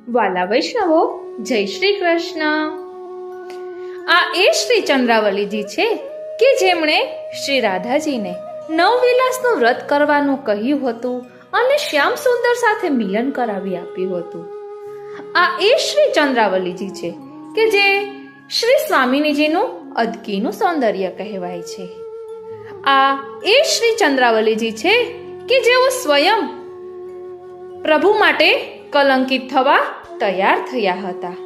વાલા વૈષ્ણવો, જય શ્રી કૃષ્ણ. આ એ શ્રી ચંદ્રાવલીજી છે કે જેમણે શ્રી રાધાજીને નવવિલાસનું વ્રત કરવાનું કહ્યું હતું અને શ્યામ સુંદર સાથે મિલન કરાવી આપ્યું હતું. આ એ શ્રી ચંદ્રાવલીજી છે કે જે શ્રી સ્વામિનીજીનું અદકીનું સૌંદર્ય કહેવાય છે. આ એ શ્રી ચંદ્રાવલીજી છે કે જેઓ સ્વયં પ્રભુ માટે કલંકિત થવા તૈયાર થયા હતા.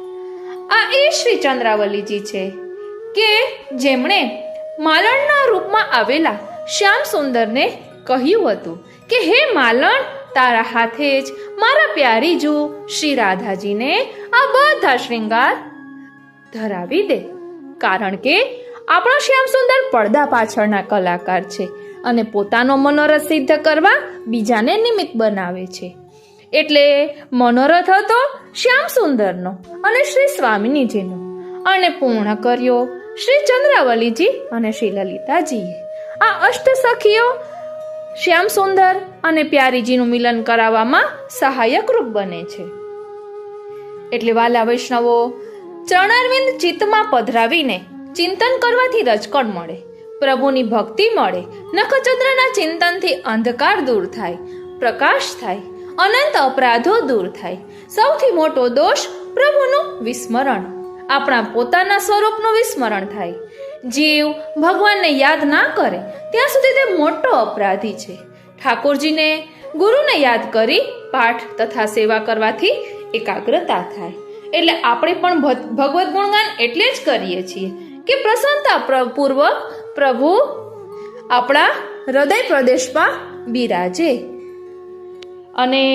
આ એ શ્રી ચંદ્રાવલીજી છે કે જેમણે માલણના રૂપમાં આવેલા શ્યામ સુંદરને કહ્યું હતું કે હે માલણ, તારા હાથે જ મારા પ્યારીજુ શ્રી રાધાજીને આ બધા શ્રૃંગાર ધરાવી દે, કારણ કે આપણો શ્યામ સુંદર પડદા પાછળના કલાકાર છે અને પોતાનો મનોરથ સિદ્ધ કરવા બીજાને નિમિત્ત બનાવે છે. એટલે મનોરથ હતો શ્યામ સુંદરનો અને શ્રી સ્વામિનીજીનો અને પૂર્ણ કર્યો શ્રી ચંદ્રાવલીજી અને શ્રી લલિતાજીએ. આ અષ્ટ સખીઓ શ્યામ સુંદર અને પ્યારીજીનું મિલન કરાવવામાં સહાયક રૂપ બને છે. એટલે વાલા વૈષ્ણવો, ચરણારવિંદ ચિત્તમાં પધરાવીને ચિંતન કરવાથી રજકણ મળે, પ્રભુની ભક્તિ મળે, નખચંદ્રના ચિંતનથી અંધકાર દૂર થાય, પ્રકાશ થાય, અનંત અપરાધો દૂર થાય. સૌથી મોટો દોષ પ્રભુનું વિસ્મરણ, આપણા પોતાના સ્વરૂપનું વિસ્મરણ થાય. જીવ ભગવાનને યાદ ના કરે ત્યાં સુધી તે મોટો અપરાધી છે. ઠાકોરજીને, ગુરુને યાદ કરી પાઠ તથા સેવા કરવાથી એકાગ્રતા થાય. એટલે આપણે પણ ભગવદ્ ગુણગાન એટલે જ કરીએ છીએ કે પ્રસન્નતા પૂર્વક પ્રભુ આપણા હૃદય પ્રદેશમાં બિરાજે. અને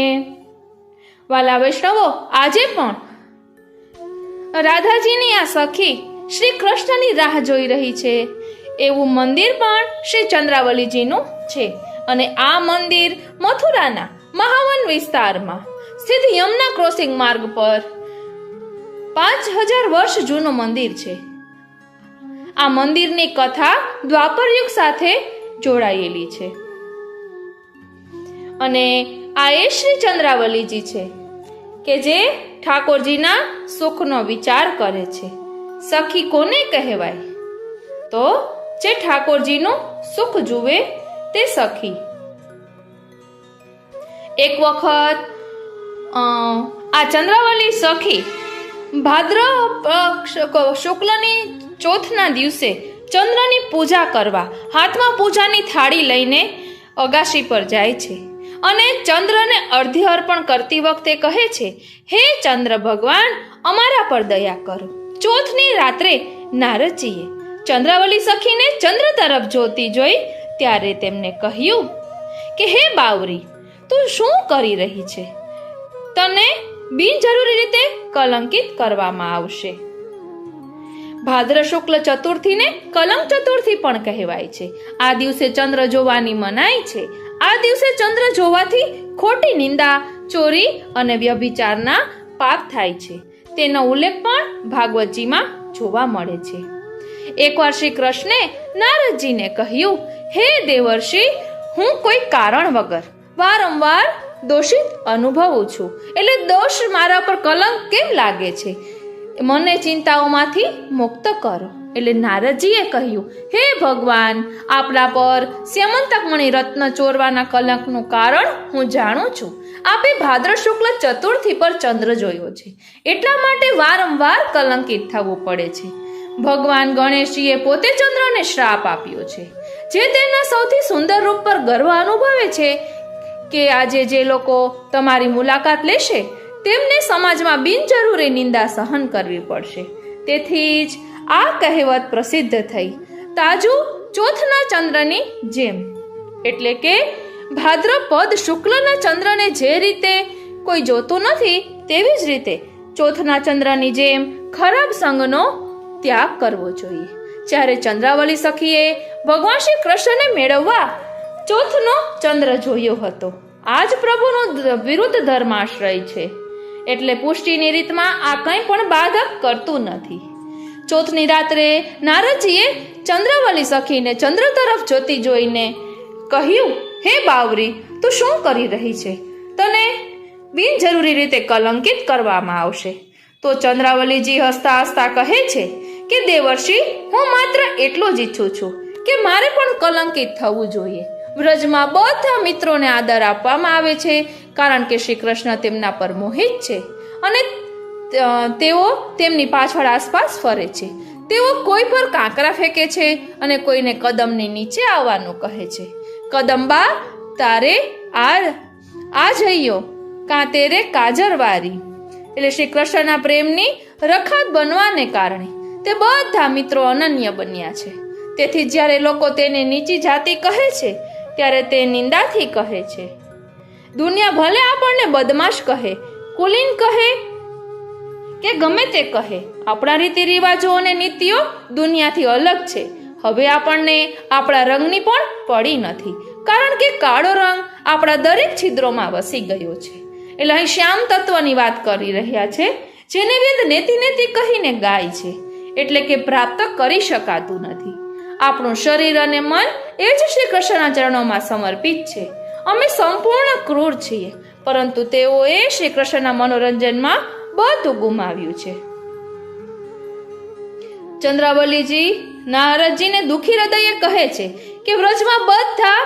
વાલા વૈષ્ણવો, આજે પણ રાધાજીની આ સખી શ્રી કૃષ્ણની રાહ જોઈ રહી છે. એવું મંદિર પણ શ્રી ચંદ્રાવલીજીનું છે અને આ મંદિર મથુરાના મહાવન વિસ્તારમાં સ્થિત યમુના ક્રોસિંગ માર્ગ પર 5000 વર્ષ જૂનું મંદિર છે. આ મંદિરની કથા દ્વાપર યુગ સાથે જોડાયેલી છે અને આ એ શ્રી ચંદ્રાવલીજી છે કે જે ઠાકોરજીના સુખનો વિચાર કરે છે. સખી કોને કહેવાય? તો જે ઠાકોરજીનું સુખ જુએ તે સખી. એક વખત આ ચંદ્રાવલી સખી ભાદ્ર શુક્લની ચોથના દિવસે ચંદ્રની પૂજા કરવા હાથમાં પૂજાની થાળી લઈને અગાશી પર જાય છે અને ચંદ્રને અર્ધ્ય અર્પણ કરતી વખતે કહે છે, હે ચંદ્ર ભગવાન, અમારા પર દયા કરો. ચોથની રાત્રે નારદજીએ ચંદ્રાવલી સખીને ચંદ્ર તરફ જોતી જોઈ ત્યારે તેમને કહ્યું કે હે બાવરી, તું શું કરી રહી છે? તને બિનજરૂરી રીતે કલંકિત કરવામાં આવશે. ભાદ્ર શુક્લ ચતુર્થીને કલંક ચતુર્થી પણ કહેવાય છે. આ દિવસે ચંદ્ર જોવાની મનાઈ છે. આ દિવસે ચંદ્ર જોવાથી ખોટી નિંદા, ચોરી અને વ્યભિચારના પાપ થાય છે. તેનો ઉલ્લેખ પણ ભાગવતજીમાં જોવા મળે છે. એકવાર શ્રી કૃષ્ણે નારદજીને કહ્યું, હે દેવર્ષિ, હું કોઈ કારણ વગર વારંવાર દોષિત અનુભવું છું, એટલે દોષ મારા પર કલંક કેમ લાગે છે? મને ચિંતાઓમાંથી મુક્ત કરો. એટલે નારદજીએ કહ્યું, હે ભગવાન, આપણા પર સ્યમંતકમણી રત્ન ચોરવાના કલંકનું કારણ હું જાણું છું. આપે ભાદ્ર શુક્લ ચતુર્થી પર ચંદ્ર જોયો છે, એટલા માટે વારંવાર કલંકિત થવું પડે છે. ભગવાન ગણેશજીએ પોતે ચંદ્રને શ્રાપ આપ્યો છે, જે તેના સૌથી સુંદર રૂપ પર ગર્વ અનુભવે છે કે આજે જે લોકો તમારી મુલાકાત લેશે તેમને સમાજમાં બિનજરૂરી નિંદા સહન કરવી પડશે. તેથી જ આ કહેવત પ્રસિદ્ધ થઈ, તાજુ ચોથના ચંદ્રની જેમ. એટલે કે ભાદ્રપદ શુક્લના ચંદ્રને જે રીતે કોઈ જોતું નથી, તેવી જ રીતે ચોથના ચંદ્રની જેમ ખરાબ સંગનો ત્યાગ કરવો જોઈએ. જ્યારે ચંદ્રાવલી સખીએ ભગવાન શ્રી કૃષ્ણને મેળવવા ચોથનો ચંદ્ર જોયો હતો. આ જ પ્રભુનો વિરુદ્ધ ધર્માશ્રય છે. એટલે પુષ્ટિની રીતમાં આ કંઈ પણ બાધક કરતું નથી. ચોથની રાત્રે નારદજીએ ચંદ્રાવલી સખીને ચંદ્ર તરફ જોતી જોઈને કહ્યું, હે બાવરી, તું શું કરી રહી છે? તને બિનજરૂરી રીતે કલંકિત કરવામાં આવશે. તો ચંદ્રાવલીજી હસતા હસતા કહે છે કે દેવર્ષિ, હું માત્ર એટલો જ ઈચ્છું છું કે મારે પણ કલંકિત થવું જોઈએ. વ્રજમાં બધા મિત્રોને આદર આપવામાં આવે છે કારણ કે શ્રી કૃષ્ણ તેમના પર મોહિત છે અને તેઓ તેમની પાછળ આસપાસ ફરે છે. તેઓ કોઈ પર કાંકરા ફેંકે છે અને કોઈને કદમની નીચે આવવાનું કહે છે. કદંબા તારે આ જઈયો કાં તેરે કાજરવારી. એટલે શ્રી કૃષ્ણના પ્રેમની રખાત બનવાને કારણે તે બધા મિત્રો અનન્ય બન્યા છે. તેથી જ્યારે લોકો તેને નીચી જાતિ કહે છે ત્યારે તે નિંદાથી કહે છે. દુનિયા ભલે આપણને બદમાશ કહે, કુલીન કહે કે ગમે તે કહે, આપણા રીતિ રિવાજો અને નીતિઓ દુનિયાથી અલગ છે. હવે આપણને આપણા રંગની પણ પડી નથી કારણ કે કાળો રંગ આપણા દરેક છિદ્રોમાં વસી ગયો છે. એટલે અહીં શ્યામ તત્વની વાત કરી રહ્યા છે, જેને વેદ નેતિ નેતિ કહીને ગાય છે, એટલે કે પ્રાપ્ત કરી શકાતું નથી. આપણું શરીર અને મન એ જ શ્રી કૃષ્ણના ચરણોમાં સમર્પિત છે. અમે સંપૂર્ણ ક્રૂર છીએ, પરંતુ તેઓએ શ્રી કૃષ્ણના મનોરંજનમાં બધું ગુમાવ્યું છે. ચંદ્રાવલીજી નારદજીને દુઃખી હૃદયે કહે છે કે વ્રજમાં બધા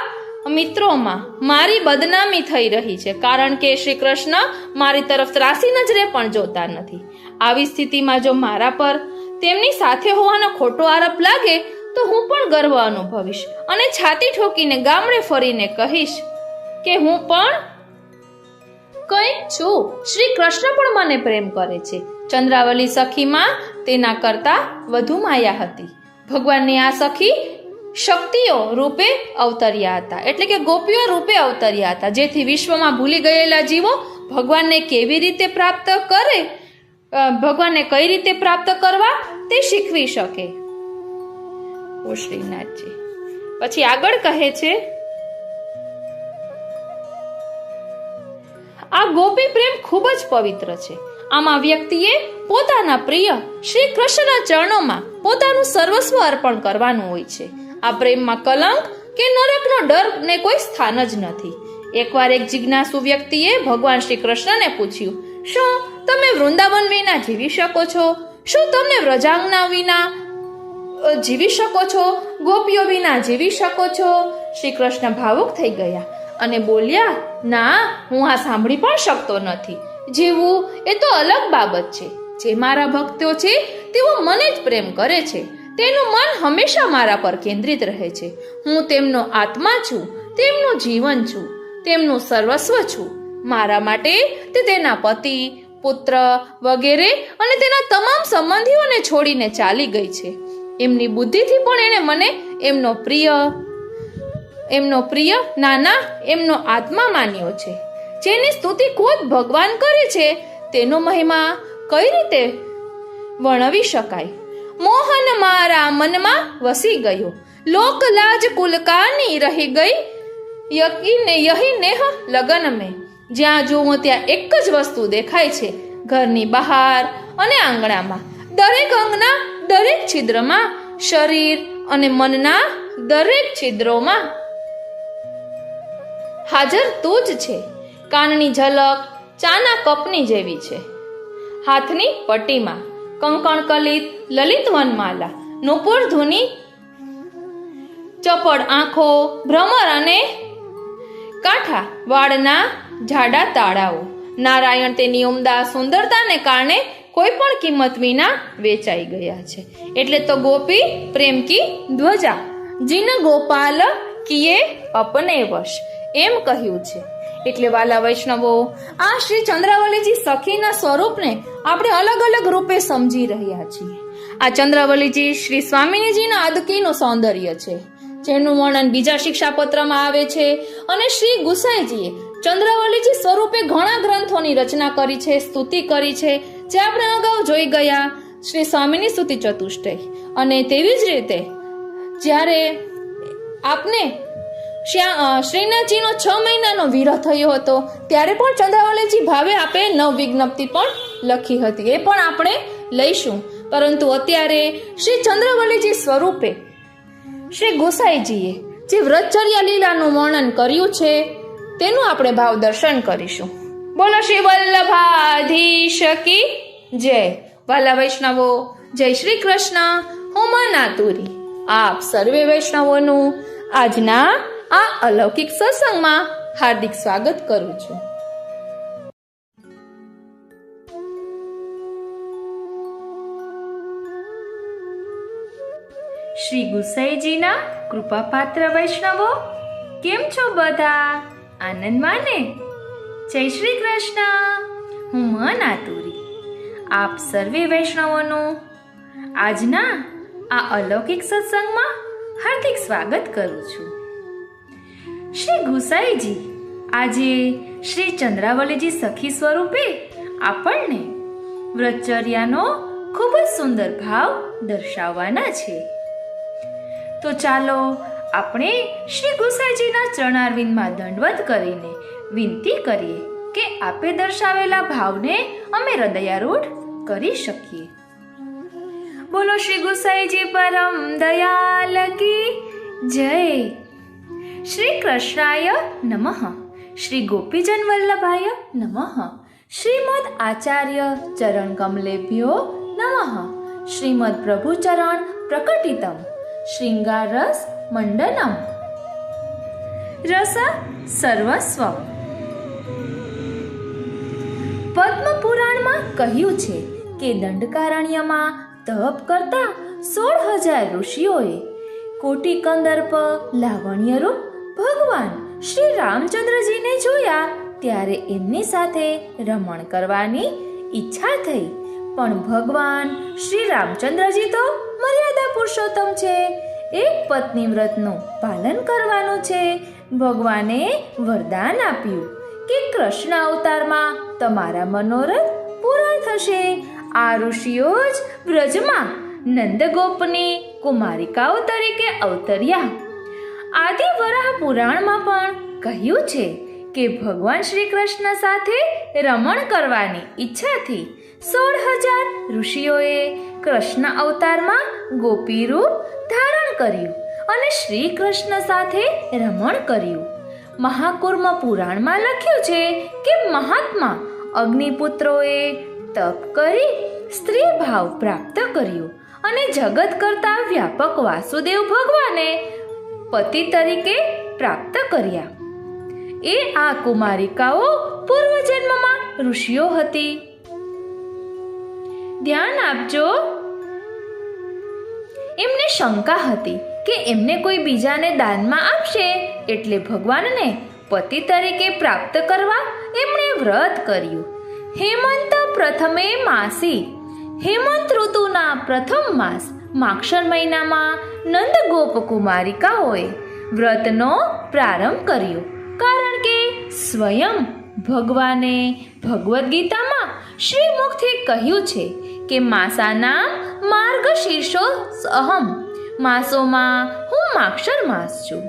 મિત્રોમાં મારી બદનામી થઈ રહી છે કારણ કે શ્રી કૃષ્ણ મારી તરફ ત્રાસી નજરે પણ જોતા નથી. આવી સ્થિતિમાં જો મારા પર તેમની સાથે હોવાનો ખોટો આરોપ લાગે તો હું પણ ગર્વ અનુભવીશ અને છાતી ઠોકીને ગામડે ફરીને કહીશ કે હું પણ કંઈક છું. શ્રી કૃષ્ણ પણ મને પ્રેમ કરે છે. ચંદ્રાવલી સખીમાં તેના કરતા વધુ માયા હતી. ભગવાનની આ સખી શક્તિઓ રૂપે અવતર્યા હતા, એટલે કે ગોપીઓ રૂપે અવતર્યા હતા, જેથી વિશ્વમાં ભૂલી ગયેલા જીવો ભગવાનને કેવી રીતે પ્રાપ્ત કરે, ભગવાનને કઈ રીતે પ્રાપ્ત કરવા તે શીખવી શકે. ઓ શ્રીનાથજી પછી આગળ કહે છે, આ ગોપી પ્રેમ ખૂબ જ પવિત્ર છે. આમાં વ્યક્તિએ પોતાના પ્રિય શ્રી કૃષ્ણના ચરણોમાં પોતાનું સર્વસ્વ અર્પણ કરવાનું હોય છે. આ પ્રેમમાં કલંક કે નરકનો ડર ને કોઈ સ્થાન જ નથી. એકવાર એક જિજ્ઞાસુ વ્યક્તિએ ભગવાન શ્રી કૃષ્ણને પૂછ્યું, શું તમે વૃંદાવન વિના જીવી શકો છો? શું તમે વ્રજાંગના વિના જીવી શકો છો? ગોપીઓ વિના જીવી શકો છો? શ્રી કૃષ્ણ ભાવુક થઈ ગયા અને બોલ્યા, ના, હું આ સાંભળી પણ શકતો નથી. જીવવું એ તો અલગ બાબત છે. જે મારા ભક્તો છે તેઓ મને જ પ્રેમ કરે છે. તેનું મન હંમેશા મારા પર કેન્દ્રિત રહે છે. હું તેમનો આત્મા છું, તેમનું જીવન છું, તેમનું સર્વસ્વ છું. મારા માટે તે તેના પતિ, પુત્ર વગેરે અને તેના તમામ સંબંધીઓને છોડીને ચાલી ગઈ છે. એમની બુદ્ધિથી પણ એણે મને એમનો પ્રિય નાના એમનો આત્મા માન્યો છે. જેની સ્તુતિ ખુદ ભગવાન કરે છે તેનો મહિમા કઈ રીતે વર્ણવી શકાય? મોહન મારા મનમાં વસી ગયો, લોક લાજ કુલકાની રહી ગઈ, યહી નેહ લગન મેં. જ્યાં જુઓ ત્યાં એક જ વસ્તુ દેખાય છે, ઘરની બહાર અને આંગણામાં, દરેક અંગના દરેક છિદ્રમાં, શરીર અને મનના દરેક છિદ્રોમાં હાજર તું જ છે. કાનની ઝલક ચાના કપની જેવી છે. હાથની પટ્ટીમાં કંકણ કલિત લલિત વનમાલા, નુપુર ધુની, ચપળ આંખો, ભ્રમર અને કાંઠા વાળના જાડા તાળાઓ. નારાયણ તેની ઉમદા સુંદરતાને કારણે કોઈ પણ કિંમત વિના વેચાઈ ગયા છે. એટલે તો ગોપી પ્રેમ કી ધ્વજા, જીન ગોપાલ કિએ અપને વશ એમ કહ્યું છે. એટલે વાલા વૈષ્ણવો, આ શ્રી ચંદ્રાવલીજી સખીના સ્વરૂપને આપણે અલગ અલગ રૂપે સમજી રહ્યા છીએ. આ ચંદ્રાવલીજી શ્રી સ્વામિનીજીના અદકીનું સૌંદર્ય છે, જેનું વર્ણન બીજા શિક્ષાપત્રમાં આવે છે. અને શ્રી ગુસાઈજીએ ચંદ્રાવલીજી સ્વરૂપે ઘણા ગ્રંથોની રચના કરી છે, સ્તુતિ કરી છે, જે આપણે અગાઉ જોઈ ગયા, શ્રી સ્વામિની સ્તુતિ ચતુષ્ટય. અને તેવી જ રીતે જ્યારે આપને શ્રીનાથજીનો 6 મહિનાનો વિરહ થયો હતો ત્યારે પણ ચંદ્રાવલીજી ભાવે આપે નવ વિજ્ઞપ્તિ પણ લખી હતી, એ પણ આપણે લઈશું. પરંતુ અત્યારે શ્રી ચંદ્રાવલીજી સ્વરૂપે શ્રી ગોસાઈજીએ જે વ્રતચર્યા લીલાનું વર્ણન કર્યું છે તેનું આપણે ભાવ દર્શન કરીશું. બોલો શ્રી વલ્લભાધીશ કી જય. વાલા વૈષ્ણવો, જય શ્રી કૃષ્ણ. હું મનાતુરી આપ સર્વે વૈષ્ણવોનું આજના આ અલૌકિક સત્સંગમાં હાર્દિક સ્વાગત કરું છું. શ્રી ગુસાઈજીના કૃપાપાત્ર વૈષ્ણવો, કેમ છો બધા? આનંદમાં ને? જય શ્રી કૃષ્ણ. હું મનાતુરી આપ સર્વે વૈષ્ણવોનું આજના આ અલૌકિક સત્સંગમાં હાર્દિક સ્વાગત કરું છું. શ્રી ગુસાઈજી આજે શ્રી ચંદ્રાવલીજી સખી સ્વરૂપે આપણને વ્રતચર્યાનો ખૂબ જ સુંદર ભાવ દર્શાવવાના છે. તો ચાલો આપણે શ્રી ગુસાઈજીના ચરણારવિંદમાં દંડવત કરીને વિનંતી કરીએ કે આપે દર્શાવેલા ભાવને અમે હૃદયારૂઢ કરી શકીએ. બોલો શ્રી ગુસાઈજી પરમ દયાલ કી જય. શ્રી કૃષ્ણાય નમઃ. શ્રી ગોપીજન વલ્લભાય નમઃ. શ્રીમદ આચાર્ય ચરણ કમલેભ્યો નમઃ. શ્રીમદ પ્રભુ ચરણ પ્રકટિતમ શ્રીંગાર રસ મંડનમ રસ સર્વસ્વમ. પદ્મ પુરાણમાં કહ્યું છે કે દંડકારણ્યમાં તપ કરતા 16,000 ઋષિઓએ કોટી કંદર્પ લાવણ્યરૂપ ભગવાન શ્રી રામચંદ્રજીને જોયા ત્યારે એમની સાથે રમણ કરવાની ઈચ્છા થઈ. પણ ભગવાન શ્રી રામચંદ્રજી તો મર્યાદા પુરુષોત્તમ છે, એક પત્ની વ્રતનું પાલન કરવાનું છે. ભગવાને વરદાન આપ્યું કે કૃષ્ણ અવતારમાં તમારા મનોરથ પૂરા થશે. આ ઋષિઓ જ બ્રજમાં નંદગોપની કુમારિકાઓ તરીકે અવતર્યા. આદિ વરાહ પુરાણમાં પણ કહ્યું છે કે ભગવાન શ્રી કૃષ્ણ સાથે રમણ કરવાની ઈચ્છાથી 16,000 ઋષિઓએ કૃષ્ણ અવતારમાં ગોપી રૂપ ધારણ કર્યું અને શ્રી કૃષ્ણ સાથે રમણ કર્યું. મહાકુર્મ પુરાણમાં લખ્યું છે કે મહાત્મા અગ્નિપુત્રોએ તપ કરી સ્ત્રી ભાવ પ્રાપ્ત કર્યો અને જગત કરતા વ્યાપક વાસુદેવ ભગવાને પતિ તરીકે પ્રાપ્ત કર્યા. એ આ કુમારિકાઓ પૂર્વજન્મમાં ઋષિઓ હતી. ધ્યાન આપજો. એમને શંકા હતી કે એમને કોઈ બીજાને દાનમાં આપશે એટલે ભગવાનને પતિ તરીકે પ્રાપ્ત કરવા એમણે વ્રત કર્યું. હેમંત પ્રથમે માસી. હેમંત ઋતુના પ્રથમ માસ માક્ષર મહિનામાં નંદગોપ કુમારિકાઓએ વ્રતનો પ્રારંભ કર્યો. કારણ કે સ્વયં ભગવાને ભગવદ્ ગીતામાં શ્રીમુખથી કહ્યું છે કે માસાના માર્ગશીર્ષો અહમ. માસોમાં હું માક્ષર માસ છું.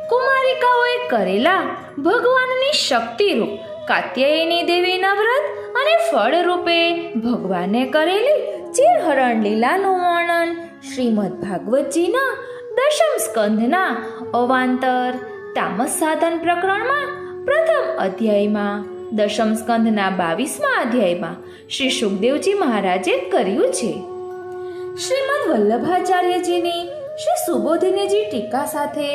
કુમારિકાઓએ કરેલા ભગવાનની શક્તિરૂપ કાત્યાયની દેવીના વ્રત અને ફળ રૂપે ભગવાને કરેલી ચિરહરણ લીલાનું વર્ણન શ્રીમદ ભાગવતજીના દશમ સ્કંધના અવાંતર તામસ સાધન પ્રકરણમાં પ્રથમ અધ્યાયમાં, દશમ સ્કંધના 22મા અધ્યાયમાં શ્રી સુખદેવજી મહારાજે કર્યું છે. શ્રીમદ વલ્લભાચાર્યજીની શ્રી સુબોધિનીજી ટીકા સાથે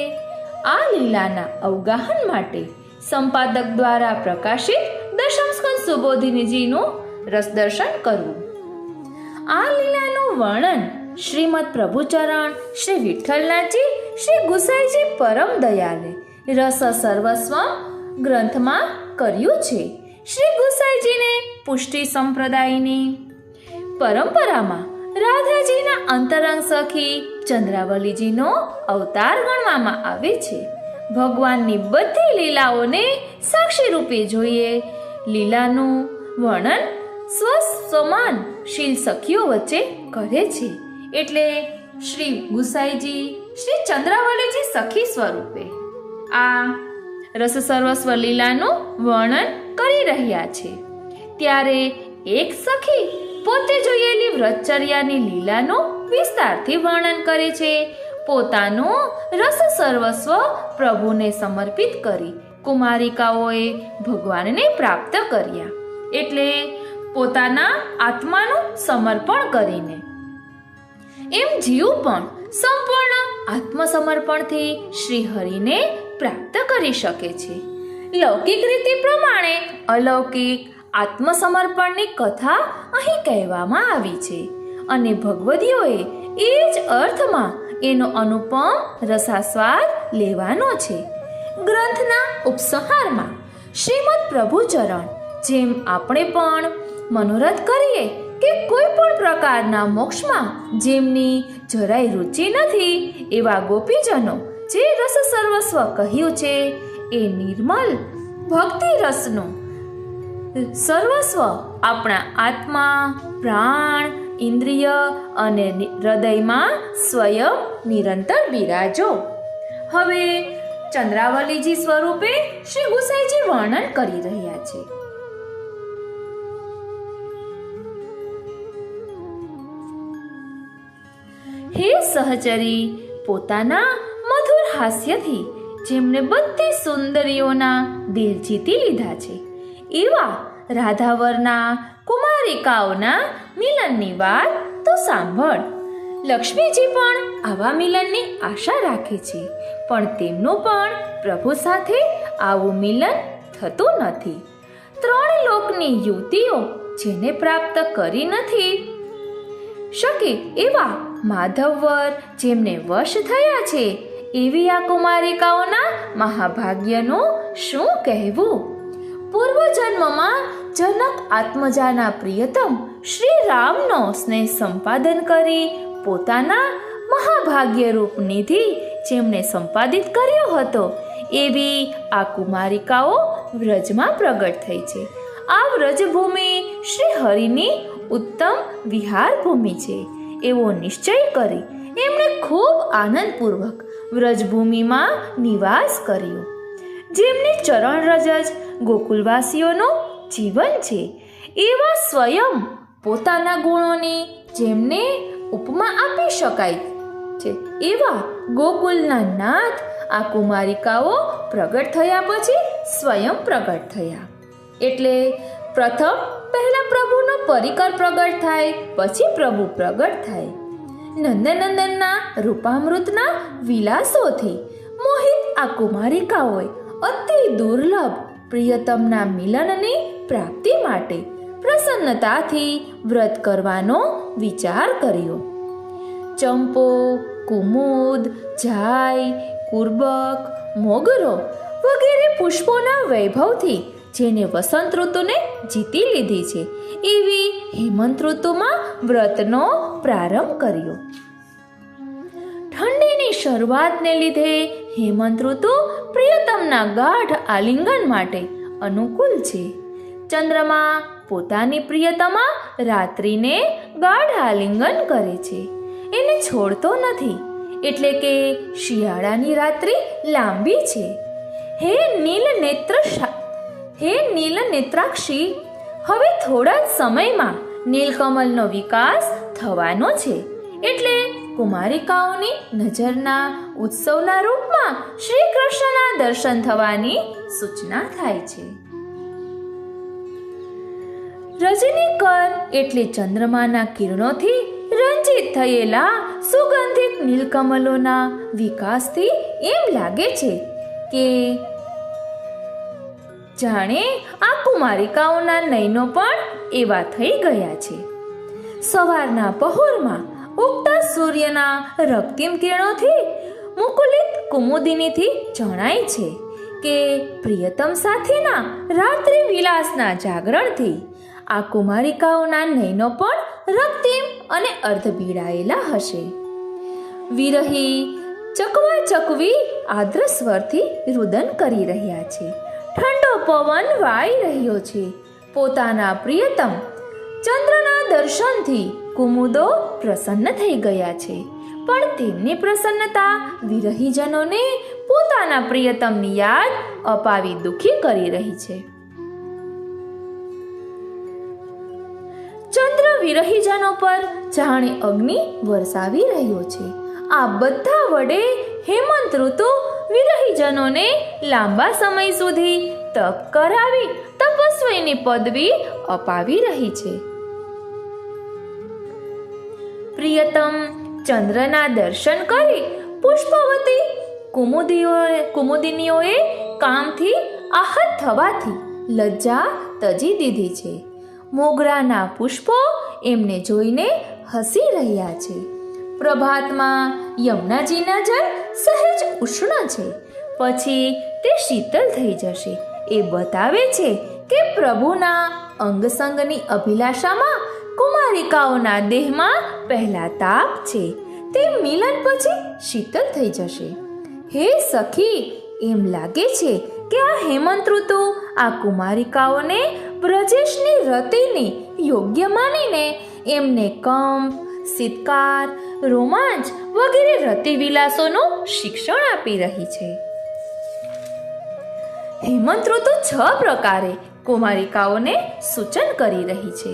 આ લીલાના અવગાહન માટે સંપાદક દ્વારા પ્રકાશિત દશમ સ્કંદ સુબોધિનીજીનું રસદર્શન કરવું. આ લીલાનું વર્ણન શ્રીમદ પ્રભુચરણ શ્રી વિઠ્ઠલનાથજી શ્રી ગુસાઈજી પરમ દયાલે રસ સર્વસ્વમ ગ્રંથમાં કર્યું છે. શ્રી ગુસાઈજીને પુષ્ટિ સંપ્રદાયની પરંપરામાં રાધાજીના અંતરંગ સખી ચંદ્રાવલીજીનો અવતાર ગણવામાં આવે છે. ભગવાનની બધી લીલાઓને સાક્ષી રૂપે જોઈએ. લીલાનું વર્ણન સ્વસમાન શીલ સખીઓ વચ્ચે કરે છે. એટલે શ્રી ગુસાઈજી શ્રી ચંદ્રાવલીજી સખી સ્વરૂપે આ રસ સર્વસ્વ લીલાનું વર્ણન કરી રહ્યા છે. ત્યારે એક સખી પોતે જોયેલી વ્રતચર્યાની લીલાનું વિસ્તારથી વર્ણન કરે છે. પોતાનું રસ સર્વસ્વ પ્રભુને સમર્પિત કરી કુમારિકાઓએ ભગવાનને પ્રાપ્ત કર્યા, એટલે પોતાના આત્માનું સમર્પણ કરીને. એમ જીવ પણ સંપૂર્ણ આત્મસમર્પણથી શ્રી હરિને પ્રાપ્ત કરી શકે છે. લૌકિક રીતિ પ્રમાણે અલૌકિક આત્મસમર્પણની કથા અહીં કહેવામાં આવી છે અને ભગવદીઓએ એ જ અર્થમાં એનો અનુપમ રસાસ્વાદ લેવાનો છે. ગ્રંથના ઉપસંહારમાં શ્રીમદ પ્રભુચરણ જેમ આપણે પણ મનોરથ કરીએ કે કોઈ પણ પ્રકારના મોક્ષમાં જેમની જરાય રુચિ નથી એવા ગોપીજનો જે રસ સર્વસ્વ કહ્યું છે એ નિર્મલ ભક્તિ રસનું સર્વસ્વ આપણા આત્મા, પ્રાણ, ઇન્દ્રિય અને હૃદયમાં સ્વયં નિરંતર બિરાજો. હવે ચંદ્રાવલીજી સ્વરૂપે શ્રી ગુસાઈજી વર્ણન કરી રહ્યા છે. હે સહચરી, પોતાના મધુર હાસ્યથી જેમને બધી સુંદરીઓના દિલ જીતી લીધા છે એવા રાધાવરના કુમારિકાઓના મિલનની વાત તો સાંભળ. લક્ષ્મીજી પણ આવા મિલનની આશા રાખે છે, પણ તેમનું પણ પ્રભુ સાથે આવું મિલન થતું નથી. 3 લોકની યુવતીઓ જેને પ્રાપ્ત કરી નથી શકે એવા માધવવર જેમને વશ થયા છે એવી આ કુમારિકાઓના મહાભાગ્યનું શું કહેવું. પૂર્વજન્મમાં જનક આત્મજાના પ્રિયતમ શ્રી રામનો સ્નેહ સંપાદન કરી પોતાના મહાભાગ્યરૂપ નિધિ જેમણે સંપાદિત કર્યો હતો એવી આ કુમારિકાઓ વ્રજમાં પ્રગટ થઈ છે. આ વ્રજભૂમિ શ્રી હરિની ઉત્તમ વિહાર ભૂમિ છે એવો નિશ્ચય કરી એમણે ખૂબ આનંદપૂર્વક વ્રજભૂમિમાં નિવાસ કર્યો. જેમની ચરણ રજ ગોકુલવાસીઓનું જીવન છે એવા સ્વયં પોતાના ગુણોની જેમને ઉપમા આપી શકાય છે એવા ગોકુલના નાથ આ કુમારિકાઓ પ્રગટ થયા પછી સ્વયં પ્રગટ થયા. એટલે પ્રથમ પહેલા પ્રભુનો પરિકર પ્રગટ થાય, પછી પ્રભુ પ્રગટ થાય. નંદનંદનના રૂપામૃતના વિલાસોથી મોહિત આ કુમારિકાઓએ અતિ દુર્લભ પ્રિયતમના મિલનની પ્રાપ્તિ માટે પ્રસન્નતાથી વ્રત કરવાનો વિચાર કર્યો. ચંપો, કુમુદ, જાય, કુર્બક, મોગરો વગેરે પુષ્પોના વૈભવથી જેને વસંત ઋતુને જીતી લીધી છે એવી હેમંત ઋતુમાં વ્રતનો પ્રારંભ કર્યો. ઠંડીની શરૂઆતને લીધે હેમંત ઋતુ પ્રિયતમના ગાઢ આલિંગન માટે અનુકૂળ છે. ચંદ્રમા પોતાની પ્રિયતમા રાત્રિને ગાઢ આલિંગન કરે છે, એને છોડતો નથી, એટલે કે શિયાળાની રાત્રિ લાંબી છે. હે નીલ નેત્રાક્ષી, હવે થોડા જ સમયમાં નીલકમલનો વિકાસ થવાનો છે, એટલે કુમારિકાઓની નજરના ઉત્સવના રૂપમાં શ્રી કૃષ્ણના દર્શન થવાની સૂચના થાય છે. રજનીકર એટલે ચંદ્રમાના કિરણોથી રંજિત થયેલા સુગંધિત નીલકમલોના વિકાસથી એમ લાગે છે કે જાણે આ કુમારિકાઓના નયનો પણ એવા થઈ ગયા છે. સવારના પહોરમાં ઉગતા સૂર્યના રક્તિમ કિરણોથી મુકુલિત કુમુદિનીથી જણાય છે કે પ્રિયતમ સાથેના રાત્રિ વિલાસના જાગરણથી આ કુમારિકાઓના નયનો પણ રક્તિમ અને અર્ધ બીડાયેલા હશે. વિરહી ચકવા ચકવી આદ્ર સ્વરથી રુદન કરી રહ્યા છે. ઠંડો પવન વાઈ રહ્યો છે. પોતાના પ્રિયતમ ચંદ્રના દર્શનથી કુમુદો પ્રસન્ન થઈ ગયા છે, પણ તેમની પ્રસન્નતા વિરહીજનોને પોતાના પ્રિયતમની યાદ અપાવી દુઃખી કરી રહી છે. ચંદ્ર વિરહીજનો પર જાણે અગ્નિ વરસાવી રહ્યો છે. આ બધા વડે હેમંત ઋતુ વિરહીજનોને લાંબા સમય સુધી તપ કરાવી તપસ્વીની પદવી અપાવી રહી છે. પ્રિયતમ ચંદ્રના દર્શન કરી પુષ્પવતી કુમુદિનીઓએ કામથી આહત થવાથી લજ્જા તજી દીધી છે. મોગરાના પુષ્પો એમને જોઈને હસી રહ્યા છે. પ્રભાતમાં યમુનાજીના જળ સહેજ ઉષ્ણ છે, પછી તે શીતળ થઈ જશે. એ બતાવે છે કે પ્રભુના અંગસંગની અભિલાષામાં કુમારિકાઓના દેહમાં પહેલા તાપ છે, તે મિલન પછી શીતળ થઈ જશે. હે સખી, એમ લાગે છે કે આ હેમંત ઋતુ આ કુમારિકાઓને બ્રજેશની રતિને યોગ્ય માનીને એમને કંપ, શીતકાર, રોમાંચ વગેરે રતિ વિલાસોનું શિક્ષણ આપી રહી છે. હેમંત ઋતુ 6 પ્રકારે કુમારિકાઓને સૂચન કરી રહી છે.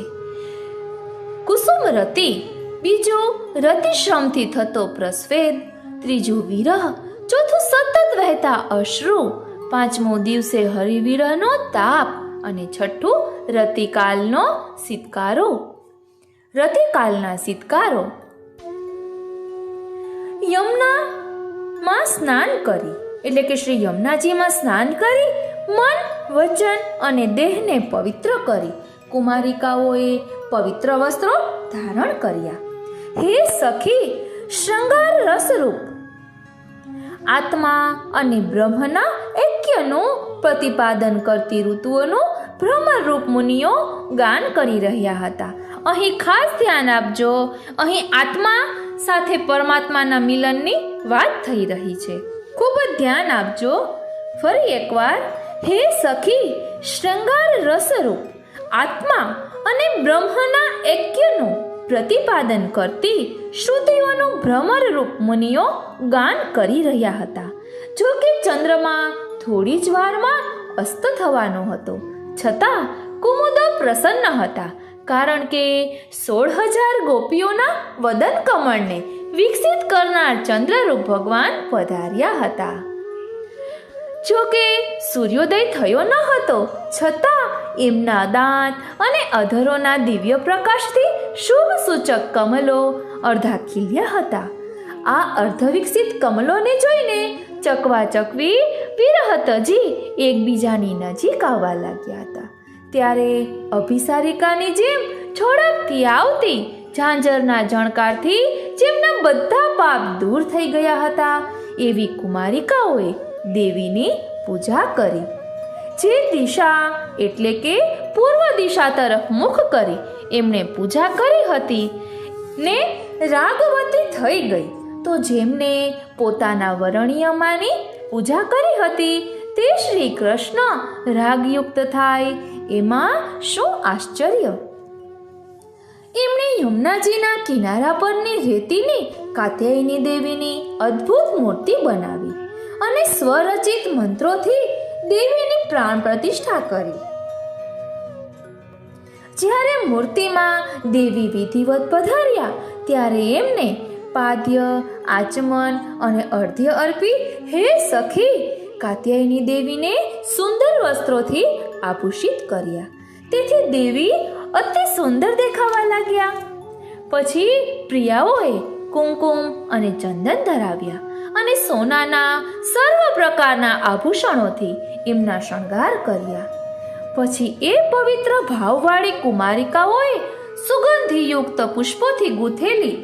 કુસુમ રતિ, બીજું રતિશ્રમથી થતો પ્રસ્વેદ, ત્રીજું વિરહ, ચોથું સતત વહેતા અશ્રુ, પાંચમો દિવસે હરિવિરહનો તાપ અને છઠ્ઠું રતિકાલના શીતકારો. યમુનામાં સ્નાન કરી એટલે કે શ્રી યમુનાજીમાં સ્નાન કરી મન, વચન અને દેહને પવિત્ર કરી કુમારિકાઓએ પવિત્ર વસ્ત્રો ધારણ કર્યા. હે સખી, શૃંગાર રસરૂપ આત્મા અને બ્રહ્મના ઐક્યનું પ્રતિપાદન કરતી ઋતુઓનું ભ્રમરરૂપ મુનિઓ ગાન કરી રહ્યા હતા. અહીં ખાસ ધ્યાન આપજો, અહીં આત્મા સાથે પરમાત્માના મિલનની વાત થઈ રહી છે. ખૂબ જ ધ્યાન આપજો. ફરી એકવાર, હે સખી, શૃંગાર રસરૂપ આત્મા અને બ્રહ્મના ઐક્યનું પ્રતિપાદન કરતી શ્રુતિઓનું ભ્રમરરૂપ મુનિઓ ગાન કરી રહ્યા હતા. જો કે ચંદ્રમા થોડી જ વારમાં અસ્ત થવાનો હતો, છતાં કુમુદો પ્રસન્ન હતા, કારણ કે 16,000 ગોપીઓના વદન કમળને વિકસિત કરનાર ચંદ્રરૂપ ભગવાન પધાર્યા હતા. જો કે સૂર્યોદય થયો ન હતો, છતાં એમના દાંત અને અધરોના દિવ્ય પ્રકાશથી શુભ સૂચક કમલો અર્ધા ખીલ્યા હતા. આ અર્ધવિકસિત કમલોને જોઈને ચકવાચકવી વિરહતજી એકબીજાની નજીક આવવા લાગ્યા હતા. ત્યારે અભિસારિકાની જેમ ઝડપથી આવતી ઝાંઝરના ઝણકારથી જેમના બધા પાપ દૂર થઈ ગયા હતા, એવી કુમારિકાઓએ દેવીની પૂજા કરી. જે દિશા એટલે કે પૂર્વ દિશા તરફ મુખ કરી એમણે પૂજા કરી હતી ને રાગવતી થઈ ગઈ, તો જેમને પોતાના વરણીય માની પૂજા કરી હતી તે શ્રી કૃષ્ણ રાગયુક્ત થાય એમાં શું આશ્ચર્ય. એમણે યમુનાજીના કિનારા પરની રેતીની કાત્યાયની દેવીની અદ્ભુત મૂર્તિ બનાવી અને સ્વરચિત મંત્રોથી દેવીની પ્રાણ પ્રતિષ્ઠા કરી. જ્યારે મૂર્તિમાં દેવી વિધિવત પધાર્યા ત્યારે એમને પાદ્ય, આચમન અને અર્ધ્ય અર્પી હે સખી કાત્યાયની દેવીને સુંદર વસ્ત્રોથી આભૂષિત કર્યા. તેથી દેવી અતિ સુંદર દેખાવા લાગ્યા. પછી પ્રિયાઓએ કુમકુમ અને ચંદન ધરાવ્યા અને સોનાના સર્વ પ્રકારના આભૂષણોથી એમના શણગાર કર્યા. પછી એ પવિત્ર ભાવવાળી કુમારિકાઓએ સુગંધીયુક્ત પુષ્પોથી ગૂંથેલી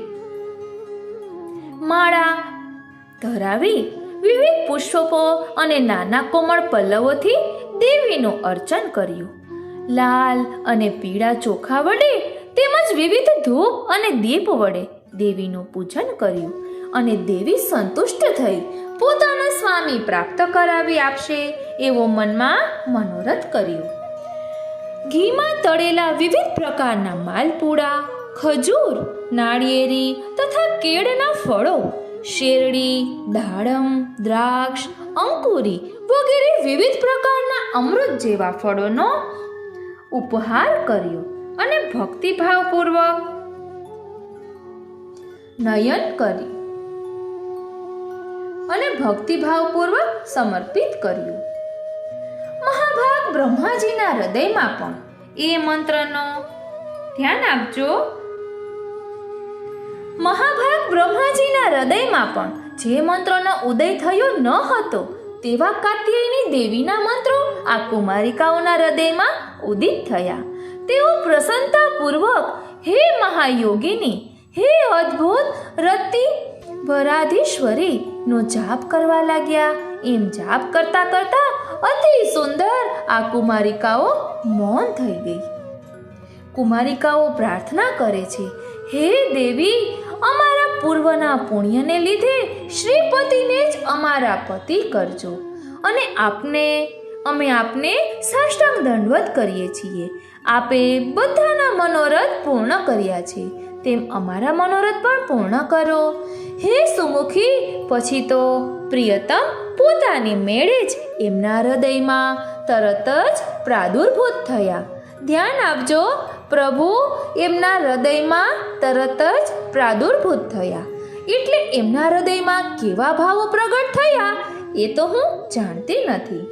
માળા ધરાવી વિવિધ પુષ્પો અને નાના કોમળ પલ્લવોથી દેવીનું અર્ચન કર્યું. લાલ અને પીળા ચોખા વડે તેમજ વિવિધ ધૂપ અને દીપ વડે દેવીનું પૂજન કર્યું અને દેવી સંતુષ્ટ થઈ પોતાના સ્વામી પ્રાપ્ત કરાવી આપશે એવો મનમાં મનોરથ કર્યો. ઘીમાં તળેલા વિવિધ પ્રકારના માલપુડા, ખજૂર, નાળિયેરી તથા કેળના ફળો, શેરડી, દાડમ, દ્રાક્ષ, અંકુરી વગેરે વિવિધ પ્રકારના અમૃત જેવા ફળોનો ઉપહાર કર્યો અને ભક્તિભાવપૂર્વક નયન કરી અને ભક્તિભાવપૂર્વક સમર્પિત કર્યું. મહાભાગ બ્રહ્માજીના હૃદયમાં પણ એ મંત્રનો ધ્યાન આપજો. મહાભાગ બ્રહ્માજીના હૃદયમાં પણ જે મંત્રનો ઉદય થયો ન હતો તેવા કાત્યાયની દેવીના મંત્રો આ કુમારિકાઓના હૃદયમાં ઉદિત થયા. તેઓ પ્રસન્નતાપૂર્વક હે મહાયોગિની, હે અદ્ભુત રતિ વરાધીશ્વરી નો જાપ કરવા લાગ્યા. એમ જાપ કરતા કરતા અતિ સુંદર આ કુમારિકાઓ મૌન થઈ ગઈ. કુમારિકાઓ પ્રાર્થના કરે છે, હે દેવી, અમારા પૂર્વના પુણ્યને લીધે શ્રીપતિને જ અમારા પતિ કરજો અને અમે આપને સાષ્ટાંગ દંડવત કરીએ છીએ. આપે બધાના મનોરથ પૂર્ણ કર્યા છે, તેમ અમારા મનોરથ પણ પૂર્ણ કરો. હે સુમુખી, પછી તો પ્રિયતમ પોતાની મેળે જ એમના હૃદયમાં તરત જ પ્રાદુર્ભૂત થયા. ધ્યાન આપજો, પ્રભુ એમના હૃદયમાં તરત જ પ્રાદુર્ભૂત થયા. એટલે એમના હૃદયમાં કેવા ભાવો પ્રગટ થયા એ તો હું જાણતી નથી.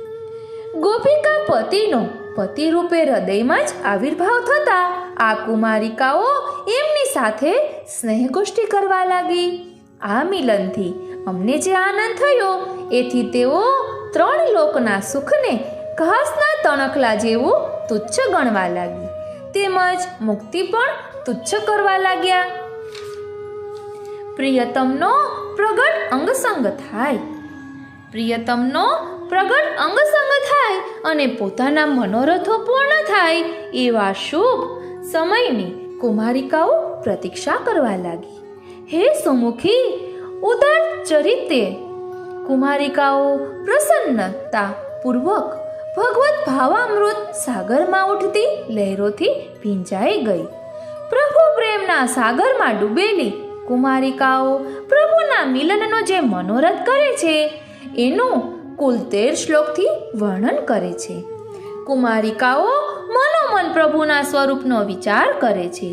ગોપિકા પતિનો પતિ રૂપે હૃદયમાં જ આવિર્ભાવ થતા આ કુમારિકાઓ એમની સાથે સ્નેહગોષ્ઠી કરવા લાગી. આ મિલનથી અમને જે આનંદ થયો એથી તેઓ 3 લોકના સુખને ઘાસના તણખલા જેવું તુચ્છ ગણવા લાગી, તેમજ મુક્તિ પણ તુચ્છ કરવા લાગ્યા. પ્રિયતમનો પ્રગટ અંગસંગ થાય અને પોતાના મનોરથો પૂર્ણ થાય એવા શુભ સમયની કુમારિકાઓ પ્રતીક્ષા કરવા લાગી. હે સુમુખી, ઉદાર ચરિત્રે કુમારિકાઓ પ્રસન્નતા પૂર્વક ભગવત ભાવામૃત સાગરમાં ઉઠતી લહેરોથી ભીંજાઈ ગઈ. પ્રભુ પ્રેમના સાગરમાં ડૂબેલી કુમારિકાઓ પ્રભુના મિલનનો જે મનોરથ કરે છે એનું કુલ 13 શ્લોકથી વર્ણન કરે છે. કુમારિકાઓ મનોમન પ્રભુના સ્વરૂપનો વિચાર કરે છે.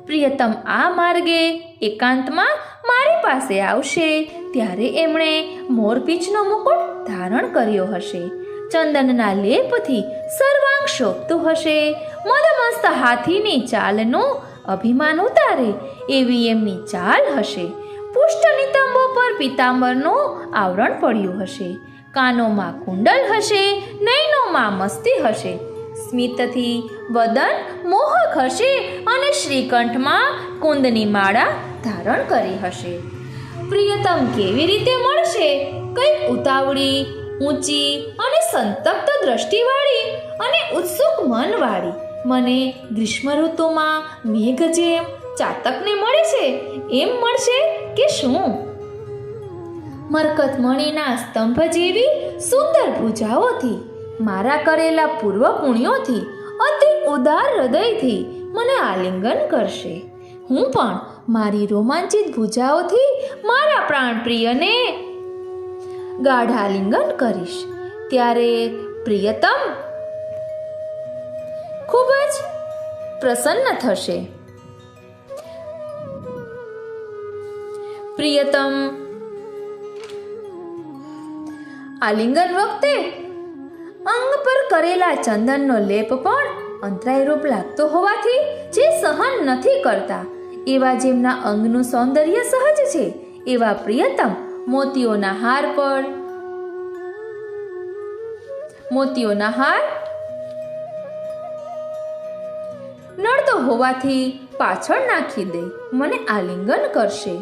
પ્રિયતમ આ માર્ગે એકાંતમાં મારી પાસે આવશે ત્યારે એમણે મોરપીંછનો મુકુટ ધારણ કર્યો હશે, ચંદનના લેપથી સર્વાંગ શોભતું હશે, મદમસ્ત હાથીની ચાલનું અભિમાન ઉતારે એવી એમની ચાલ હશે, પુષ્ટ નિતંબો પર પિતાંબરનું આવરણ પડ્યું હશે, કાનોમાં કુંડલ હશે, નયનોમાં મસ્તી હશે, સ્મિતથી વદન મોહક હશે અને શ્રીકંઠમાં કુંદની માળા ધારણ કરી હશે. પ્રિયતમ કેવી રીતે મળશે? કંઈક ઉતાવળી, ઊંચી અને સંતપ્ત દ્રષ્ટિવાળી અને ઉત્સુક મનવાળી, મને ગ્રીષ્મ ઋતુમાં મેઘ જેમ ચાતકને મળે છે એમ મળશે કે શું? મરકતમણીના સ્તંભ જેવી સુંદર ભુજાઓથી, મારા કરેલા પૂર્વ પુણ્યોથી, અતિ ઉદાર હૃદયથી મને આલિંગન કરશે. હું પણ મારી રોમાંચિત ભુજાઓથી મારા પ્રાણપ્રિયને ગાઢ આલિંગન કરીશ. ત્યારે પ્રિયતમ ખૂબ જ પ્રસન્ન થશે. પ્રિયતમ આલિંગન વખતે અંગ પર કરેલા ચંદનનો લેપ પણ અંતરાયરૂપ લાગતો હોવાથી જે સહન નથી કરતા એવા જેમના અંગનું સૌંદર્ય સહજ છે એવા પ્રિયતમ મોતીઓના હાર નડતો હોવાથી પાછળ નાખી દે મને આલિંગન કરશે.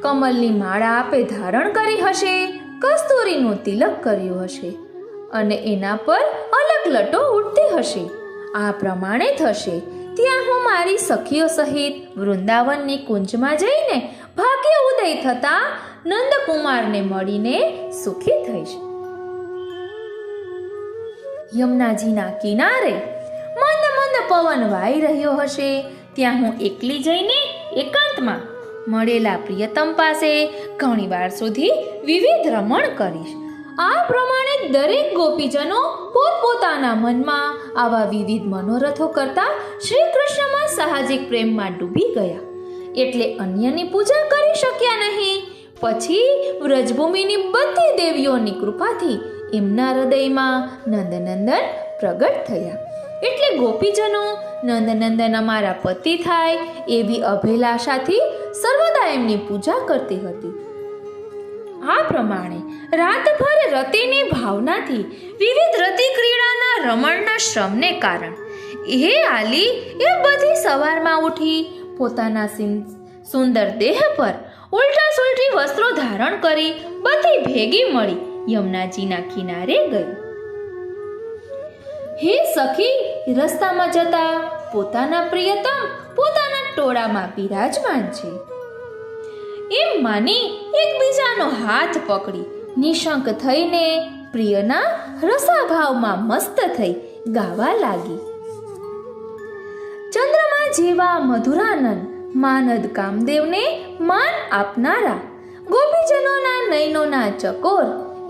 કમલની માળા આપે ધારણ કરી હશે, કસ્તુરીનું તિલક કર્યું હશે અને એના પર અલગ લટો ઉડતી હશે. આ પ્રમાણે થશે ત્યાં હું મારી સખીઓ સહિત વૃંદાવનની કુંજમાં જઈને ભાગ્ય ઉદય થતા નંદકુમારને મળીને સુખી થઈશ. યમુનાજીના કિનારે મંદ મંદ પવન વાઈ રહ્યો હશે ત્યાં હું એકલી જઈને એકાંતમાં મળેલા પ્રિયતમ પાસે ઘણી વાર સુધી વિવિધ રમણ કરીશ. આ પ્રમાણે દરેક ગોપીજનો પોતપોતાના મનમાં આવા વિવિધ મનોરથો કરતા શ્રી કૃષ્ણમાં સાહજિક પ્રેમમાં ડૂબી ગયા એટલે અન્યની પૂજા કરી શક્યા નહીં. પછી વ્રજભૂમિની બધી દેવીઓની કૃપાથી એમના હૃદયમાં નંદનંદન પ્રગટ થયા. એટલે ગોપીજનો નંદનંદન અમારા પતિ થાય એવી અભિલાષાથી સર્વદા એમની પૂજા કરતી હતી. આ પ્રમાણે રાતભર રતિની ભાવનાથી વિવિધ રતિ ક્રીડાના રમણના શ્રમને કારણ એ આલી એ બધી સવારમાં ઉઠી પોતાના સુંદર દેહ પર ઉલટા સુલટી વસ્ત્રો ધારણ કરી બધી ભેગી મળી યમુનાજીના કિનારે ગઈ. હે સખી, રસ્તામાં જતા પોતાના પ્રિયતમ પોતાના ટોળામાં બિરાજમાન છે એમ માની એકબીજાનો હાથ પકડી નિશંક થઈને પ્રિયના રસાભાવમાં મસ્ત થઈ ગાવા લાગી. ચંદ્રમા જેવા મધુરાનંદ માનદ કામદેવને માન આપનારા ગોપીજનોના નયનોના ચકોર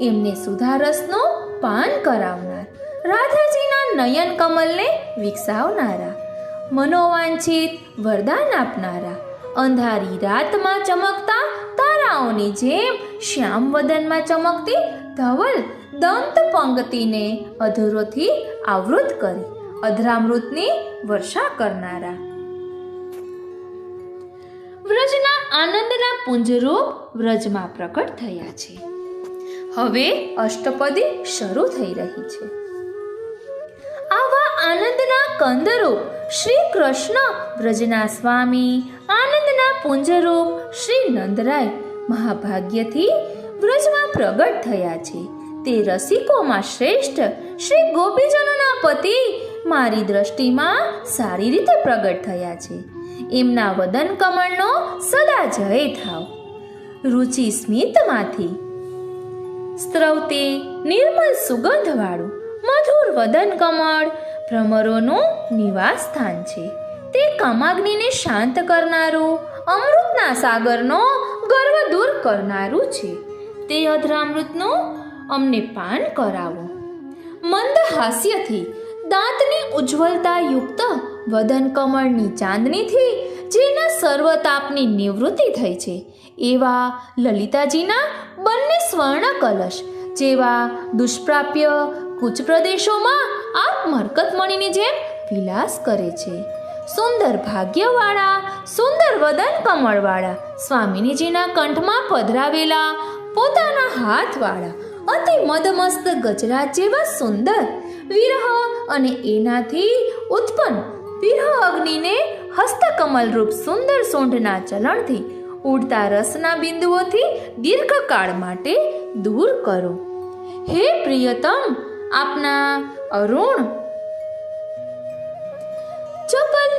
એમને સુધારસનો પાન કરાવનાર રાધાજીના નયન કમલને વિકસાવનારા મનોવાંછિત વરદાન આપનારા અંધારી રાતમાં ચમકતા તારાઓની જેમ શ્યામ વદનમાં ચમકતી ધવલ દંત પંક્તિને અધરોથી આવૃત કરી અધરામૃતની વર્ષા કરનારા વ્રજના આનંદના પુંજરૂપ વ્રજમાં પ્રકટ થયા છે. હવે અષ્ટપદી શરૂ થઈ રહી છે. આવા આનંદના કંદરૂપ શ્રી કૃષ્ણ વ્રજના સ્વામી આનંદના પુંજરૂપ શ્રી નંદરાય મહાભાગ્યથી વ્રજમાં પ્રગટ થયા છે. તે રસિકોમાં શ્રેષ્ઠ શ્રી ગોપીજનોના પતિ મારી દ્રષ્ટિમાં સારી રીતે પ્રગટ થયા છે. એમના વદન કમળનો સદા જય થાવ. રુચિ સ્મિતમાંથી સ્ત્રવતે નિર્મલ સુગંધવાળું મધુર વદન કમળ ભ્રમરોનું નિવાસ સ્થાન છે. તે કામાગ્નિને શાંત કરનારું અમૃતના સાગરનો ગર્વ દૂર કરનારું છે. તે અધરામૃતનું અમને પાન કરાવો. મંદ હાસ્યથી દાંતની ઉજ્જવલતા યુક્ત વદન કમળની ચાંદનીથી જેના સર્વ તાપની નિવૃત્તિ થઈ છે એવા લલિતાજીના બંને સ્વર્ણ કલશ જેવા દુષ્પ્રાપ્ય કુચ પ્રદેશોમાં આપ મરકતમણીની જેમ વિલાસ કરે છે. સુંદર ભાગ્યવાળા સુંદર વદન કમળવાળા સ્વામિનીજીના કંઠમાં પધરાવેલા પોતાના હાથવાળા અતિ મદમસ્ત ગજરાજ જેવા સુંદર વિરહ અને એનાથી ઉત્પન્ન વિરહ અગ્નિને હસ્તકમલ રૂપ સુંદર સૂંઢના ચલણથી ઉડતા રસના બિંદુઓથી દીર્ઘકાળ માટે દૂર કરો. હે પ્રિયતમ, આપના અરુણ ચપલ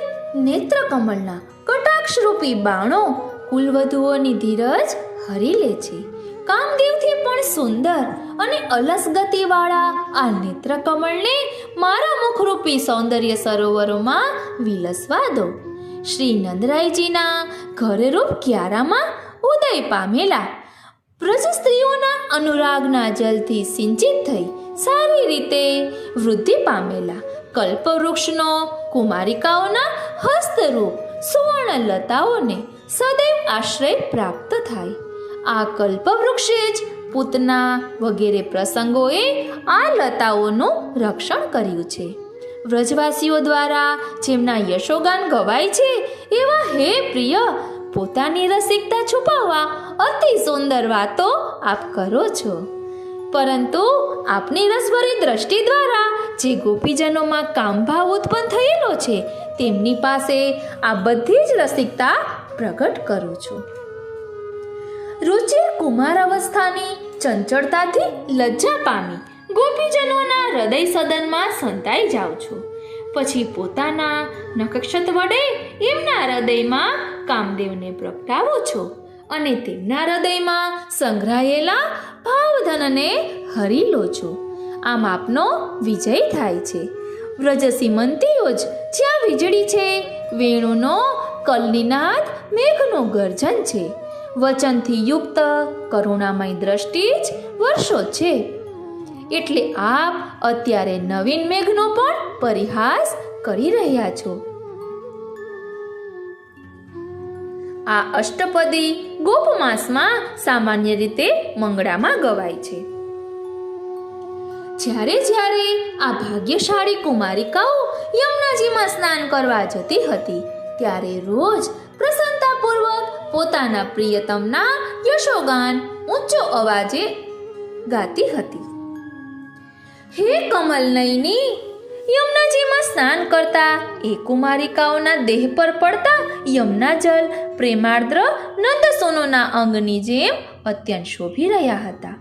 નેત્ર કમળના કટાક્ષરૂપી બાણો કુલવધુઓની ધીરજ હરી લે છે. કામદેવથી પણ સુંદર અને અલસ ગતિવાળા આ નેત્ર કમળને મારા મુખરૂપી સૌંદર્ય સરોવરોમાં વિલસવા દો. શ્રી નંદરાયજીના ઘરરૂપ ક્યારામાં ઉદય પામેલા વ્રજ સ્ત્રીઓના અનુરાગના જલથી સિંચિત થઈ સારી રીતે વૃદ્ધિ પામેલા કલ્પવૃક્ષનો કુમારિકાઓના હસ્તરૂપ સુવર્ણ લતાઓને સદૈવ આશ્રય પ્રાપ્ત થાય. આ કલ્પવૃક્ષે જ પૂતના વગેરે પ્રસંગોએ આ લતાઓનું રક્ષણ કર્યું છે. વ્રજવાસીઓ દ્વારા જેમના યશોગાન ગવાય છે એવા હે પ્રિય, પોતાની રસિકતા છુપાવવા અતિ સુંદર વાતો આપ કરો છો, પરંતુ આપની રસભરી દ્રષ્ટિ દ્વારા જે ગોપીજનોમાં કામભાવ ઉત્પન્ન થયેલો છે તેમની પાસે આ બધી જ રસિકતા પ્રગટ કરું છું. રુચિર કુમાર અવસ્થાની ચંચળતાથી લજ્જા પામી ગોપીજનોના હૃદય સદનમાં સંતાઈ જાઉં છું. પછી પોતાના નખક્ષત વડે એમના હૃદયમાં કામદેવને પ્રગટાવું છું અને તેમના હૃદયમાં સંગ્રહાયેલા ભાવધનને હરી લો છું. આમ આપનો વિજય થાય છે. વ્રજ સીમંતીઓ જ જ્યાં વીજળી છે, વેણુનો કલનિનાદ મેઘનું ગર્જન છે. વચનથી યુક્ત કરુણામય દ્રષ્ટિ જ વર્ષો છે. એટલે આપ અત્યારે નવીન મેઘનો પણ પરિહાસ કરી રહ્યા છો. આ અષ્ટપદી ગોપ માસમાં સામાન્ય રીતે મંગળામાં ગવાય છે. જ્યારે જ્યારે આ ભાગ્યશાળી કુમારિકાઓ યમુનાજીમાં સ્નાન કરવા જતી હતી ત્યારે રોજ પ્રસન્નતાપૂર્વક પોતાના પ્રિયતમના યશોગાન ઊંચો અવાજે ગાતી હતી. હે કમલનયની, યમુનાજીમાં સ્નાન કરતા એ કુમારિકાઓના દેહ પર પડતા યમુના જલ પ્રેમાર્દ્ર નંદસોનોના અંગની જેમ અત્યંત શોભી રહ્યા હતા.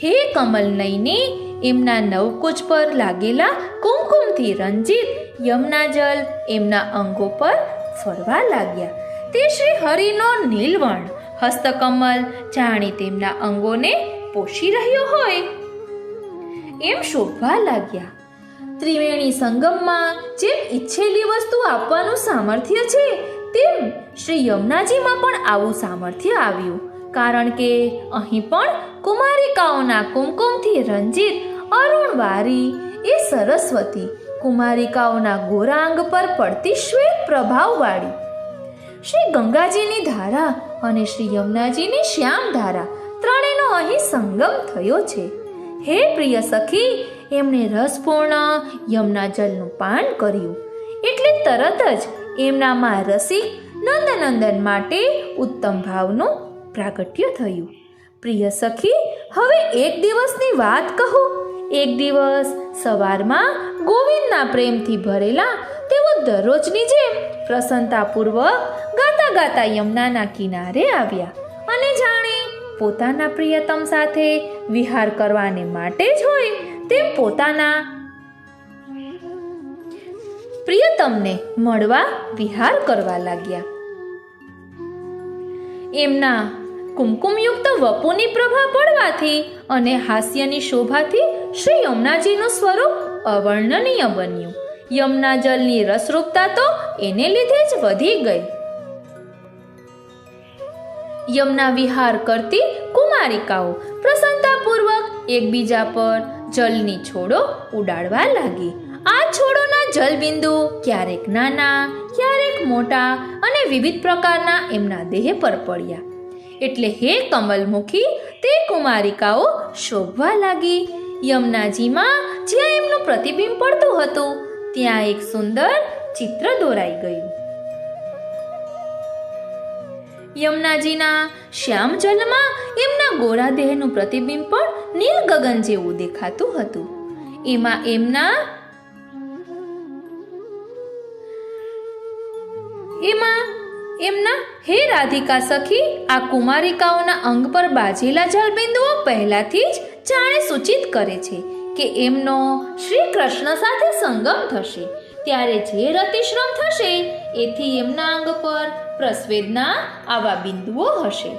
હે કમલનયની, એમના નવકુચ પર લાગેલા કુમકુમથી રંજિત યમુના જલ એમના અંગો પર ફરવા લાગ્યા. તે શ્રી હરિનો નીલવર્ણ હસ્તકમલ જાણી તેમના અંગોને પોષી રહ્યો હોય એમ શોભવા લાગ્યા. ત્રિવેણી સંગમમાં જેમ ઈચ્છેલી વસ્તુ આપવાનું સામર્થ્ય છે તેમ શ્રી યમુનાજીમાં પણ આવું સામર્થ્ય આવ્યું, કારણ કે અહીં પણ કુમારિકાઓના કુમકુમથી રંજિત અરુણવારી એ સરસ્વતી કુમારિકાઓના ગોરાંગ પર પડતી શ્વેત પ્રભાવવાળી શ્રી ગંગાજીની ધારા અને શ્રી યમુનાજીની શ્યામ ધારા ત્રણેયનો અહીં સંગમ થયો છે. હે પ્રિય સખી, એમણે રસપૂર્ણ યમુના જલનું પાન કર્યું એટલે તરત જ એમનામાં રસિક નંદનંદન માટે ઉત્તમ ભાવનું પ્રાગટ્ય થયું. પ્રિય સખી, હવે એક દિવસની વાત કહું. એક દિવસ સવારમાં ગોવિંદના પ્રેમથી ભરેલા તેઓ દરરોજની જેમ પ્રસન્નતાપૂર્વક ગાતા ગાતા યમુનાના કિનારે આવ્યા અને જાણે પોતાના પ્રિયતમ સાથે વિહાર કરવાને માટે જ હોય તેમ પોતાના પ્રિયતમને મળવા વિહાર કરવા લાગ્યા. એમના કુમકુમયુક્ત વપુની પ્રભા પડવાથી અને હાસ્યની શોભાથી શ્રી યમુનાજીનું સ્વરૂપ અવર્ણનીય બન્યું. યમુના જલની રસરૂપતા તો એને લીધે જ વધી ગઈ. યમુના વિહાર કરતી કુમારિકાઓ પ્રસન્નતાપૂર્વક એકબીજા પર જલની છોડો ઉડાડવા લાગી. આ છોડોના જલબિંદુ ક્યારેક નાના, ક્યારેક મોટા અને વિવિધ પ્રકારના એમના દેહ પર પડ્યા. એટલે હે કમલમુખી, તે કુમારિકાઓ શોભવા લાગી. યમુનાજીમાં જ્યાં એમનું પ્રતિબિંબ પડતું હતું ત્યાં એક સુંદર ચિત્ર દોરાઈ ગયું. યમુનાજીના શ્યામ જલમાં એમના ગોરા દેહનું પ્રતિબિંબ પણ નીલ ગગન જેવું દેખાતું હતું. એમાં એમના હે રાધિકા સખી, આ કુમારિકાઓના અંગ પર બાજેલા જલબિંદુઓ પહેલાથી જ જાણે સૂચિત કરે છે કે એમનો શ્રી કૃષ્ણ સાથે સંગમ થશે. ત્યારે જે રતિશ્રમ થશે એથી એમના અંગ પર પ્રસ્વેદના આવા બિંદુઓ હશે.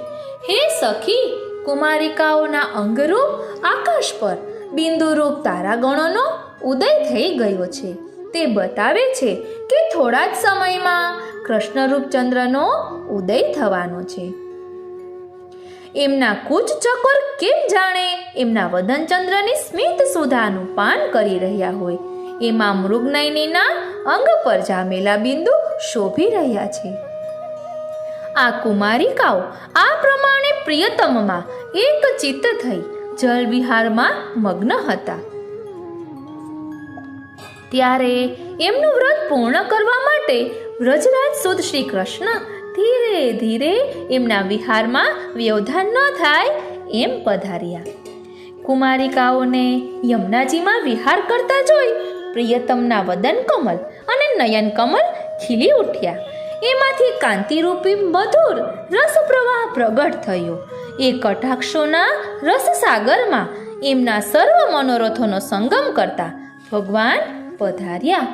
હે સખી, કુમારિકાઓના અંગરૂપ આકાશ પર બિંદુરૂપ તારાગણોનો ઉદય થઈ ગયો છે. તે બતાવે છે કે થોડા જ સમયમાં કૃષ્ણરૂપ ચંદ્રનો ઉદય થવાનો છે. એમના કુચ ચકોર કેમ જાણે એમના વદન ચંદ્રની સ્મિત સુધાનું પાન કરી રહ્યા હોય એમાં મૃગનયનીના અંગ પર જામેલા બિંદુ શોભી રહ્યા છે. આ કુમારિકાઓ આ પ્રમાણે પ્રિયતમમાં એક ચિત્ત થઈ જલ વિહારમાં મગ્ન હતા. ત્યારે એમનું વ્રત પૂર્ણ કરવા માટે વ્રજરાજ સુદ શ્રી કૃષ્ણ ધીરે ધીરે એમના વિહારમાં વ્યવધાન ન થાય એમ પધાર્યા. કુમારિકાઓને યમુનાજીમાં વિહાર કરતા જોઈ પ્રિયતમના વદન કમલ અને નયન કમલ ખીલી ઉઠ્યા. એમાંથી કાંતિરૂપી મધુર રસ પ્રવાહ પ્રગટ થયો. એ કટાક્ષોના રસસાગરમાં એમના સર્વ મનોરથોનો સંગમ કરતા ભગવાન પધાર્યા.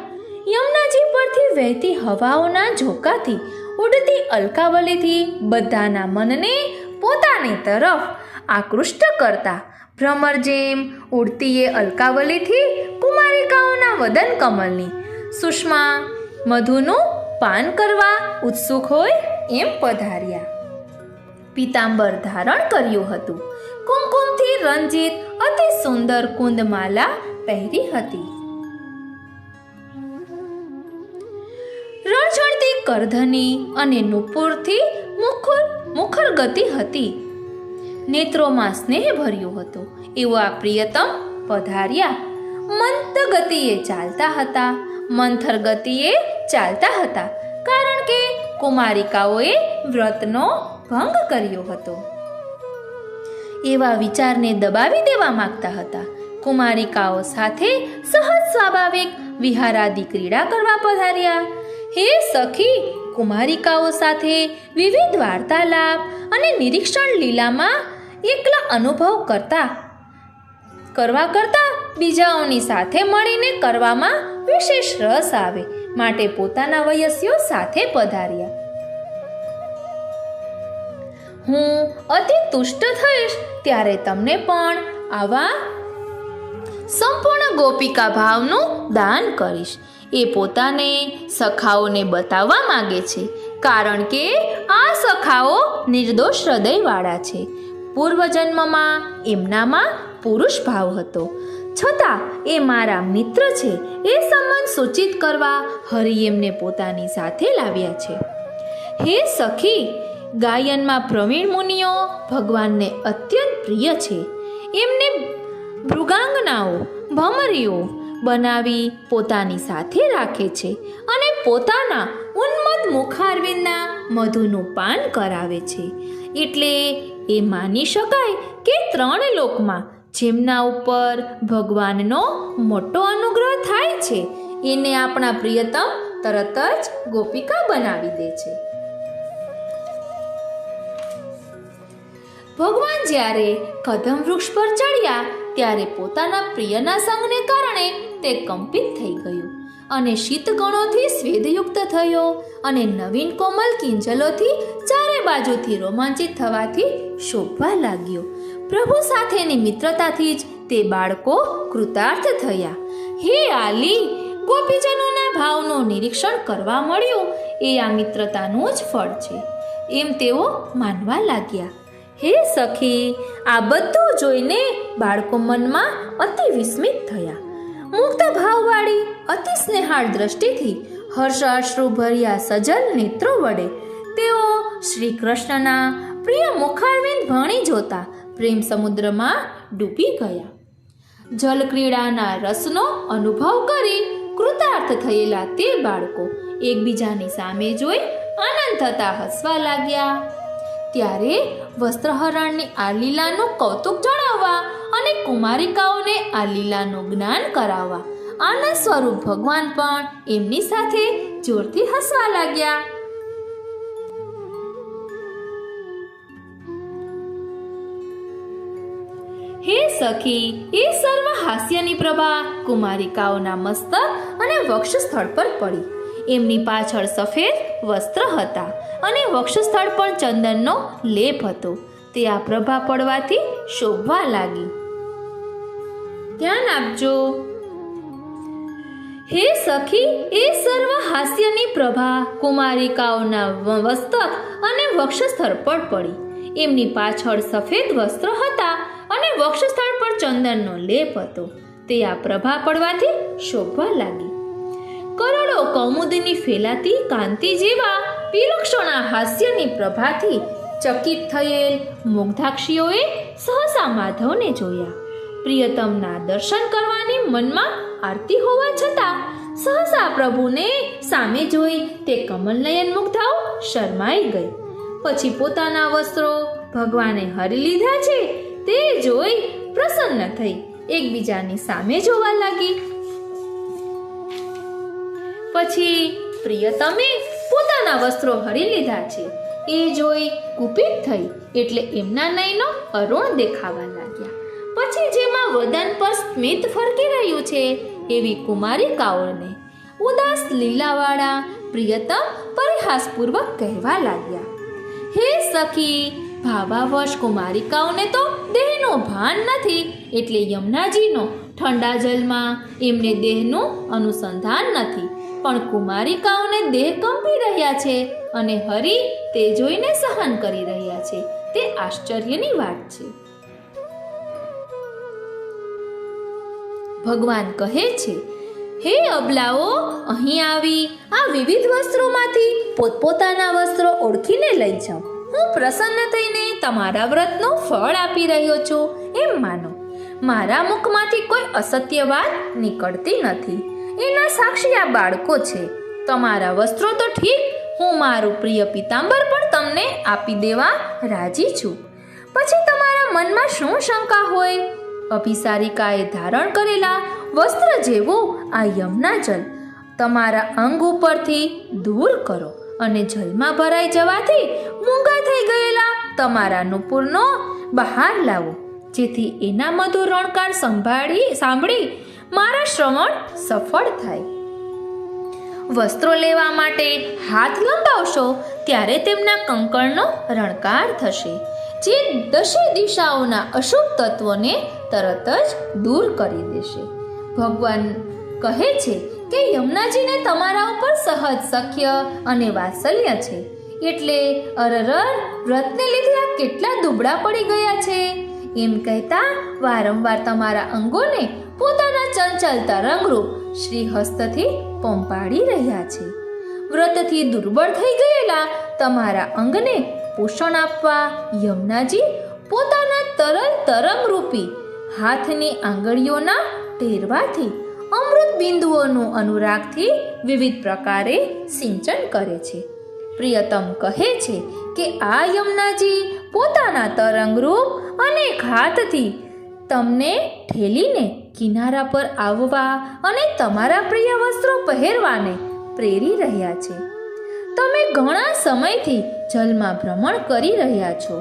યમુનાજી પરથી વહેતી હવાઓના ઝોકાથી ઉડતી અલકાવલીથી બધાના મનને પોતાની તરફ આકૃષ્ટ કરતા ભ્રમર જેમ ઉડતી એ અલકાવલીથી કુમારિકાઓના વદન કમલની સુષ્મા મધુનું પાન કરવા ઉત્સુક હોય એમ પધાર્યા. પીતાંબર ધારણ કર્યું હતું. કુમકુમથી રંજિત અતિ સુંદર કુંદમાલા પહેરી હતી. રણછણતી કરધની અને નુપુરથી મુખ મુખર ગતિ હતી. નેત્રોમાં સ્નેહ ભર્યો હતો એવો આ પ્રિયતમ પધાર્યા. મંથ ગતિએ ચાલતા હતા, મંથર ગતિએ ચાલતા હતા, કારણ કે કુમારિકાઓએ વ્રતનો ભંગ કર્યો હતો. એવા વિચારને દબાવી દેવા માંગતા હતા. કુમારિકાઓ સાથે સહજ સ્વાભાવિક વિહારાદી ક્રીડા કરવા પધાર્યા. હે સખી, કુમારિકાઓ સાથે વિવિધ વાર્તાલાપ અને નિરીક્ષણ લીલામાં એકલા અનુભવ કરવા કરતા બીજાઓની સાથે મળીને કરવામાં વિશેષ રસ આવે માટે પોતાના વયસ્યો સાથે પધાર્યા. હું અતિ તુષ્ટ થઈશ ત્યારે તમને પણ આવા સંપૂર્ણ ગોપિકા ભાવનું દાન કરીશ. એ પોતાને સખાઓને બતાવવા માંગે છે, કારણ કે આ સખાઓ નિર્દોષ હૃદયવાળા છે. પૂર્વજન્મમાં એમનામાં પુરુષ ભાવ હતો, છતાં એ મારા મિત્ર છે એ સંબંધ સૂચિત કરવા હરિ એમને પોતાની સાથે લાવ્યા છે. હે સખી, ગાયનમાં પ્રવીણ મુનિઓ ભગવાનને અત્યંત પ્રિય છે. એમને મૃગાંગનાઓ, ભમરીઓ બનાવી પોતાની સાથે રાખે છે અને પોતાના ઉન્મત્ત મુખારવિંદના મધુનું પાન કરાવે છે. એટલે એ માની શકાય કે 3 લોકમાં જેમના ઉપર ભગવાનનો મોટો અનુગ્રહ થાય છે એને આપણા પ્રિયતમ તરત જ ગોપિકા બનાવી દે છે. ભગવાન જ્યારે કદમ વૃક્ષ પર ચડ્યા ત્યારે પોતાના પ્રિયના સંગને કારણે તે કંપિત થઈ ગયું અને શીતગણોથી સ્વેદયુક્ત થયો અને નવીન કોમલ કિંજલોથી ચારે બાજુથી રોમાંચિત થવાથી શોભવા લાગ્યો. પ્રભુ સાથેની મિત્રતાથી જ તે બાળકો કૃતાર્થ થયા. હે આલી, ગોપીજનોના ભાવનું નિરીક્ષણ કરવા મળ્યું એ આ મિત્રતાનું જ ફળ છે એમ તેઓ માનવા લાગ્યા. હે સખી, આ બધું જોઈને બાળકો મનમાં અતિ વિસ્મિત થયા. મુક્ત ભાવવાળી અતિ સ્નેહાળ દ્રષ્ટિથી હર્ષાશ્રુ ભર્યા સજલ નેત્રો વડે તેઓ શ્રી કૃષ્ણના પ્રિય મુખારવિંદ ભણી જોતા પ્રેમ સમુદ્રમાં ડૂબી ગયા. જલક્રીડાના રસનો અનુભવ કરી કૃતાર્થ થયેલા તે બાળકો એકબીજાની સામે જોઈ આનંદ થતા હસવા લાગ્યા. ત્યારે વસ્ત્રહરણની આ લીલાનું કૌતુક જણાવવા અને કુમારિકાઓને આ લીલાનું જ્ઞાન કરાવવા આનંદ સ્વરૂપ ભગવાન પણ એમની સાથે જોરથી હસવા લાગ્યા. હે સખી, એ સર્વ હાસ્યની પ્રભા કુમારિકાઓના મસ્તક અને વક્ષસ્થળ પર પડી. એમની પાછળ સફેદ વસ્ત્ર હતા અને વક્ષસ્થળ પર ચંદનનો લેપ હતો. તે આ પ્રભા પડવાથી શોભવા લાગી. ધ્યાન આપજો. હે સખી, એ સર્વ હાસ્યની પ્રભા કુમારિકાઓના મસ્તક અને વક્ષસ્થળ પર પડી. એમની પાછળ સફેદ વસ્ત્ર હતા અને વક્ષસ્થળ પર ચંદનનો લેપ હતો. તે આ પ્રભા પડવાથી શોભવા લાગી. કરોડો કૌમુદની ફેલાતી કાંતિ જેવા વિલક્ષણા હાસ્યની પ્રભાથી ચકિત થયેલ મુગ્ધાક્ષીઓએ સહસા માધવને જોયા. પ્રિયતમના દર્શન કરવાની મનમાં આરતી હોવા છતાં સહસા પ્રભુને સામે જોઈ તે કમલનયન મુગ્ધાઓ શરમાઈ ગઈ. પછી પોતાના વસ્ત્રો ભગવાને હરી લીધા છે તે જોઈ પ્રસન્ન થઈ એકબીજાની સામે જોવા લાગી. પછી પ્રિયતમે પોતાના વસ્ત્રો હરી લીધા છે એ જોઈ કુપિત થઈ એટલે એમના નયનો અરુણ દેખાવા લાગ્યા. પછી જેમાં વદન પર સ્મિત ફરકી રહ્યું છે એવી કુમારિકાઓને ઉદાસ લીલાવાળા પ્રિયતમ પરિહાસપૂર્વક કહેવા લાગ્યા. હે સખી, ભાવાવશ કુમારિકાઓને તો દેહનું ભાન નથી એટલે યમુનાજીનો ઠંડા જલમાં એમને દેહનું અનુસંધાન નથી, પણ કુમારિકાઓને દેહ કંપી રહ્યા છે અને હરિ તે જોઈને સહન કરી રહ્યા છે. તે આશ્ચર્યની વાત છે. ભગવાન કહે છે, હે અબલાઓ, અહીં આવી આ વિવિધ વસ્ત્રોમાંથી પોતપોતાના વસ્ત્રો ઓળખીને લઈ જાઓ. હું હું પ્રસન્ન થઈને તમારા વ્રતનું ફળ આપી રહ્યો છું એમ માનો. મારા મુખમાંથી કોઈ અસત્ય વાત નીકળતી નથી. એના સાક્ષી આ બાળકો છે. તમારા વસ્ત્રો તો ઠીક, હું મારું પ્રિય પિતાંબર પણ તમને આપી દેવા રાજી છું. પછી તમારા મનમાં શું શંકા હોય? અભિસારિકાએ ધારણ કરેલા વસ્ત્ર જેવું આ યમુના જળ તમારા અંગ ઉપરથી દૂર કરો અને જલમાં ભરાઈ જવાથી મૂંગા થઈ ગયેલા તમારા નુપુરનો બહાર લાવો, જેથી એના મધુર રણકાર સાંભળી મારા શ્રવણ સફળ થાય. વસ્ત્રો લેવા માટે હાથ લંબાવશો ત્યારે તેમના કંકણનો રણકાર થશે, જે દશે દિશાઓના અશુભ તત્વોને તરત જ દૂર કરી દેશે. ભગવાન કહે છે કે યમુનાજીને તમારા ઉપર સહજ સખ્ય અને વાત્સલ્ય છે, એટલે અરર, વ્રતને લીધે આ કેટલા દુબળા પડી ગયા છે એમ કહેતા વારંવાર તમારા અંગોને પોતાના ચંચલ તરંગરૂપ શ્રીહસ્તથી પંપાડી રહ્યા છે. વ્રતથી દુર્બળ થઈ ગયેલા તમારા અંગને પોષણ આપવા યમુનાજી પોતાના તરલ તરંગરૂપી હાથની આંગળીઓના ટેરવાથી અમૃત બિંદુઓનું અનુરાગથી વિવિધ પ્રકારે સિંચન કરે છે. પ્રિયતમ કહે છે કે આ યમુનાજી પોતાના તરંગરૂપ અનેક હાથથી તમને ઠેલીને કિનારા પર આવવા અને તમારા પ્રિય વસ્ત્રો પહેરવાને પ્રેરી રહ્યા છે. તમે ઘણા સમયથી જલમાં ભ્રમણ કરી રહ્યા છો.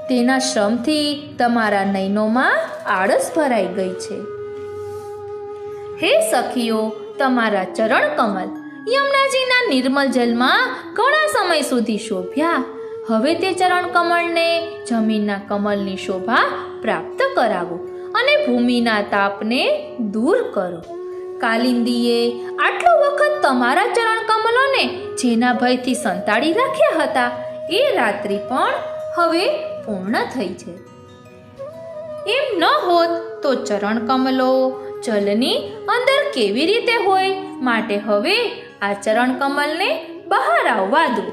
તેના શ્રમથી તમારા નયનોમાં આળસ ભરાઈ ગઈ છે. હે સખીઓ, તમારા ચરણ કમલ યમુનાજીના નિર્મળ જલમાં ઘણા સમય સુધી શોભ્યા. હવે તે ચરણ કમળને જમીનના કમલની શોભા પ્રાપ્ત કરાવો અને ભૂમિના તાપને દૂર કરો. કાલિંદીએ આટલો વખત તમારા ચરણ કમલોને જેના ભયથી સંતાડી રાખ્યા હતા એ રાત્રિ પણ હવે પૂર્ણ થઈ છે. એમ ન હોત તો ચરણ કમલો જલની અંદર કેવી રીતે હોય? માટે હવે આ ચરણ કમલને બહાર આવવા દો,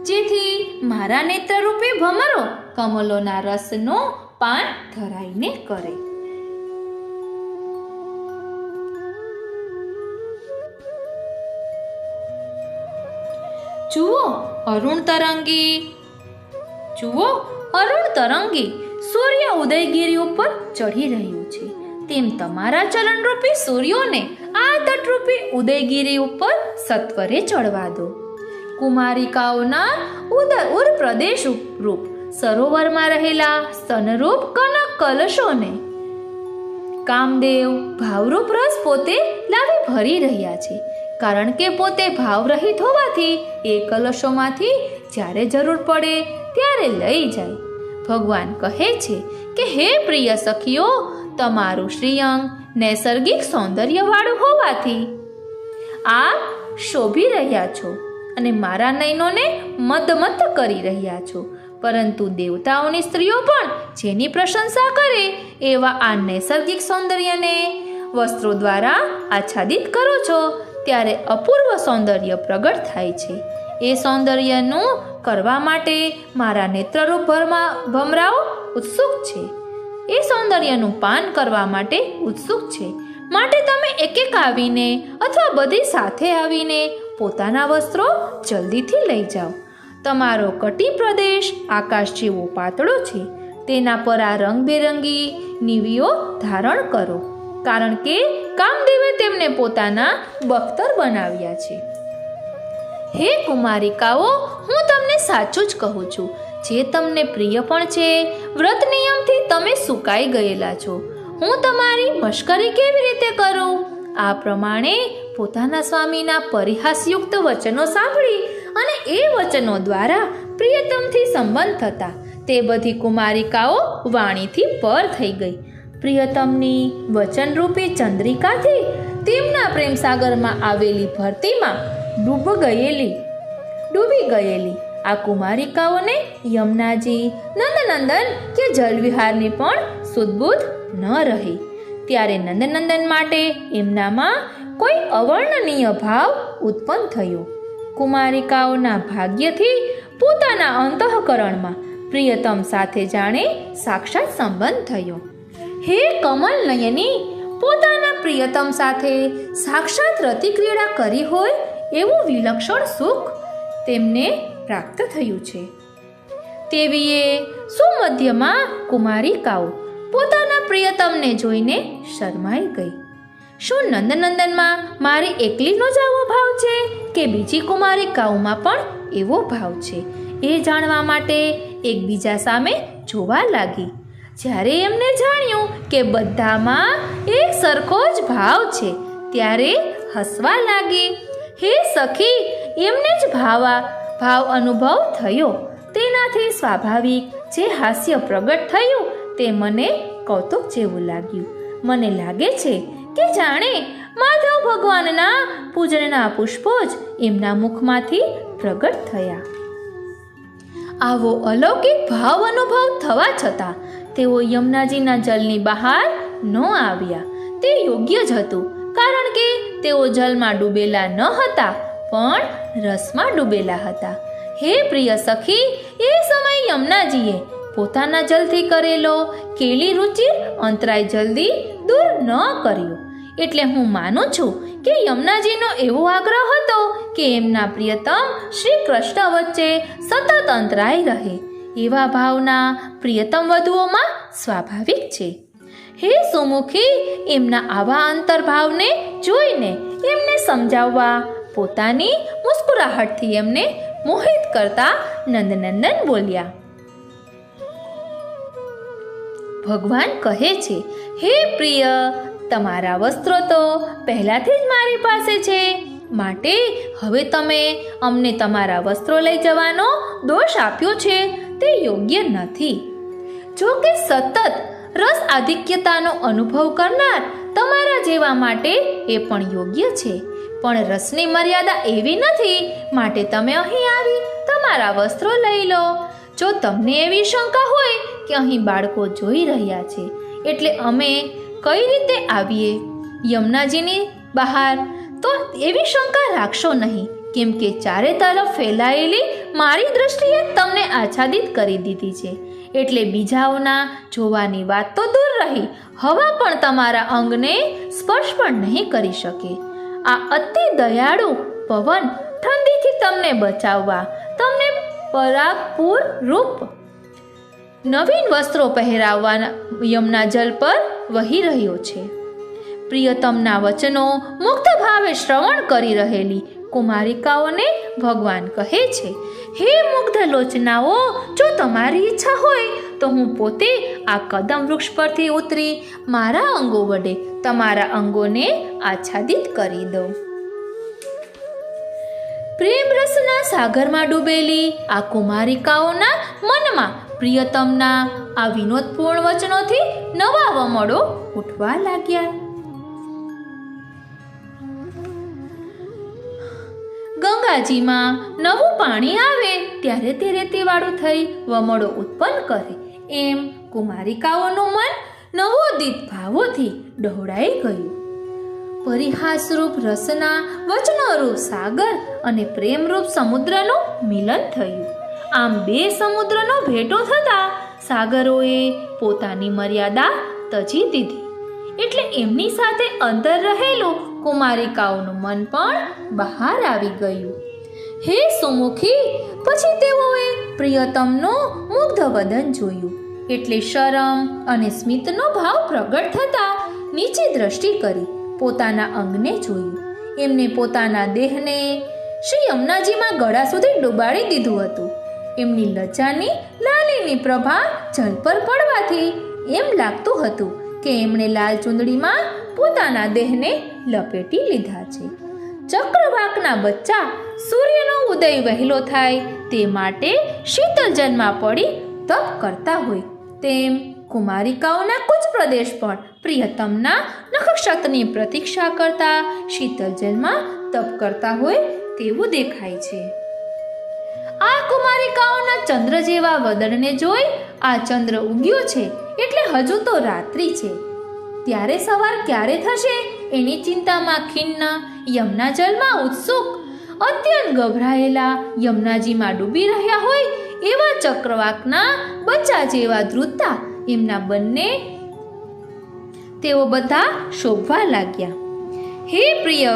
જેથી મારા નેત્રરૂપે ભમરો કમલોના રસનો પાન ધરાઈને કરે. જુઓ અરુણ તરંગી સૂર્ય ઉદયગીરી ઉપર ચઢી રહ્યું છે, તેમ તમારા ચરણરૂપી સૂર્યોને આ તટરૂપી ઉદયગીરી ઉપર સત્વરે ચડવા દો. કુમારિકાઓના ઉર પ્રદેશ રૂપ સરોવરમાં રહેલા સ્તનરૂપ કનક કલશોને કામદેવ ભાવરૂપ રસ પોતે લાવી ભરી રહ્યા છે, કારણ કે પોતે ભાવરહિત હોવાથી એ કલશોમાંથી જ્યારે જરૂર પડે ત્યારે લઈ જાય. ભગવાન કહે છે કે હે પ્રિય સખીઓ, તમારું શ્રીઅંગ નૈસર્ગિક સૌંદર્યવાળું હોવાથી આપ શોભી રહ્યા છો અને મારા નયનોને મદમત કરી રહ્યા છો, પરંતુ દેવતાઓની સ્ત્રીઓ પણ જેની પ્રશંસા કરે એવા આ નૈસર્ગિક સૌંદર્યને વસ્ત્રો દ્વારા આચ્છાદિત કરો છો ત્યારે અપૂર્વ સૌંદર્ય પ્રગટ થાય છે. એ સૌંદર્યનું કરવા માટે મારા નેત્રરૂપ ભમરાઓ ઉત્સુક છે, એ સૌંદર્યનું પાન કરવા માટે ઉત્સુક છે. માટે તમે એક એક આવીને અથવા બધી સાથે આવીને પોતાના વસ્ત્રો જલ્દીથી લઈ જાઓ. તમારો કટી પ્રદેશ આકાશ જેવો પાતળો છે, તેના પર આ રંગબેરંગી નીવીઓ ધારણ કરો, કારણ કે કામદેવે તેમને પોતાના બખ્તર બનાવ્યા છે. હે કુમારિકાઓ, હું તમને સાચું જ કહું છું, જે તમને પ્રિય પણ છે. વ્રત નિયમથી તમે સુકાઈ ગયેલા છો. હું તમારી મશ્કરી કેવી રીતે કરું? આ પ્રમાણે પોતાના સ્વામીના પરિહાસયુક્ત વચનો સાંભળી અને એ વચનો દ્વારા પ્રિયતમથી સંબંધ થતા તે બધી કુમારિકાઓ વાણીથી પર થઈ ગઈ. પ્રિયતમની વચનરૂપી ચંદ્રિકાથી તેમના પ્રેમસાગરમાં આવેલી ભરતીમાં ડૂબી ગયેલી આ કુમારિકાઓને યમુનાજી, નંદનંદન કે જલવિહારની પણ સુદબુદ્ધ ન રહી. ત્યારે નંદનંદન માટે એમનામાં કોઈ અવર્ણનીય ભાવ ઉત્પન્ન થયો. કુમારિકાઓના ભાગ્યથી પોતાના અંતઃકરણમાં પ્રિયતમ સાથે જાણે સાક્ષાત સંબંધ થયો. હે કમલ નયની, પોતાના પ્રિયતમ સાથે સાક્ષાત રતિક્રીડા કરી હોય એવું વિલક્ષણ સુખ તેમને પ્રાપ્ત થયું છે. તેવીએ સુમધ્યમાં કુમારિકાઓ પોતાના પ્રિયતમને જોઈને શરમાઈ ગઈ. શું નંદનંદનમાં મારી એકલીનો જ આવો ભાવ છે કે બીજી કુમારિકાઓમાં પણ એવો ભાવ છે, એ જાણવા માટે એકબીજા સામે જોવા લાગી. જ્યારે એમને જાણ્યું કે બધામાં એક સરખો જ ભાવ છે, ત્યારે હસવા લાગી. હે સખી, એમને જ ભાવ અનુભવ થયો. તેનાથી સ્વાભાવિક જે હાસ્ય પ્રગટ થયું તે મને કૌતુક જેવું લાગ્યું. મને લાગે છે કે જાણે માધવ ભગવાનના પૂજનના પુષ્પો જ એમના મુખમાંથી પ્રગટ થયા. આવો અલૌકિક ભાવ અનુભવ થવા છતાં તેઓ યમુનાજીના જલની બહાર ન આવ્યા. તે યોગ્ય જ હતું, કારણ કે તેઓ જલમાં ડૂબેલા ન હતા, પણ રસમાં ડૂબેલા હતા. હે પ્રિય સખી, એ સમયે યમુનાજીએ પોતાના જલથી કરેલો કેલી રુચિર અંતરાય જલ્દી દૂર ન કર્યો. એટલે હું માનું છું કે યમુનાજીનો એવો આગ્રહ હતો કે એમના પ્રિયતમ શ્રી કૃષ્ણ વચ્ચે સતત અંતરાય રહે. એવા ભાવના પ્રિયતમ વધુઓમાં સ્વાભાવિક છે. હે સુમુખી, એમના આવા અંતર્ભાવને જોઈને એમને સમજાવવા પોતાની મુસ્કુરાહટથી એમને મોહિત કરતા નંદનંદન બોલ્યા. ભગવાન કહે છે, હે પ્રિય, તમારા વસ્ત્રો તો પહેલાથી જ મારી પાસે છે, માટે હવે તમે અમને તમારા વસ્ત્રો લઈ જવાનો દોષ આપ્યો છે તે યોગ્ય નથી. જો કે સતત રસ આધિક્યતાનો અનુભવ કરનાર તમારા જેવા માટે એ પણ યોગ્ય છે, પણ રસની મર્યાદા એવી નથી, માટે તમે અહીં આવી તમારા વસ્ત્રો લઈ લો. જો તમને એવી શંકા હોય કે અહીં બાળકો જોઈ રહ્યા છે એટલે અમે કઈ રીતે આવીએ યમુનાજીની બહાર, તો એવી શંકા રાખશો નહીં, કેમ કે ચારે તરફ ફેલાયેલી મારી દ્રષ્ટિએ તમને આચ્છાદિત કરી દીધી છે. એટલે બીજાઓના જોવાની વાત તો દૂર રહી, હવા પણ તમારા અંગને સ્પર્શ પણ નહીં કરી શકે. આ અતિ દયાળુ પવન ઠંડીથી તમને બચાવવા તમને પરાગપૂર રૂપ નવીન વસ્ત્રો પહેરાવવાના યમુના જલ પર વહી રહ્યો છે. પ્રિયતમના વચનો મુગ્ધ ભાવે શ્રવણ કરી રહેલી કુમારિકાઓને ભગવાન કહે છે, હે મુગ્ધ લોચનાઓ, જો તમારી ઈચ્છા હોય તો હું પોતે આ કદમ વૃક્ષ પરથી ઉતરી મારા અંગો વડે તમારા અંગોને આચ્છાદિત કરી દઉં. પ્રેમ રસના સાગરમાં ડૂબેલી આ કુમારિકાઓના મનમાં પ્રિયતમના આ વિનોદપૂર્ણ વચનોથી નવા વમળો ઉઠવા લાગ્યા. ગંગાજીમાં નવું પાણી આવે ત્યારે તે રેતીવાળું થઈ વમળો ઉત્પન્ન કરે, એમ કુમારિકાઓનું મન નવોદિત ભાવોથી ડહોળાઈ ગયું. પરિહાસરૂપ રસના વચનોરૂપ સાગર અને પ્રેમરૂપ સમુદ્રનું મિલન થયું. આમ બે સમુદ્રનો ભેટો થતા સાગરોએ પોતાની મર્યાદા તજી દીધી, એટલે એમની સાથે અંદર રહેલું કુમારિકાઓનું મન પણ બહાર આવી ગયું. હે સુમુખી, પછી તેઓએ પ્રિયતમનું મુગ્ધ વદન જોયું, એટલે શરમ અને સ્મિતનો ભાવ પ્રગટ થતા નીચે દ્રષ્ટિ કરી પોતાના અંગને જોયું. એમને પોતાના દેહને શ્રી યમુનાજીમાં ગળા સુધી ડૂબાડી દીધું હતું. એમની લજ્જાની લાલીની પ્રભા જલ પર પડવાથી એમ લાગતું હતું કે એમણે લાલ ચૂંદડીમાં પોતાના દેહને લપેટી લીધા છે. ચક્રવાકના બચ્ચા સૂર્યનો ઉદય વહેલો થાય તે માટે શીતળ જલમાં પડી તપ કરતા હોય તેમ કુમારિકાઓના કુચ પ્રદેશ પણ પ્રિયતમના નખક્ષતની પ્રતીક્ષા કરતા શીતળ જલમાં તપ કરતા હોય તેવું દેખાય છે. આ કુમારિકાઓના ચંદ્ર જેવા વદનને જોઈ આ ચંદ્ર ઉગ્યો છે એટલે હજુ તો રાત્રિ છે, ત્યારે સવાર ક્યારે થશે એની ચિંતામાં ખિન્ન, યમુના જલમાં ઉત્સુક, અત્યંત ગભરાયેલા, યમુનાજીમાં ડૂબી રહ્યા હોય એવા ચક્રવાકના બચ્ચા જેવા ધ્રુજતા એમના બંને તેઓ બધા શોભવા લાગ્યા. હે પ્રિય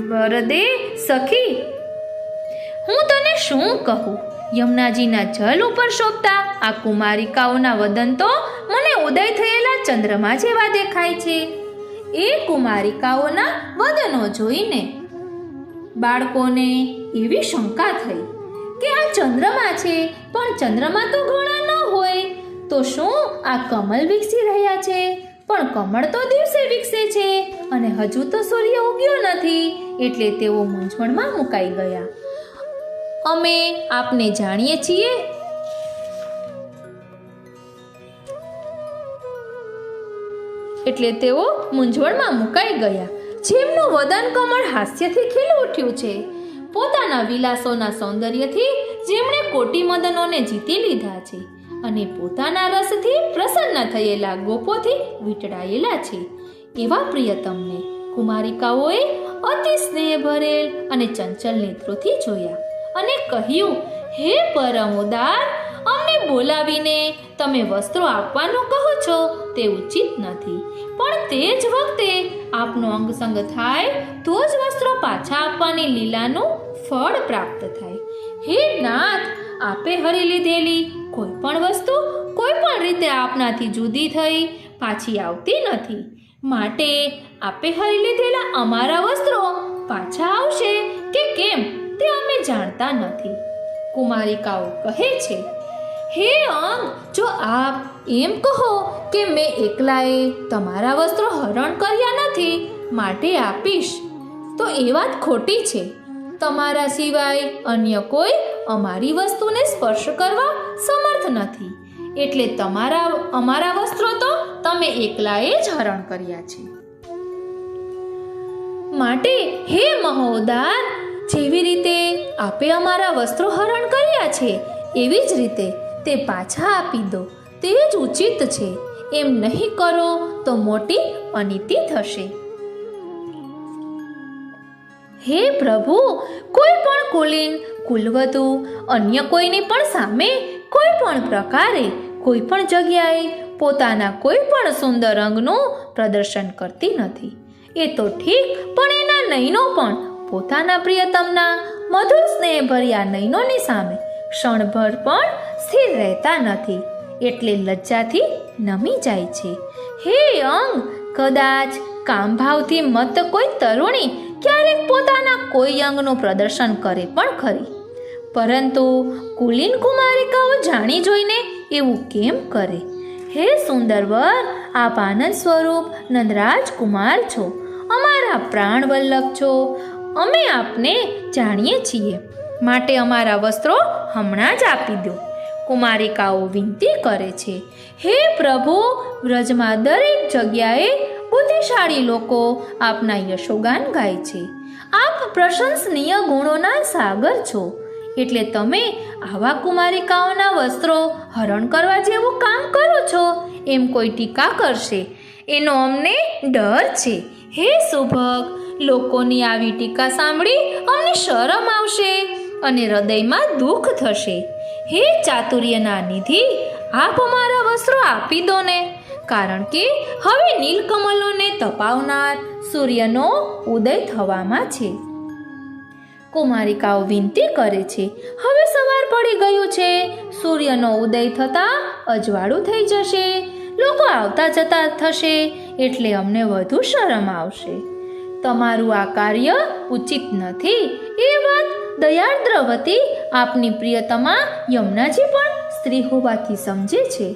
વરદે સખી, હું તને શું કહું? યમુનાજીના જલ ઉપર શોભતા આ કુમારિકાઓના વદન તો મને ઉદય થયેલા ચંદ્રમા જેવા દેખાય છે. એ કુમારિકાઓના વદનો જોઈને બાળકોને એવી શંકા થઈ કે આ ચંદ્રમા છે, પણ ચંદ્રમા તો ઘણા ન હોય, તો શું આ કમળ વિકસી રહ્યા છે? પણ કમળ તો દિવસે વિકસે છે અને હજુ તો સૂર્ય ઉગ્યો નથી. એટલે તેઓ મૂંઝવણમાં મુકાઈ ગયા. અમે આપને જાણીએ છીએ એટલે તેઓ મૂંઝવણમાં મુકાઈ ગયા. જેમનું વદન કમળ હાસ્યથી ખીલી ઉઠ્યું છે, પોતાના વિલાસોના સૌંદર્યથી જેમણે કોટી મદનોને જીતી લીધા છે અને પોતાના રસથી પ્રસન્ન થયેલા ગોપોથી વીંટળાયેલા છે, એવા પ્રિયતમને કુમારિકાઓએ અતિ સ્નેહ ભરેલ અને ચંચલ નેત્રોથી જોયા અને કહ્યું, હે પરમ ઉદાર, અમને બોલાવીને તમે વસ્ત્રો આપવાનું કહો છો તે ઉચિત નથી, પણ તે જ વખતે આપનો અંગસંગ થાય તો જ વસ્ત્રો પાછા આપવાની લીલાનું ફળ પ્રાપ્ત થાય. હે નાથ, આપે હરી લીધેલી કોઈ પણ વસ્તુ કોઈ પણ રીતે આપનાથી જુદી થઈ પાછી આવતી નથી, માટે આપે હરી લીધેલા અમારા વસ્ત્રો પાછા આવશે કે કેમ તે અમે જાણતા નથી. કુમારિકાઓ કહે છે, હે અંગ, જો આપ એમ કહો કે મેં એકલાએ તમારા વસ્ત્રો હરણ કર્યા નથી માટે આપીશ, તો એ વાત ખોટી છે. તમારા સિવાય અન્ય કોઈ અમારી વસ્તુને સ્પર્શ કરવા સમર્થ નથી, એટલે અમારા વસ્ત્રો તો તમે એકલાએ જ હરણ કર્યા છે. માટે હે મહોદાર, જેવી રીતે આપે અમારા વસ્ત્રો હરણ કર્યા છે એવી જ રીતે તે પાછા આપી દો, તે જ ઉચિત છે. એમ નહીં કરો તો મોટી અનીતિ થશે. હે પ્રભુ, કોઈ પણ કુલીન, કુલવધુ અન્ય કોઈની પણ સામે કોઈ પણ પ્રકારે કોઈ પણ જગ્યાએ પોતાના કોઈ પણ સુંદર અંગનું પ્રદર્શન કરતી નથી. એ તો ઠીક, પણ એના નયનો પણ પોતાના પ્રિયતમના મધુર સ્નેહભર્યા નયનોની સામે ક્ષણભર પણ સ્થિર રહેતા નથી, એટલે લજ્જાથી નમી જાય છે. હે અંગ, કદાચ કામભાવથી મત કોઈ તરુણી ક્યારેક પોતાના કોઈ અંગનું પ્રદર્શન કરે પણ ખરી, પરંતુ કુલીન કુમારિકાઓ જાણી જોઈને એવું કેમ કરે? હે સુંદરવર, આપ આનંદ સ્વરૂપ નંદરાજ કુમાર છો, અમારા પ્રાણ વલ્લભ છો. અમે આપને જાણીએ છીએ, માટે અમારા વસ્ત્રો હમણાં જ આપી દો. કુમારિકાઓ વિનંતી કરે છે, હે પ્રભુ, વ્રજમાં દરેક જગ્યાએ બુદ્ધિશાળી લોકો આપના યશોગાન ગાય છે. આપ પ્રશંસનીય ગુણોના સાગર છો, એટલે તમે આવા કુમારિકાઓના વસ્ત્રો હરણ કરવા જેવું કામ કરો છો એમ કોઈ ટીકા કરશે એનો અમને ડર છે. હે સુભગ, લોકોની આવી ટીકા સાંભળી અમને શરમ આવશે અને હૃદયમાં દુઃખ થશે. હે ચાતુર્યના નિધિ, આપ અમારા વસ્ત્રો આપી દો ને, કારણ કે હવે નીલકમલોને તપાવનાર સૂર્યનો ઉદય થવામાં છે. કુમારિકાઓ વિનંતી કરે છે, હવે સવાર પડી ગયું છે, સૂર્યનો ઉદય થતાં અજવાળું થઈ જશે, લોકો આવતા જતા થશે, એટલે અમને વધુ શરમ આવશે. તમારું આ કાર્ય ઉચિત નથી એ વાત દયાદ્રવતી આપની પ્રિયતમા યમુનાજી પણ સ્ત્રી હોવાથી સમજે છે,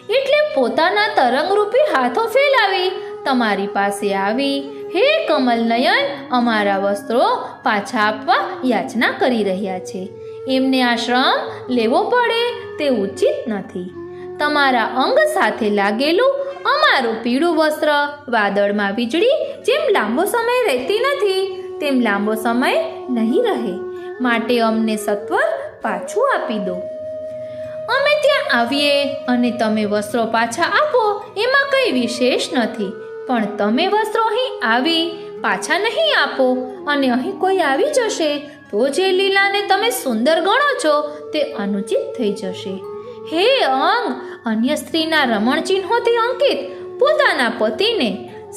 એટલે પોતાના તરંગરૂપી હાથો ફેલાવી તમારી પાસે આવી હે કમલ નયન, અમારા વસ્ત્રો પાછા આપવા યાચના કરી રહ્યા છે. એમને આ શ્રમ લેવો પડે તે ઉચિત નથી. તમારા અંગ સાથે લાગેલું અમારું પીળું વસ્ત્ર વાદળમાં વીજળી જેમ લાંબો સમય રહેતી નથી તેમ લાંબો સમય નહીં રહે, માટે અમને સત્વર પાછું આપી દો. અમે ત્યાં આવીએ અને તમે વસ્ત્રો પાછા આપો એમાં કંઈ વિશેષ નથી, પણ તમે વસ્ત્રો અહીં આવી પાછા નહીં આપો અને અહીં કોઈ આવી જશે તો જે લીલાને તમે સુંદર ગણો છો તે અનુચિત થઈ જશે. હે અંગ, અન્ય સ્ત્રીના રમણ ચિહ્નોથી અંકિત પોતાના પતિને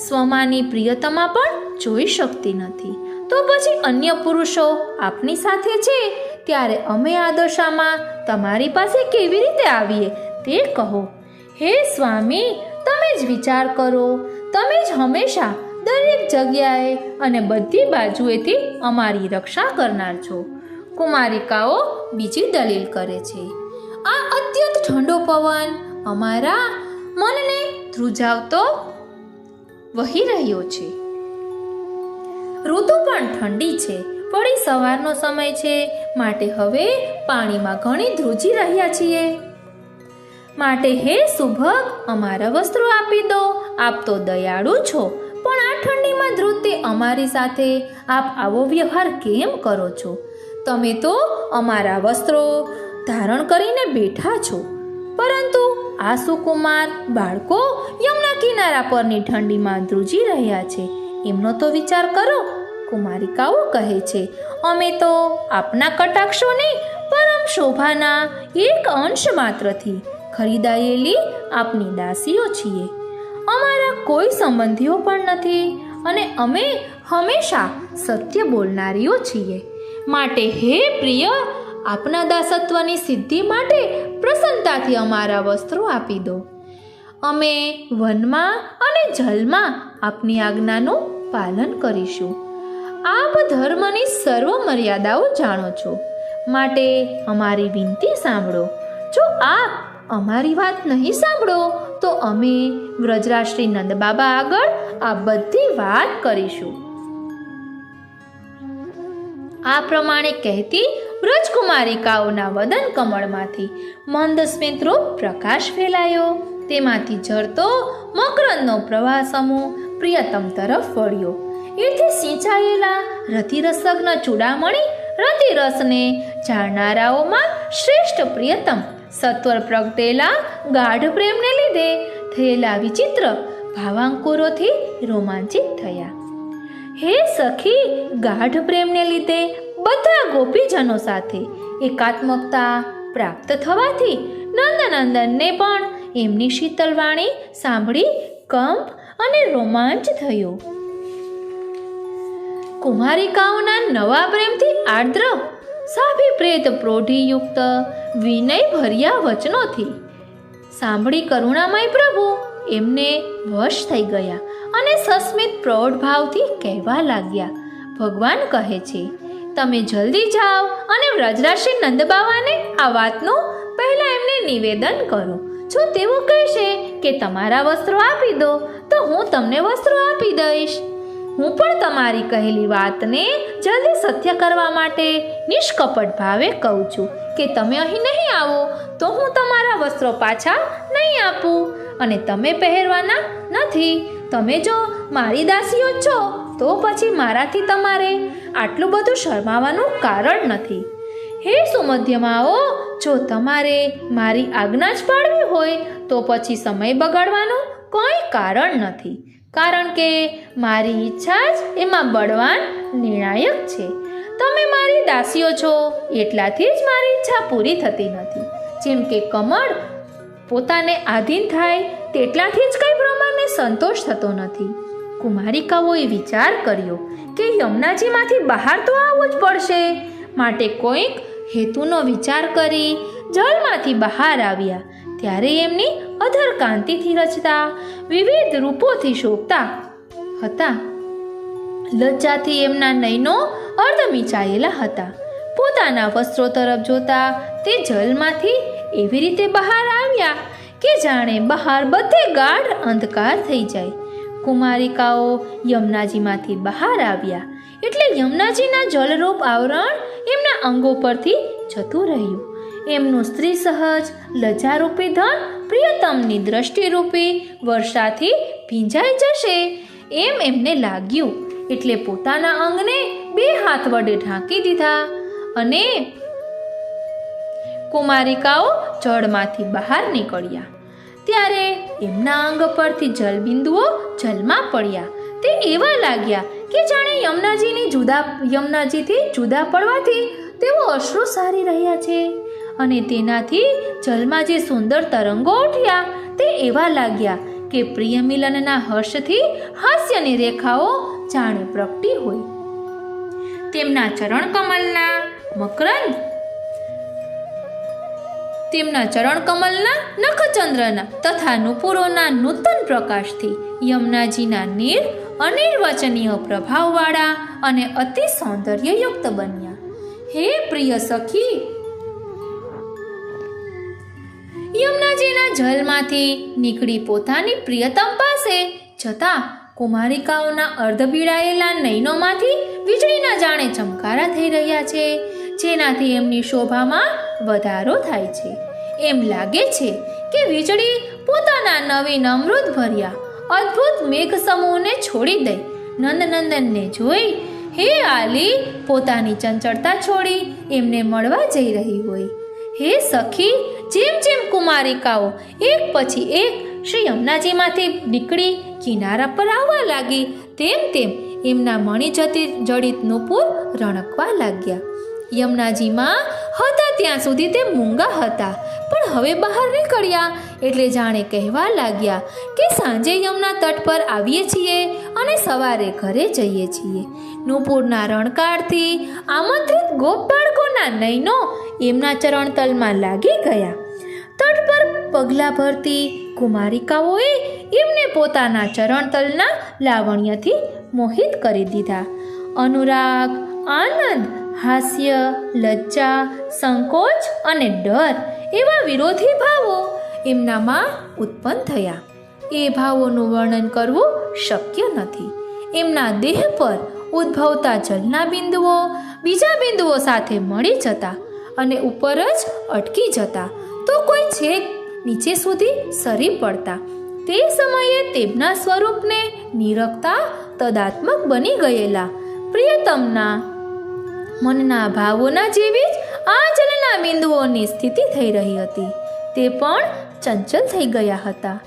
સ્વમાની પ્રિયતમા પણ જોઈ શકતી નથી, તો પછી અન્ય પુરુષો આપની સાથે છે ત્યારે અમે આ દશામાં તમારી પાસે કેવી રીતે આવીએ તે કહો. હે સ્વામી, તમે જ વિચાર કરો. તમે જ હંમેશા દરેક જગ્યાએ અને બધી બાજુએથી અમારી રક્ષા કરનાર છો. કુમારિકાઓ બીજી દલીલ કરે છે. આ અત્યંત ઠંડો પવન અમારા મનને ધ્રુજાવતો વહી રહ્યો છે. ઋતુ પણ ઠંડી છે, વળી સવારનો સમય છે, માટે હવે પાણીમાં ઘણી ધ્રુજી રહ્યા છીએ. માટે હે સુભગ, અમારા વસ્ત્રો આપી દો. આપ તો દયાળુ છો, પણ આ ઠંડીમાં ધ્રુજતી અમારી સાથે આપ આવો વ્યવહાર કેમ કરો છો? તમે તો અમારા વસ્ત્રો ધારણ કરીને બેઠા છો, પરંતુ આ સુકુમાર બાળકો યમુના કિનારા પરની ઠંડીમાં ધ્રુજી રહ્યા છે. એમનો તો વિચાર કરો. કુમારિકાઓ કહે છે, અમે તો આપના કટાક્ષોની પરમ શોભાના એક અંશ માત્રથી ખરીદાયેલી આપની દાસીઓ છીએ. અમારા કોઈ સંબંધીઓ પણ નથી અને અમે હંમેશા સત્ય બોલનારીઓ છીએ. માટે હે પ્રિય, આપના દાસત્વની સિદ્ધિ માટે પ્રસન્નતાથી અમારા વસ્ત્રો આપી દો. અમે વનમાં અને જલમાં આપની આજ્ઞાનું પાલન કરીશું. આપ ધર્મની સર્વ મર્યાદાઓ જાણો છો, માટે અમારી વિનંતી સાંભળો. જો આપ અમારી વાત નહીં સાંભળો તો અમે વ્રજરાજ શ્રી નંદબાબા આગળ આ બધી વાત કરીશું. આ પ્રમાણે કહેતી વ્રજકુમારિકાઓના વદન કમળમાંથી મંદ સ્મિતરૂપ પ્રકાશ ફેલાયો. તેમાંથી ઝરતો મકરંદનો પ્રવાહ સમૂહ પ્રિયતમ તરફ વળ્યો. એથી સિંચાયેલા રતિરસગ્ન ચૂડામણી રતિરસને જાણનારાઓમાં શ્રેષ્ઠ પ્રિયતમ સત્વર પ્રગટેલા ગાઢ પ્રેમને લીધે થયેલા વિચિત્ર ભાવાંકુરોથી રોમાંચિત થયા. હે સખી, ગાઢ પ્રેમને લીધે બધા ગોપીજનો સાથે એકાત્મકતા પ્રાપ્ત થવાથી નંદનંદનને પણ એમની શીતલ વાણી સાંભળી કંપ અને રોમાંચ થયો. કુમારિકાઓના નવા પ્રેમથી આર્દ્ર સાભિપ્રેત પ્રૌઢિયુક્ત વિનય ભર્યા વચનોથી સાંભળી કરુણામય પ્રભુ એમને વશ થઈ ગયા અને સસ્મિત પ્રૌઢ ભાવથી કહેવા લાગ્યા. ભગવાન કહે છે, તમે જલ્દી જાઓ અને વ્રજરાજ શ્રી નંદબાવાને આ વાતનું પહેલા એમને નિવેદન કરો. જો તેઓ કહેશે કે તમારા વસ્ત્રો આપી દો તો હું તમને વસ્ત્રો આપી દઈશ. હું પણ તમારી કહેલી વાતને જલ્દી સત્ય કરવા માટે નિષ્કપટ ભાવે કહું છું કે તમે અહીં નહીં આવો તો હું તમારા વસ્ત્રો પાછા નહીં આપું અને તમે પહેરવાના નથી. તમે જો મારી દાસીઓ છો તો પછી મારાથી તમારે આટલું બધું શરમાવાનું કારણ નથી. હે સુમધ્યમાઓ, જો તમારે મારી આજ્ઞા જ પાડવી હોય તો પછી સમય બગાડવાનું કોઈ કારણ નથી, કારણ કે મારી ઈચ્છા જ એમાં બળવાન નિર્ણાયક છે. તમે મારી દાસીઓ છો એટલાથી જ મારી ઈચ્છા પૂરી થતી નથી. જેમ કે કમળ પોતાને આધીન થાય તેટલાથી જ કંઈ બ્રહ્માને સંતોષ થતો નથી. કુમારિકાઓએ વિચાર કર્યો કે યમુનાજીમાંથી બહાર તો આવવું જ પડશે, માટે કોઈક હેતુનો વિચાર કરી જલમાંથી બહાર આવ્યા. ત્યારે એમની અધર કાંતિથી રચતા વિવિધ રૂપોથી શોભતા હતા. લજ્જાથી એમના નયનો અર્ધ મીચાયેલા હતા. પોતાના વસ્ત્રો તરફ જોતા તે જલમાંથી એવી રીતે બહાર આવ્યા કે જાણે બહાર બધે ગાઢ અંધકાર થઈ જાય. કુમારિકાઓ યમુનાજીમાંથી બહાર આવ્યા એટલે યમુનાજીના જલરૂપ આવરણ એમના અંગો પરથી જતું રહ્યું. એમનું સ્ત્રી સહજ લજ્જારૂપી ધન પ્રિયતમની દ્રષ્ટિરૂપી વર્ષાથી ભીંજાઈ જશે એમ એમને લાગ્યું. એટલે પોતાના અંગને બે હાથ વડે ઢાંકી દીધા અને કુમારિકાઓ જળમાંથી બહાર નીકળ્યા. ત્યારે એમના અંગ પરથી જલબિંદુઓ જલમાં પડ્યા. તે એવા લાગ્યા કે જાણે યમુનાજીથી જુદા પડવાથી તેઓ અશ્રુ સારી રહ્યા છે. અને તેનાથી જલમાં જે સુંદર તરંગો ઉઠ્યા તે એવા લાગ્યા કે પ્રિય મિલનના હર્ષથી હાસ્યની રેખાઓ જાણે પ્રગટી હોય. તેમના ચરણ કમલના નખચંદ્રના તથા નુપુરોના નૂતન પ્રકાશથી યમુનાજીના નીર અનિર્વચનીય પ્રભાવવાળા અને અતિ સૌંદર્યયુક્ત બન્યા. હે પ્રિય સખી, યમુનાજીના જલમાંથી નીકળી પોતાની પ્રિયતમ પાસે જતા કુમારિકાઓના અર્ધબીડાયેલા નયનોમાંથી વીજળીના જાણે ચમકારા થઈ રહ્યા છે, જેનાથી એમની શોભામાં વધારો થાય છે. એમ લાગે છે કે વીજળી પોતાના નવીન અમૃત ભર્યા અદ્ભુત મેઘ સમૂહને છોડી દઈ નંદનંદનને જોઈ હે આલી પોતાની ચંચળતા છોડી એમને મળવા જઈ રહી હોય. હે સખી, જેમ જેમ કુમારિકાઓ એક પછી એક શ્રી યમુનાજીમાંથી નીકળી કિનારા પર આવવા લાગી તેમ તેમ એમના મણિજડિત નુપુર રણકવા લાગ્યા. યમુનાજીમાં હતા ત્યાં સુધી તે મૂંગા હતા, પણ હવે બહાર નીકળ્યા એટલે જાણે કહેવા લાગ્યા કે સાંજે યમુના તટ પર આવીએ છીએ અને સવારે ઘરે જઈએ છીએ. નુપુરના રણકારથી આમંત્રિત ગોપ બાળકોના નયનો એમના ચરણતલમાં લાગી ગયા. તટ પર પગલાં ભરતી કુમારિકાઓએ એમને પોતાના ચરણતલના લાવણ્યથી મોહિત કરી દીધા. અનુરાગ, આનંદ, હાસ્ય, લજ્જા, સંકોચ અને ડર એવા વિરોધી ભાવો એમનામાં ઉત્પન્ન થયા. એ ભાવોનું વર્ણન કરવું શક્ય નથી. એમના દેહ પર ઉદ્ભવતા જલના બિંદુઓ બીજા બિંદુઓ સાથે મળી જતા અને ઉપર જ અટકી જતા તો કોઈ છેક નીચે સુધી સરી પડતા. તે સમયે તેમના સ્વરૂપને નિરખતા તદાત્મક બની ગયેલા પ્રિયતમના મનના ભાવોના જેવી જ આ જલના બિંદુઓની સ્થિતિ થઈ રહી હતી. તે પણ ચંચલ થઈ ગયા હતા.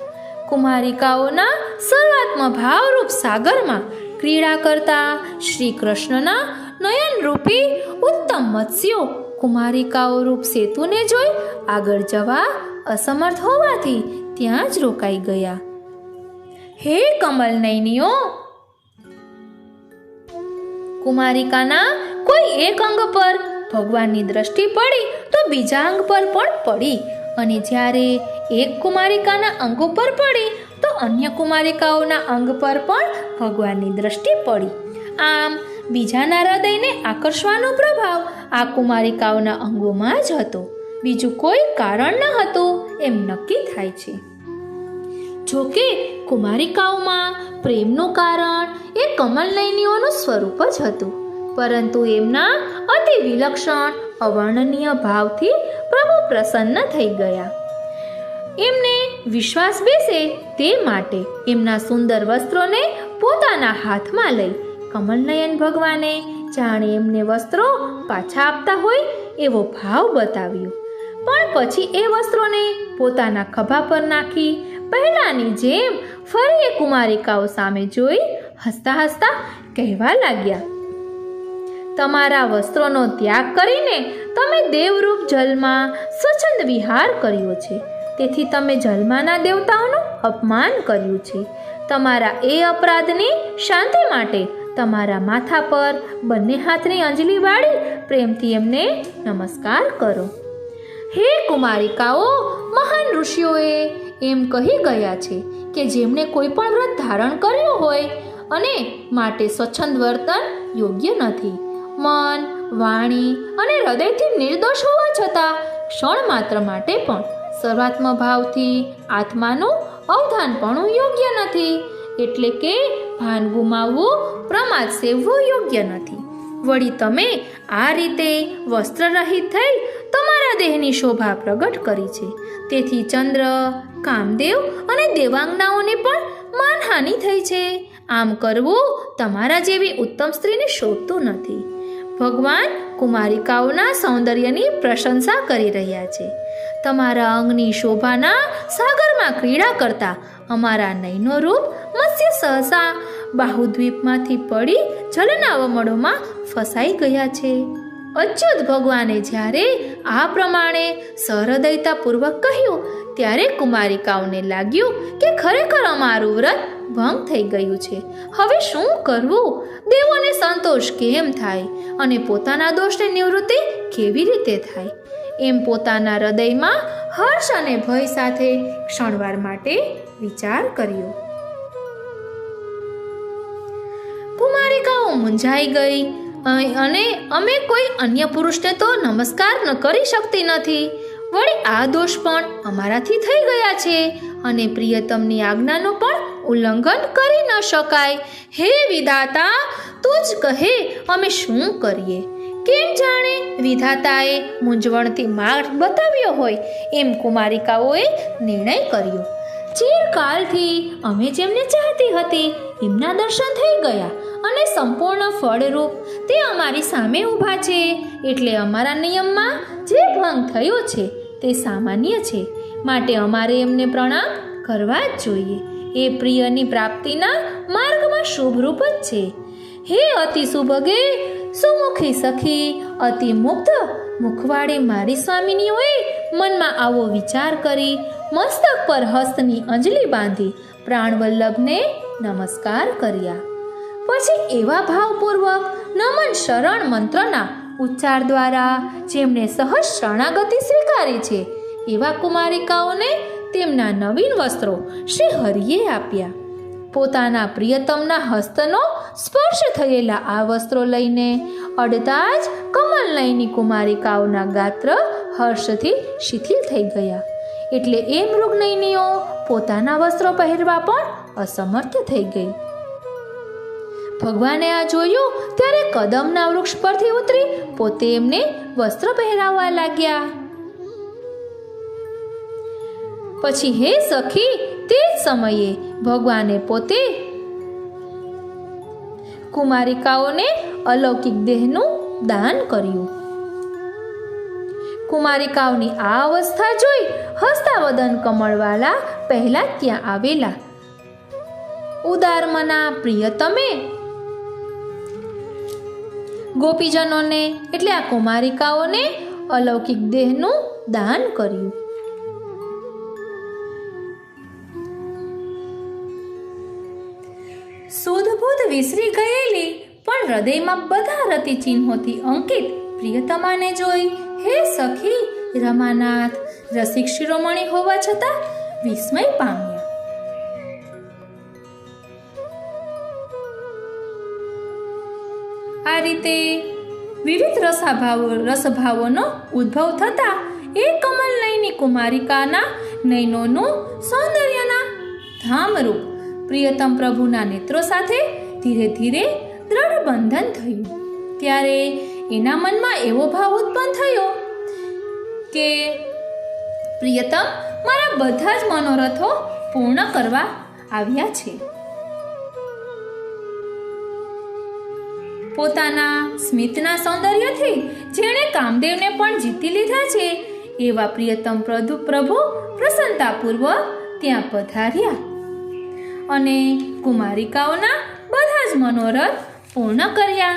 કુમારિકાઓના સર્વાત્મ ભાવરૂપ સાગરમાં ક્રીડા કરતા શ્રી કૃષ્ણના નયનરૂપી ઉત્તમ મત્સ્યો કુમારિકાઓ રૂપ સેતુને જોઈ આગળ જવા અસમર્થ હોવાથી ત્યાં જ રોકાઈ ગયા. હે કમલ નયનીઓ, કુમારિકાના કોઈ એક અંગ પર ભગવાનની દ્રષ્ટિ પડી તો બીજા અંગ પર પણ પડી, અને જ્યારે એક કુમારિકાના અંગ પર પડી તો અન્ય કુમારિકાઓના અંગ પર પણ ભગવાનની દ્રષ્ટિ પડી. આમ બીજાના હૃદયને આકર્ષવાનો પ્રભાવ આ કુમારિકાઓના અંગોમાં જ હતો, બીજું કોઈ કારણ ન હતું એમ નક્કી થાય છે. જોકે કુમારિકાઓમાં પ્રેમનું કારણ એ કમલનયનીઓનું સ્વરૂપ જ હતું, પરંતુ એમના અતિ વિલક્ષણ અવર્ણનીય ભાવથી પ્રભુ પ્રસન્ન થઈ ગયા. એમને વિશ્વાસ બેસે તે માટે એમના સુંદર વસ્ત્રોને પોતાના હાથમાં લઈ કમલનયન ભગવાને જાણે એમને વસ્ત્રો પાછા આપતા હોય એવો ભાવ બતાવ્યો. પણ પછી એ વસ્ત્રોને પોતાના ખભા પર નાખી પહેલાની જેમ ફરી એ કુમારિકાઓ સામે જોઈ હસતા હસતા કહેવા લાગ્યા, તમારા વસ્ત્રોનો ત્યાગ કરીને તમે દેવરૂપ જલમાં સ્વચ્છંદ વિહાર કર્યો છે, તેથી તમે જલમાંના દેવતાઓનું અપમાન કર્યું છે. તમારા એ અપરાધની શાંતિ માટે તમારા માથા પર બંને હાથની અંજલિ વાળી પ્રેમથી એમને નમસ્કાર કરો. હે કુમારિકાઓ, મહાન ઋષિઓએ એમ કહી ગયા છે કે જેમણે કોઈ પણ વ્રત ધારણ કર્યું હોય અને માટે સ્વચ્છંદ વર્તન યોગ્ય નથી. મન, વાણી અને હૃદયથી નિર્દોષ હોવા છતાં ક્ષણ માત્ર માટે પણ સર્વાત્મ ભાવથી આત્માનું અવધાનપણું યોગ્ય નથી. એટલે કે ભાન ગુમાવવું, પ્રમાદ સેવવું યોગ્ય નથી. વળી તમે આ રીતે વસ્ત્રરહિત થઈ તમારા દેહની શોભા પ્રગટ કરી છે, તેથી ચંદ્ર, કામદેવ અને દેવાંગનાઓને પણ માનહાનિ થઈ છે. આમ કરવું તમારા જેવી ઉત્તમ સ્ત્રીને શોભતું નથી. ભગવાન કુમારિકાઓના સૌંદર્યની પ્રશંસા કરી રહ્યા છે. તમારા અંગની શોભાના સાગરમાં ક્રીડા કરતા અમારા નયનો રૂપ મત્સ્ય સહસા બાહુદ્વીપમાંથી પડી જલના વમળોમાં ફસાઈ ગયા છે. અચ્યુત ભગવાને જ્યારે આ પ્રમાણે સહૃદયતાપૂર્વક કહ્યું ત્યારે કુમારિકાઓને લાગ્યું કે ખરેખર અમારું વ્રત ભંગ થઈ ગયું છે. હવે શું કરવું? દેવોને સંતોષ કેમ થાય અને પોતાના દોષની નિવૃત્તિ કેવી રીતે થાય? એમ પોતાના હૃદયમાં હર્ષ અને ભય સાથે ક્ષણવાર માટે વિચાર કર્યો. કુમારિકાઓ મૂંઝાઈ ગઈ અને અમે કોઈ અન્ય પુરુષને તો નમસ્કાર ન કરી શકતી નથી. વળી આ દોષ પણ અમારાથી થઈ ગયા છે અને પ્રિયતમની આજ્ઞાનું પણ ઉલ્લંઘન કરી ન શકાય. હે વિધાતા, તું જ કહે અમે શું કરીએ? કેમ જાણે વિધાતાએ મૂંઝવણથી માર્ગ બતાવ્યો હોય એમ કુમારિકાઓએ નિર્ણય કર્યો. ચિરકાલથી અમે જેમને ચાહતી હતી એમના દર્શન થઈ ગયા અને સંપૂર્ણ ફળરૂપ તે અમારી સામે ઊભા છે. એટલે અમારા નિયમમાં જે ભંગ થયો છે તે સામાન્ય છે, માટે અમારે એમને પ્રણામ કરવા જ જોઈએ. એ પ્રિયની પ્રાપ્તિના માર્ગમાં શુભરૂપ જ છે. હે અતિ સુભગે સુમુખી સખી, અતિ મુગ્ધ મુખવાળી મારી સ્વામિનીઓએ મનમાં આવો વિચાર કરી મસ્તક પર હસ્તની અંજલિ બાંધી પ્રાણવલ્લભને નમસ્કાર કર્યા. પછી એવા ભાવપૂર્વક નમન શરણ મંત્રના ઉચ્ચાર દ્વારા જેમણે સહજ શરણાગતિ સ્વીકારી છે એવા કુમારિકાઓને તેમના નવીન વસ્ત્રો શ્રી હરિએ આપ્યા. પોતાના પ્રિયતમના હસ્તનો સ્પર્શ થયેલા આ વસ્ત્રો લઈને અડતા જ કમલનયની કુમારિકાઓના ગાત્ર હર્ષથી શિથિલ થઈ ગયા. એટલે એ મૃગનયનીઓ પોતાના વસ્ત્રો પહેરવા પણ અસમર્થ થઈ ગઈ. ભગવાને આ જોયું ત્યારે કદમના વૃક્ષ પરથી ઉતરી પોતે એમને વસ્ત્ર પહેરાવવા લાગ્યા. પછી હે સખી, તે જ સમયે ભગવાને પોતે કુમારિકાઓને અલૌકિક દેહનું દાન કર્યું. કુમારિકાઓની આ અવસ્થા જોઈ હસ્તાવદન કમળવાલા પહેલા ત્યાં આવેલા ઉદારમના પ્રિયતમે ગોપીજનોને એટલે આ કુમારિકાઓને અલૌકિક દેહનું દાન કર્યું. સુધબુધ વિસરી ગયેલી પણ હૃદયમાં બધા રતિ ચિહ્નોથી અંકિત પ્રિયતમાને જોઈ હે સખી રમાનાથ રસિક શિરોમણી હોવા છતાં વિસ્મય પામ્યા. આ રીતે વિવિધ રસભાવોનો ઉદ્ભવ થતા એ કમલનયની કુમારિકાના નયનોનું સૌંદર્યના ધામરૂપ પ્રિયતમ પ્રભુના નેત્રો સાથે ધીરે ધીરે દ્રઢ બંધન થયું. ત્યારે એના મનમાં એવો ભાવ ઉત્પન્ન થયો કે પ્રિયતમ મારા બધા જ મનોરથો પૂર્ણ કરવા આવ્યા છે. પોતાના સ્મિતના સૌંદર્યથી જેણે કામદેવને પણ જીતી લીધા છે એવા પ્રિયતમ પ્રભુ પ્રસન્નતાપૂર્વક ત્યાં પધાર્યા અને કુમારિકાઓના બધા જ મનોરથ પૂર્ણ કર્યા.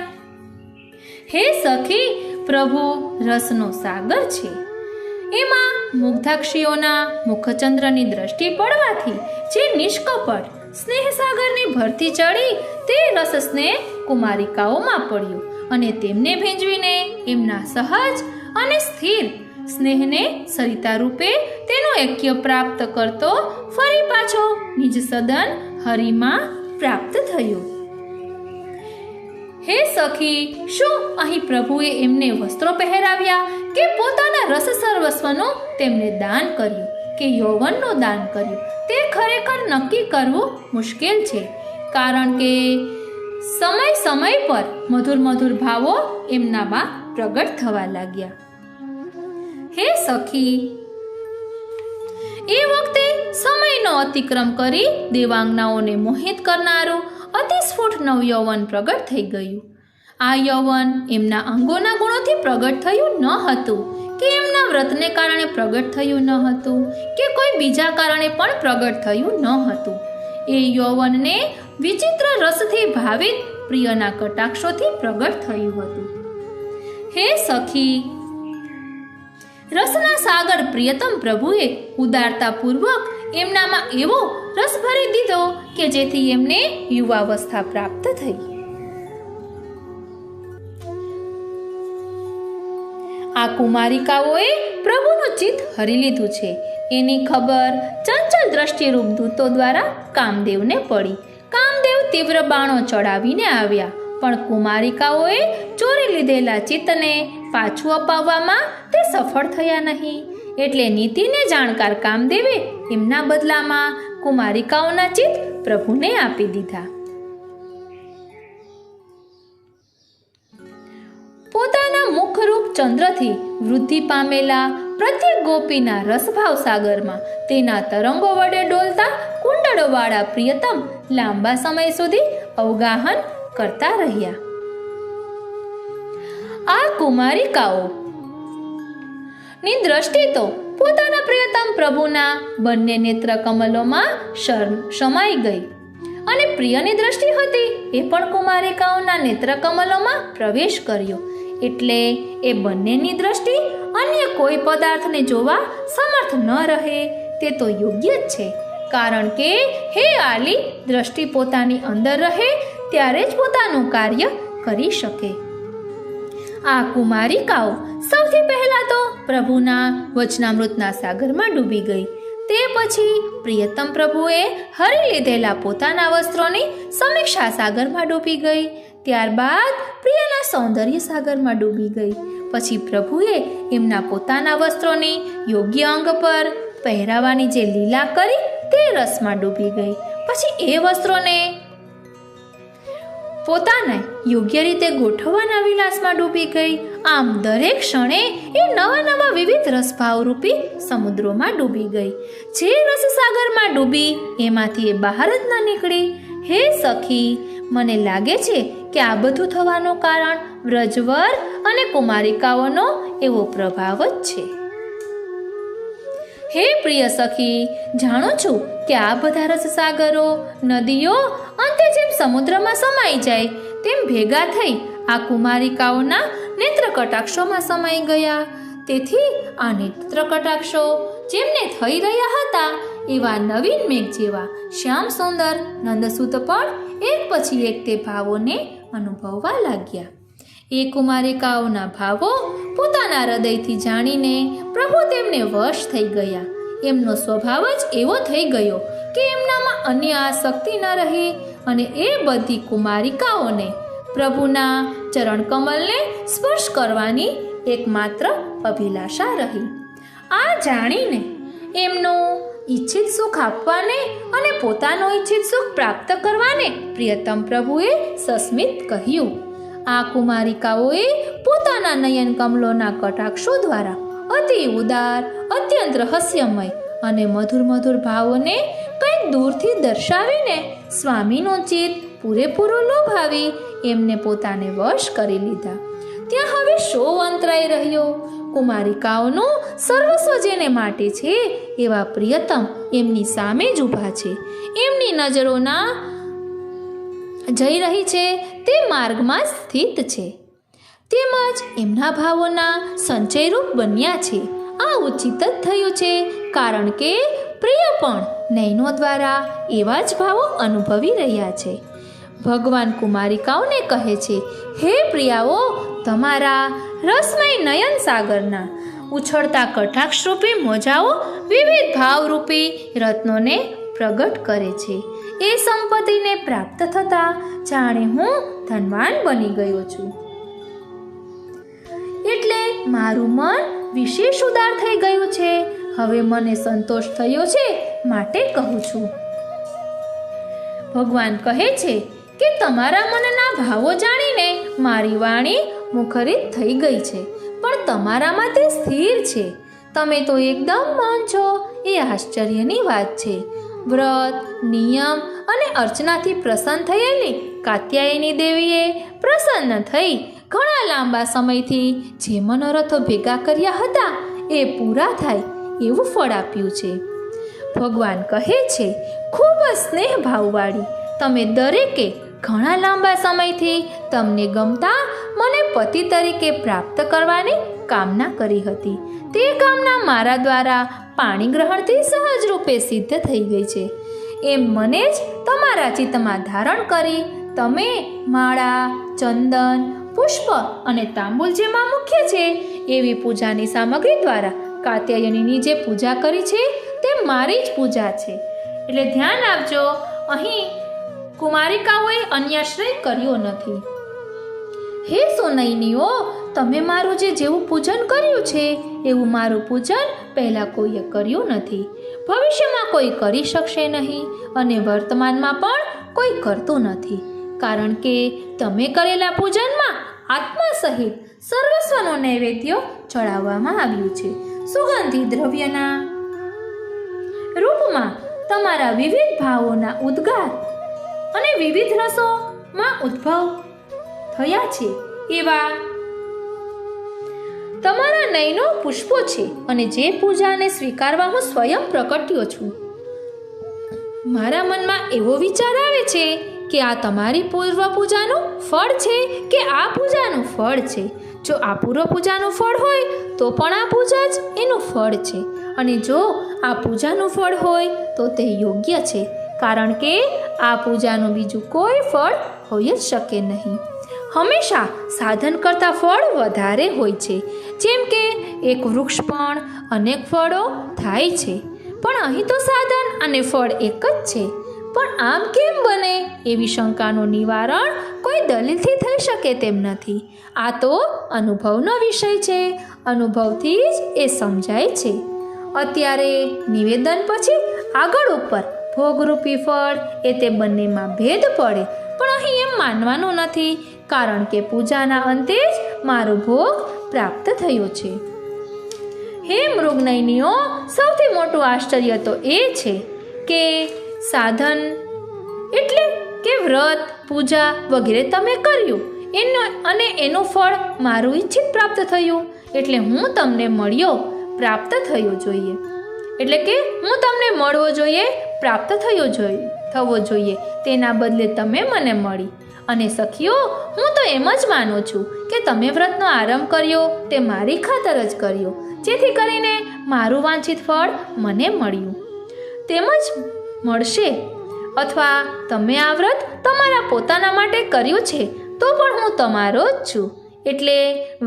હે સખી, પ્રભુ રસનો સાગર છે. એમાં મુગ્ધાક્ષીઓના મુખચંદ્રની દ્રષ્ટિ પડવાથી જે નિષ્કપટ સ્નેહ સાગરની ભરતી ચડી તે રસ સ્નેહ કુમારિકાઓમાં પડ્યો અને તેમને ભેંજવીને એમના સહજ અને સ્થિર સ્નેહને સરિતા રૂપે તેનો ઐક્ય પ્રાપ્ત કરતો ફરી પાછો નિજ સદન હરિમાં પ્રાપ્ત થયો. હે સખી, શું અહીં પ્રભુએ એમને વસ્ત્રો પહેરાવ્યા કે પોતાના રસ સર્વસ્વનું તેમને દાન કર્યું કે યૌવનનું દાન કર્યું તે ખરેખર નક્કી કરવું મુશ્કેલ છે, કારણ કે સમય સમય પર મધુર મધુર ભાવો એમનામાં પ્રગટ થવા લાગ્યા. હે સખી, એ વખતે સમયનો અતિક્રમ કરી દેવાંગનાઓને મોહિત કરનારું અતિસ્ફુટ નવયૌવન પ્રગટ થઈ ગયું. આ યૌવન એમના અંગોના ગુણોથી પ્રગટ થયું ન હતું કે એમના વ્રતને કારણે પ્રગટ થયું ન હતું કે કોઈ બીજા કારણે પણ પ્રગટ થયું ન હતું. એ યૌવનને વિચિત્ર રસથી ભાવિત પ્રિયના કટાક્ષોથી પ્રગટ થયું હતું. હે સખી, રસના સાગર પ્રિયતમ પ્રભુએ ઉદારતાપૂર્વક એમનામાં એવો રસ ભરી દીધો કે જેથી એમને યુવાવસ્થા પ્રાપ્ત થઈ. આ કુમારિકાઓએ પ્રભુનું ચિત્ત હરી લીધું છે એની ખબર ચંચળ દ્રષ્ટિરૂપ દૂતો દ્વારા કામદેવને પડી. કામદેવ તીવ્ર બાણો ચડાવીને આવ્યા, પણ કુમારિકાઓએ ચોરી લીધેલા ચિત્તને પાછું અપાવવામાં તે સફળ થયા નહીં. એટલે નીતિને જાણકાર કામદેવે એમના બદલામાં કુમારિકાઓના ચિત્ત પ્રભુને આપી દીધા. પોતાના મુખરૂપ ચંદ્રથી વૃદ્ધિ પામેલા પ્રત્યેક ગોપીના રસભાવ સાગરમાં તેના તરંગો વડે ડોલતા કુંડળોવાળા પ્રિયતમ લાંબા સમય સુધી અવગાહન કરતા રહ્યા. આ કુમારિકાઓ ની દ્રષ્ટિ તો પોતાના પ્રિયતમ પ્રભુના બંને નેત્ર કમલોમાં સમાઈ ગઈ, અને પ્રિયની દ્રષ્ટિ હતી એ પણ કુમારિકાઓના નેત્ર કમલોમાં પ્રવેશ કર્યો. એટલે એ બંનેની દ્રષ્ટિ અન્ય કોઈ પદાર્થને જોવા સમર્થ ન રહે તે તો યોગ્ય જ છે, કારણ કે હે આલી, દ્રષ્ટિ પોતાની અંદર રહે ત્યારે જ પોતાનું કાર્ય કરી શકે. આ કુમારિકાઓ સૌથી પહેલા તો પ્રભુના વચનામૃતના સાગરમાં ડૂબી ગઈ. તે પછી પ્રિયતમ પ્રભુએ હરી લીધેલા પોતાના વસ્ત્રોની સમીક્ષા સાગરમાં ડૂબી ગઈ. ત્યારબાદ પ્રિયના સૌંદર્ય સાગરમાં ડૂબી ગઈ. પછી પ્રભુએ એમના પોતાના વસ્ત્રોની યોગ્ય અંગ પર પહેરાવાની જે લીલા કરી તે રસમાં ડૂબી ગઈ. પછી એ વસ્ત્રોને પોતાને યોગ્ય રીતે ગોઠવવાના વિલાસમાં ડૂબી ગઈ. આમ દરેક ક્ષણે એ નવા નવા વિવિધ રસભાવરૂપી સમુદ્રોમાં ડૂબી ગઈ. જે રસસાગરમાં ડૂબી એમાંથી એ બહાર જ ન નીકળી. હે સખી, મને લાગે છે કે આ બધું થવાનું કારણ વ્રજવર અને કુમારિકાઓનો એવો પ્રભાવ જ છે. હે પ્રિય સખી, જાણું છું કે આ બધા રસસાગરો, નદીઓ અંતે જેમ સમુદ્રમાં સમાઈ જાય તેમ ભેગા થઈ આ કુમારિકાઓના નેત્ર કટાક્ષોમાં સમાઈ ગયા. તેથી આ નેત્ર કટાક્ષો જેમને થઈ રહ્યા હતા એવા નવીન મેઘ જેવા શ્યામ સુંદર નંદસુત પણ એક પછી એક તે ભાવોને અનુભવવા લાગ્યા. એ કુમારિકાઓના ભાવો પોતાના હૃદયથી જાણીને પ્રભુ તેમને વશ થઈ ગયા. એમનો સ્વભાવ જ એવો થઈ ગયો કે એમનામાં અન્ય આસક્તિ ન રહી, અને એ બધી કુમારિકાઓને પ્રભુના ચરણકમલને સ્પર્શ કરવાની એકમાત્ર અભિલાષા રહી. આ જાણીને એમનું ઈચ્છિત સુખ આપવાને અને પોતાનું ઈચ્છિત સુખ પ્રાપ્ત કરવાને પ્રિયતમ પ્રભુએ સસ્મિત કહ્યું. આ કુમારિકાઓએ પોતાના નયન કમલોના કટાક્ષો દ્વારા અતિ ઉદાર, અત્યંત રહસ્યમય અને મધુર મધુર ભાવોને કંઈક દૂરથી દર્શાવીને સ્વામીનું ચિત્ત પૂરેપૂરું લોભાવી એમને પોતાને વશ કરી લીધા. ત્યાં હવે શો અંતરાઈ રહ્યો? કુમારિકાઓનું સર્વસ્વ જેને માટે છે એવા પ્રિયતમ એમની સામે જ ઊભા છે. એમની નજરોના જઈ રહી છે તે માર્ગમાં સ્થિત છે, તેમજ એમના ભાવોના સંચયરૂપ બન્યા છે. આ ઉચિત જ થયું છે, કારણ કે પ્રિય પણ નયનો દ્વારા એવા જ ભાવો અનુભવી રહ્યા છે. ભગવાન કુમારિકાઓને કહે છે, હે પ્રિયાઓ, તમારા રસમય નયન સાગરના ઉછળતા કટાક્ષરૂપી મોજાઓ વિવિધ ભાવરૂપી રત્નોને પ્રગટ કરે છે. એ સંપત્તિને પ્રાપ્ત થતા જાણે હું ધનવાન બની ગયો છું. એટલે મારું મન વિશેષ ઉદાર થઈ ગયું છે. હવે મને સંતોષ થયો છે, માટે કહું છું. ભગવાન કહે છે કે તમારા મનના ભાવો જાણીને મારી વાણી મુખરિત થઈ ગઈ છે, પણ તમારામાં તે સ્થિર છે. તમે તો એકદમ મૌન છો, એ આશ્ચર્યની વાત છે. વ્રત, નિયમ અને અર્ચનાથી પ્રસન્ન થયેલી કાત્યાયની દેવીએ પ્રસન્ન થઈ ઘણા લાંબા સમયથી જે મનોરથો ભેગા કર્યા હતા એ પૂરા થાય એવું ફળ આપ્યું છે. ભગવાન કહે છે, ખૂબ જ સ્નેહ ભાવવાળી, તમે દરેકે ઘણા લાંબા સમયથી તમને ગમતા મને પતિ તરીકે પ્રાપ્ત કરવાની કામના કરી હતી. તે કામના મારા દ્વારા પાણી ગ્રહણથી સહજ રૂપે સિદ્ધ થઈ ગઈ છે. એમ મને જ તમારા ચિત્તમાં ધારણ કરી તમે માળા, ચંદન, પુષ્પ અને તાંબુલ જેમાં મુખ્ય છે એવી પૂજાની સામગ્રી દ્વારા કાત્યાયનીની જે પૂજા કરી છે તે મારી જ પૂજા છે. એટલે ધ્યાન આપજો, અહીં કુમારિકાઓએ અન્યાશ્રય કર્યો નથી. હે સોનૈનીઓ, તમે મારું જેવું પૂજન કર્યું છે એવું મારું પૂજન પહેલાં કોઈએ કર્યું નથી, ભવિષ્યમાં કોઈ કરી શકશે નહીં અને વર્તમાનમાં પણ કોઈ કરતું નથી. કારણ કે તમે કરેલા પૂજનમાં આત્મા સહિત સર્વસ્વનો નૈવેદ્ય ચડાવવામાં આવ્યું છે. સુગંધી દ્રવ્યના રૂપમાં તમારા વિવિધ ભાવોના ઉદ્ગાર અને વિવિધ રસોમાં ઉદ્ભવ થયા છે એવા તમારા નયનો પુષ્પો છે અને જે પૂજાને સ્વીકારવા હું સ્વયં પ્રકટ્યો છું. મારા મનમાં એવો વિચાર આવે છે કે આ તમારી પૂર્વ પૂજાનું ફળ છે કે આ પૂજાનું ફળ છે. જો આ પૂર્વ પૂજાનું ફળ હોય તો પણ આ પૂજા જ એનું ફળ છે, અને જો આ પૂજાનું ફળ હોય તો તે યોગ્ય છે, કારણ કે આ પૂજાનું બીજું કોઈ ફળ હોઈ જ શકે નહીં. હંમેશા સાધન કરતાં ફળ વધારે હોય છે. જેમ કે એક વૃક્ષ પણ અનેક ફળો થાય છે, પણ અહીં તો સાધન અને ફળ એક જ છે. પણ આમ કેમ બને એવી શંકાનું નિવારણ કોઈ દલીલથી થઈ શકે તેમ નથી. આ તો અનુભવનો વિષય છે, અનુભવથી જ એ સમજાય છે. અત્યારે નિવેદન પછી આગળ ઉપર ભોગરૂપી ફળ એ તે બંનેમાં ભેદ પડે, પણ અહીં એમ માનવાનું નથી, કારણ કે પૂજાના અંતે જ મારો ભોગ પ્રાપ્ત થયો છે. હે મૃગનયનીઓ, સૌથી મોટું આશ્ચર્ય તો એ છે કે સાધન એટલે કે વ્રત, પૂજા વગેરે તમે કર્યું અને એનું ફળ મારું ઈચ્છિત પ્રાપ્ત થયું. એટલે હું તમને મળ્યો પ્રાપ્ત થયો જોઈએ, એટલે કે હું તમને મળવો જોઈએ પ્રાપ્ત થવો જોઈએ, તેના બદલે તમે મને મળી. અને સખીઓ, હું તો એમ જ માનું છું કે તમે વ્રતનો આરંભ કર્યો તે મારી ખાતર જ કર્યો, જેથી કરીને મારું વાંછિત ફળ મને મળ્યું તેમજ મળશે. અથવા તમે આ વ્રત તમારા પોતાના માટે કર્યું છે તો પણ હું તમારો જ છું, એટલે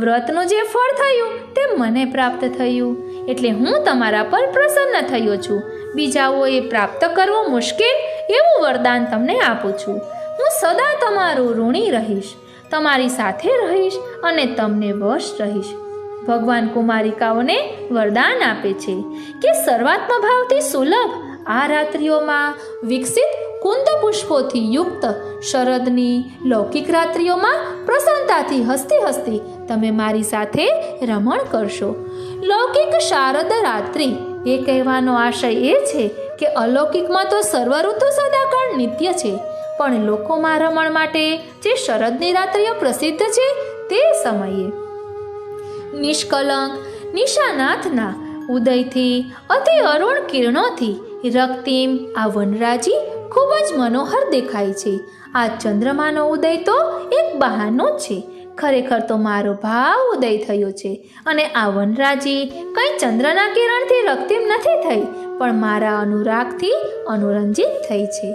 વ્રતનું જે ફળ થયું તે મને પ્રાપ્ત થયું, એટલે હું તમારા પર પ્રસન્ન થયો છું. બીજાઓએ પ્રાપ્ત કરવું મુશ્કેલ એવું વરદાન તમને આપું છું. હું સદા તમારું ઋણી રહીશ, તમારી સાથે રહીશ અને તમને વશ રહીશ. ભગવાન કુમારિકાઓને વરદાન આપે છે કે સર્વાત્મ ભાવથી સુલભ આ રાત્રિઓમાં વિકસિત કુંદ પુષ્પોથી યુક્ત શરદની લૌકિક રાત્રિઓમાં પ્રસન્નતાથી હસતી હસતી તમે મારી સાથે રમણ કરશો. લૌકિક શારદ રાત્રિ એ કહેવાનો આશય એ છે કે અલૌકિકમાં તો સર્વ ઋતુ સદાકાળ નિત્ય છે, પણ લોકોમાં રમણ માટે જે શરદની રાત્રિઓ પ્રસિદ્ધ છે તે સમયે નિષ્કલંક નિશાનાથના ઉદયથી અતિ અરુણ કિરણોથી રક્તિમ આ વનરાજી ખૂબ જ મનોહર દેખાય છે. આ ચંદ્રમાનો ઉદય તો એક બહાનો જ છે, ખરેખર તો મારો ભાવ ઉદય થયો છે, અને આ વનરાજી કંઈ ચંદ્રના કિરણથી રક્તિમ નથી થઈ, પણ મારા અનુરાગથી અનુરંજિત થઈ છે.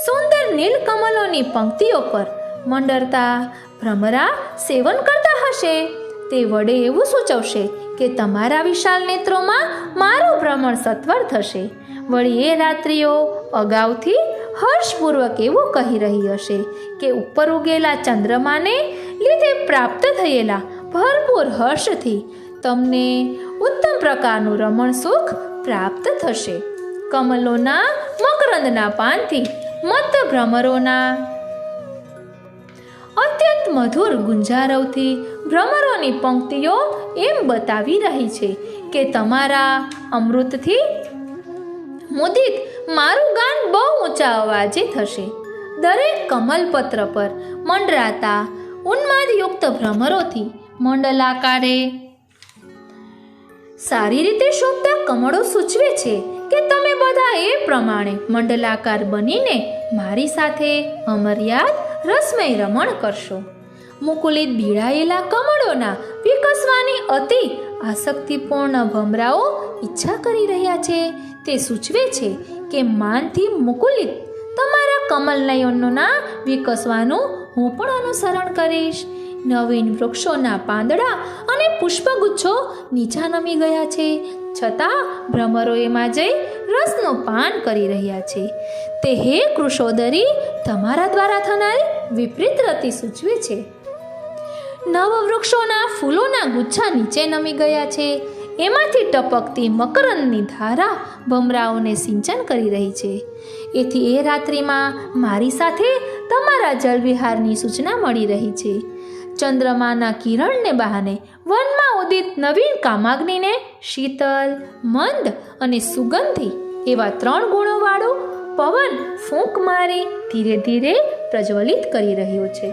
સુંદર નીલકમલોની પંક્તિઓ પર મંડળતા ભ્રમરા સેવન કરતા હશે, તે વડે એવું સૂચવશે કે તમારા વિશાળ નેત્રોમાં મારું ભ્રમણ સત્વર થશે. વળી એ રાત્રિઓ અગાઉથી હર્ષપૂર્વક એવું કહી રહી હશે કે ઉપર ઉગેલા ચંદ્રમાને લીધે પ્રાપ્ત થયેલા ભરપૂર હર્ષથી તમને ઉત્તમ પ્રકારનું રમણ સુખ પ્રાપ્ત થશે. કમલોના મકરંદના પાનથી મત ભ્રમરોના અત્યંત મધુર ગુંજારવથી ભ્રમરોની પંક્તિઓ એમ બતાવી રહી છે કે તમારા અમૃતથી મુદિત મારું ગાન બહુ ઊંચા અવાજે થશે. દરેક કમલપત્ર પર મંડરાતા ઉન્માદયુક્ત ભ્રમરોથી મંડલાકારે સારી રીતે શોભતા કમળો સૂચવે છે કે તમે બધા એ પ્રમાણે મંડલાકાર બનીને મારી સાથે અમર્યાદ રસમય રમણ કરશો. મુકુલિત બીડાયેલા કમળોના વિકસવાની અતિ આસક્તિપૂર્ણ ભમરાઓ ઈચ્છા કરી રહ્યા છે. તે સૂચવે છે કે માનથી મુકુલિત તમારા કમલનયનોના વિકસવાનું હું પણ અનુસરણ કરીશ. નવીન વૃક્ષોના પાંદડા અને પુષ્પગુચ્છો નીચા નમી ગયા છે, છતાં ભ્રમરો એમાં જઈ રસનું પાન કરી રહ્યા છે. તે હે કૃષોદરી તમારા દ્વારા થનારી વિપરીત રતિ સૂચવે છે. નવ વૃક્ષોના ફૂલોના ગુચ્છા નીચે નમી ગયા છે, એમાંથી ટપકતી મકરંદની ધારા ભમરાઓને સિંચન કરી રહી છે. એથી એ રાત્રિમાં મારી સાથે તમારા જલવિહારની સૂચના મળી રહી છે. ચંદ્રમાના કિરણને બહાને વનમાં ઉદિત નવીન કામાગ્નિને શીતલ, મંદ અને સુગંધી એવા 3 ગુણોવાળો પવન ફૂંક મારી ધીરે ધીરે પ્રજ્વલિત કરી રહ્યો છે.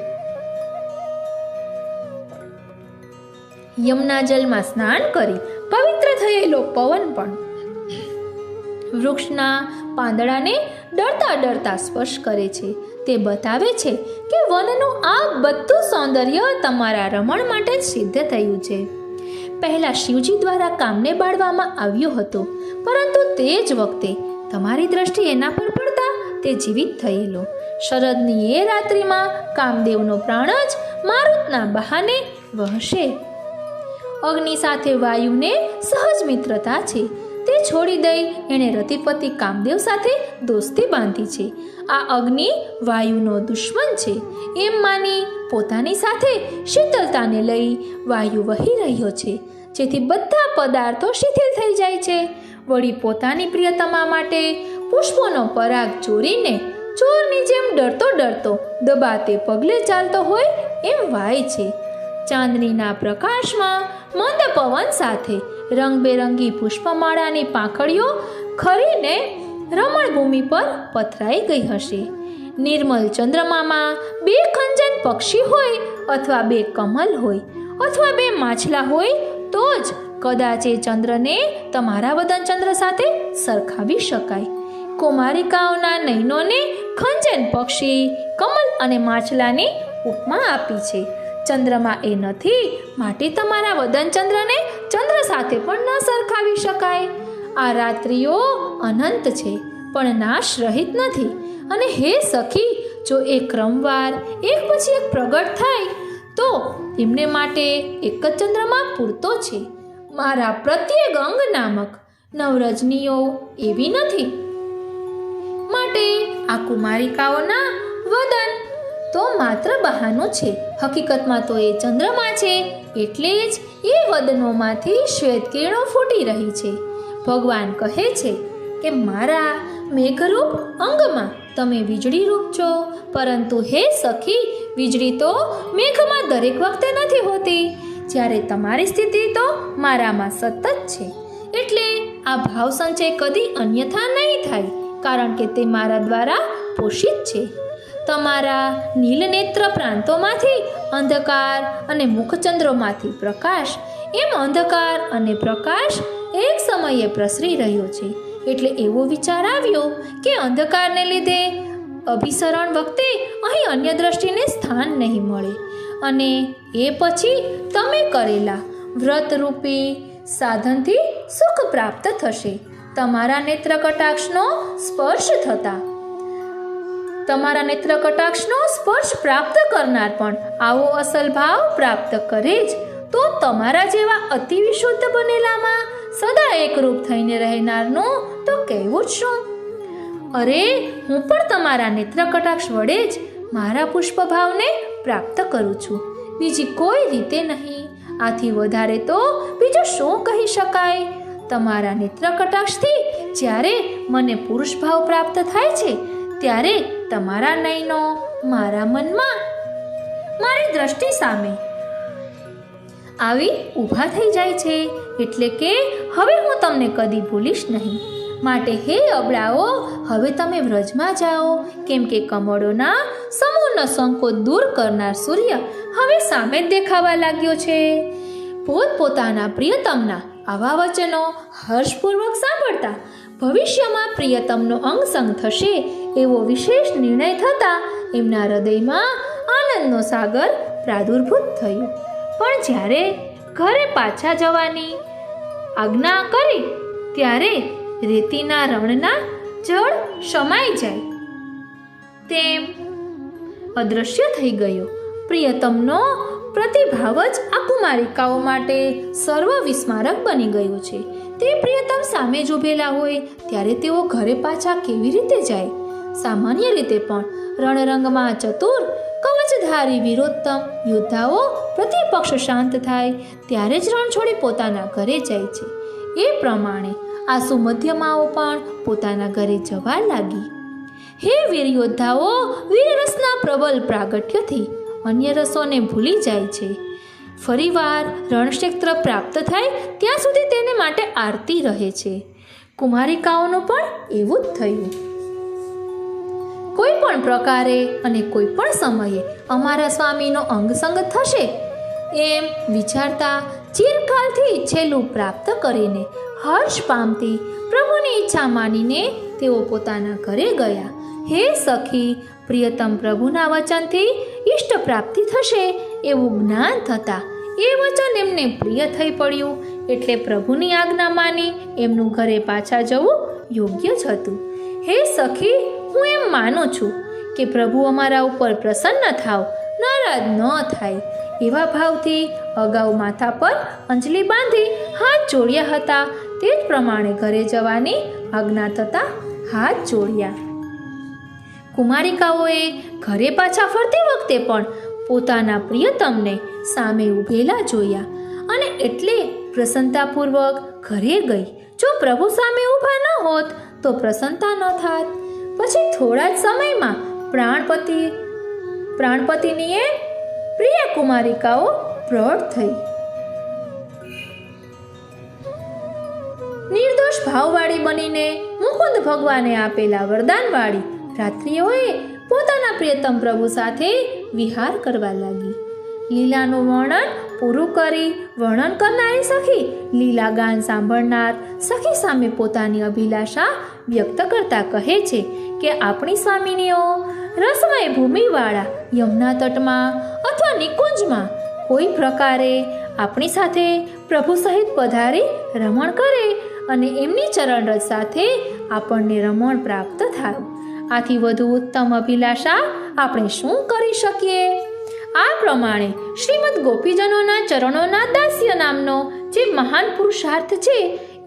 યમુના જલમાં સ્નાન કરી પવિત્ર થયેલો પવન પણ વૃક્ષના પાંદડાને ડરતા ડરતા સ્પર્શ કરે છે. તે બતાવે છે કે વનનું આ બધું સૌંદર્ય તમારા રમણ માટે જ સિદ્ધ થયું છે. પહેલા શિવજી દ્વારા કામને બાળવામાં આવ્યો હતો, પરંતુ તે જ વખતે તમારી દ્રષ્ટિ એના પર પડતા તે જીવિત થયેલો. શરદની એ રાત્રિમાં કામદેવનો પ્રાણ જ મારુતના બહાને વહશે. અગ્નિ સાથે વાયુને સહજ મિત્રતા છે, તે છોડી દઈ એણે રતિપતિ કામદેવ સાથે દોસ્તી બાંધી છે. આ અગ્નિ વાયુનો દુશ્મન છે એમ માની પોતાની સાથે શીતળતાને લઈ વાયુ વહી રહ્યો છે, જેથી બધા પદાર્થો શિથિલ થઈ જાય છે. વળી પોતાની પ્રિયતમા માટે પુષ્પોનો પરાગ ચોરીને ચોરની જેમ ડરતો ડરતો દબાતે પગલે ચાલતો હોય એમ વાય છે. ચાંદનીના પ્રકાશમાં મંદ પવન સાથે રંગબેરંગી પુષ્પમાળાની પાંખડીઓ ખરીને રમણભૂમિ પર પથરાઈ ગઈ હશે. નિર્મલ ચંદ્રમામાં 2 ખંજન પક્ષી હોય અથવા 2 કમલ હોય અથવા 2 માછલા હોય તો જ કદાચ એ ચંદ્રને તમારા વદન ચંદ્ર સાથે સરખાવી શકાય. કુમારિકાઓના નયનોને ખંજન પક્ષી, કમલ અને માછલાની ઉપમા આપી છે. ચંદ્રમા એ નથી, માટે તમારા વદન ચંદ્રને ચંદ્ર સાથે પણ ન સરખાવી શકાય. આ રાત્રિઓ અનંત છે પણ નાશ રહિત નથી. અને હે સખી, જો એ ક્રમવાર એક પછી એક પ્રગટ થાય તો એમને માટે એક જ ચંદ્રમા પૂરતો છે. મારા પ્રત્યેક અંગ નામક 9 રજનીઓ એવી નથી. માટે આ કુમારિકાઓના વદન તો માત્ર બહાનું છે. હકીકતમાં તો એ ચંદ્રમા છે, એટલે જ એ વદનોમાંથી શ્વેત કિરણો ફૂટી રહી છે. ભગવાન કહે છે કે મારા મેઘરૂપ અંગમાં તમે વીજળી રૂપ છો, પરંતુ હે સખી, વીજળી તો મેઘમાં દરેક વખતે નથી હોતી. જ્યારે તમારી સ્થિતિ તો મારામાં સતત છે, એટલે આ ભાવ સંચય કદી અન્યથા નહીં થાય, કારણ કે તે મારા દ્વારા પોષિત છે. તમારા નીલનેત્ર પ્રાંતોમાંથી અંધકાર અને મુખચંદ્રોમાંથી પ્રકાશ, એમ અંધકાર અને પ્રકાશ એક સમયે પ્રસરી રહ્યો છે. એટલે એવો વિચાર આવ્યો કે અંધકારને લીધે અભિસરણ વખતે અહીં અન્ય દ્રષ્ટિને સ્થાન નહીં મળે, અને એ પછી તમે કરેલા વ્રતરૂપી સાધનથી સુખ પ્રાપ્ત થશે. તમારા નેત્ર કટાક્ષનો સ્પર્શ પ્રાપ્ત કરનાર પણ આવો અસલ ભાવ પ્રાપ્ત કરે જ તો તમારા જેવા અતિ વિશુદ્ધ બનેલામાં સદા એકરૂપ થઈને રહેનારનું તો કહેવું જ શું. અરે, હું પણ તમારા નેત્ર કટાક્ષ વડે જ મારા પુષ્પ ભાવને પ્રાપ્ત કરું છું, બીજી કોઈ રીતે નહીં. આથી વધારે તો બીજું શું કહી શકાય. તમારા નેત્ર કટાક્ષથી જ્યારે મને પુરુષ ભાવ પ્રાપ્ત થાય છે, ત્યારે તમારા નયનો મારા મનમાં મારી દ્રષ્ટિ સામે આવી ઊભા થઈ જાય છે. એટલે કે હવે હું તમને કદી ભૂલીશ નહીં. માટે હે અબળાઓ, હવે તમે વ્રજમાં જાઓ, કેમ કે કમળોના સમૂહનો સંકોચ દૂર કરનાર સૂર્ય હવે સામે જ દેખાવા લાગ્યો છે. પોતપોતાના પ્રિયતમના આવા વચનો હર્ષપૂર્વક સાંભળતા ભવિષ્યમાં પ્રિયતમનો અંગસંગ થશે એવો વિશેષ નિર્ણય થતાં એમના હૃદયમાં આનંદનો સાગર પ્રાદુર્ભૂત થયો. પણ જ્યારે ઘરે પાછા જવાની આજ્ઞા કરી ત્યારે રેતીના રણના જળ સમાઈ જાય તેમ અદૃશ્ય થઈ ગયો. પ્રિયતમનો પ્રતિભાવ જ આ કુમારિકાઓ માટે સર્વ વિસ્મારક બની ગયો છે. તે પ્રિયતમ સામે જ ઊભેલા હોય ત્યારે તેઓ ઘરે પાછા કેવી રીતે જાય? સામાન્ય રીતે પણ રણરંગમાં ચતુર કવચધારી વીરોત્તમ યોદ્ધાઓ પ્રતિપક્ષ શાંત થાય ત્યારે જ રણ છોડી પોતાના ઘરે જાય છે. એ પ્રમાણે આ સુમધ્યમાઓ પણ પોતાના ઘરે જવા લાગી. હે વીર યોદ્ધાઓ વીરરસના પ્રબલ પ્રાગટ્યથી અન્ય રસોને ભૂલી જાય છે. ફરીવાર રણક્ષેત્ર પ્રાપ્ત થાય ત્યાં સુધી તેને માટે આરતી રહે છે. કુમારિકાઓનું પણ એવું જ થયું. કોઈ પણ પ્રકારે અને કોઈ પણ સમયે અમારા સ્વામીનો અંગસંગ થશે એમ વિચારતા ચિરકાલથી ઈચ્છેલું પ્રાપ્ત કરીને હર્ષ પામતી પ્રભુની ઈચ્છા માનીને તેઓ પોતાના ઘરે ગયા. હે સખી, પ્રિયતમ પ્રભુના વચનથી ઈષ્ટ પ્રાપ્તિ થશે એવું જ્ઞાન થતાં એ વચન એમને પ્રિય થઈ પડ્યું એટલે પ્રભુની આજ્ઞા માની એમનું ઘરે પાછા જવું યોગ્ય જ હતું. હે સખી, હું એમ માનું છું કે પ્રભુ અમારા ઉપર પ્રસન્ન થાવ, નારાજ ન થાય એવા ભાવથી અગાઉ માથા પર અંજલિ બાંધી હાથ જોડ્યા હતા. તે જ પ્રમાણે ઘરે જવાની આજ્ઞા થતાં હાથ જોડ્યા. કુમારિકાઓએ ઘરે પાછા ફરતી વખતે પણ પોતાના પ્રિયતમને સામે ઊભેલા જોયા અને એટલે પ્રસન્નતાપૂર્વક ઘરે ગઈ. જો પ્રભુ સામે ઊભા ન હોત તો પ્રસન્નતા ન થાત. પછી થોડા જ સમયમાં પ્રાણપતિની એ પ્રિય કુમારિકાઓ પ્રૌઢ થઈ. નિર્દોષ ભાવવાળી બનીને મુકુંદ ભગવાને આપેલા વરદાનવાળી રાત્રિઓએ પોતાના પ્રિયતમ પ્રભુ સાથે વિહાર કરવા લાગી. લીલાનું વર્ણન પૂરું કરી વર્ણન કરનારી સખી લીલા ગાન સાંભળનાર સખી સામે પોતાની અભિલાષા વ્યક્ત કરતા કહે છે કે આપણી સ્વામિનીઓ રસમય ભૂમિવાળા યમુના તટમાં અથવા નિકુંજમાં કોઈ પ્રકારે આપણી સાથે પ્રભુ સહિત પધારી રમણ કરે અને એમની ચરણરજ સાથે આપણને રમણ પ્રાપ્ત થાય. આથી વધુ ઉત્તમ અભિલાષા આપણે શું કરી શકીએ? આ પ્રમાણે શ્રીમદ ગોપીજનોના ચરણોના દાસ્ય નામનો જે મહાન પુરુષાર્થ છે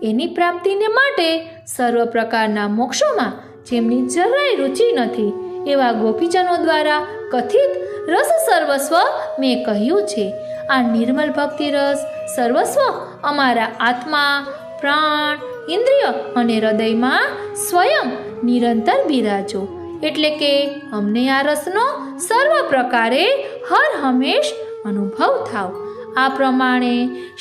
એની પ્રાપ્તિને માટે સર્વ પ્રકારના મોક્ષોમાં જેમની જરાય રુચિ નથી એવા ગોપીજનો દ્વારા કથિત રસ સર્વસ્વ મેં કહ્યું છે. આ નિર્મલ ભક્તિ રસ સર્વસ્વ અમારા આત્મા, પ્રાણ, ઇન્દ્રિય અને હૃદયમાં સ્વયં નિરંતર બિરાજો. એટલે કે અમને આ રસનો સર્વ પ્રકારે હર હંમેશ અનુભવ થાવ. આ પ્રમાણે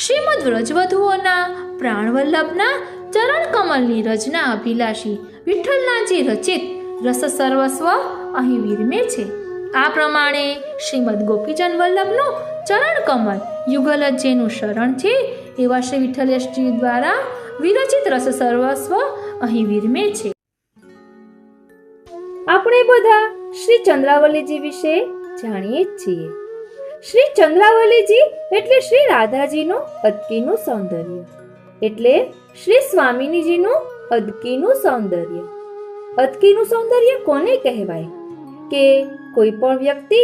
શ્રીમદ વ્રજવધુઓના પ્રાણવલ્લભના ચરણ કમલની રચના અભિલાષી વિઠ્ઠલનાજી રચિત રસ સર્વસ્વ અહીં વિરમે છે. આ પ્રમાણે શ્રીમદ ગોપીજન વલ્લભનું ચરણ કમલ યુગલ જ જેનું શરણ છે એવા શ્રી વિઠ્ઠલેશજી દ્વારા વિરચિત રસ સર્વસ્વ અહીં વિરમે છે. આપણે બધા શ્રી ચંદ્રાવલીજી વિશે જાણીએ જ છીએ. શ્રી ચંદ્રાવલીજી એટલે શ્રી રાધાજીનું અદકીનું સૌંદર્ય, એટલે શ્રી સ્વામિનીજીનું અદકીનું સૌંદર્ય. અદકીનું સૌંદર્ય કોને કહેવાય? કે કોઈ પણ વ્યક્તિ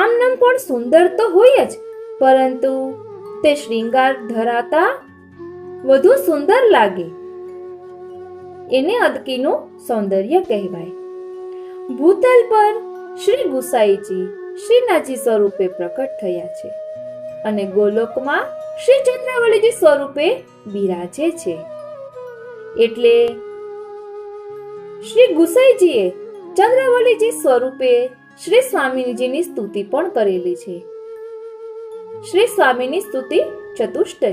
આમનામ પણ સુંદર તો હોય જ, પરંતુ તે શ્રૃંગાર ધરાતા વધુ સુંદર લાગે એને અદકીનું સૌંદર્ય કહેવાય. ભૂતલ પર શ્રી ગુસાઈજી શ્રીનાથજી સ્વરૂપે પ્રકટ થયા છે અને ગોલોકમાં શ્રી ચંદ્રાવલીજી સ્વરૂપે બિરાજે છે. એટલે શ્રી ગુસાઈજીએ ચંદ્રાવલીજી સ્વરૂપે શ્રી સ્વામિનીજીની સ્તુતિ પણ કરેલી છે. શ્રી સ્વામીની સ્તુતિ ચતુષ્ટય,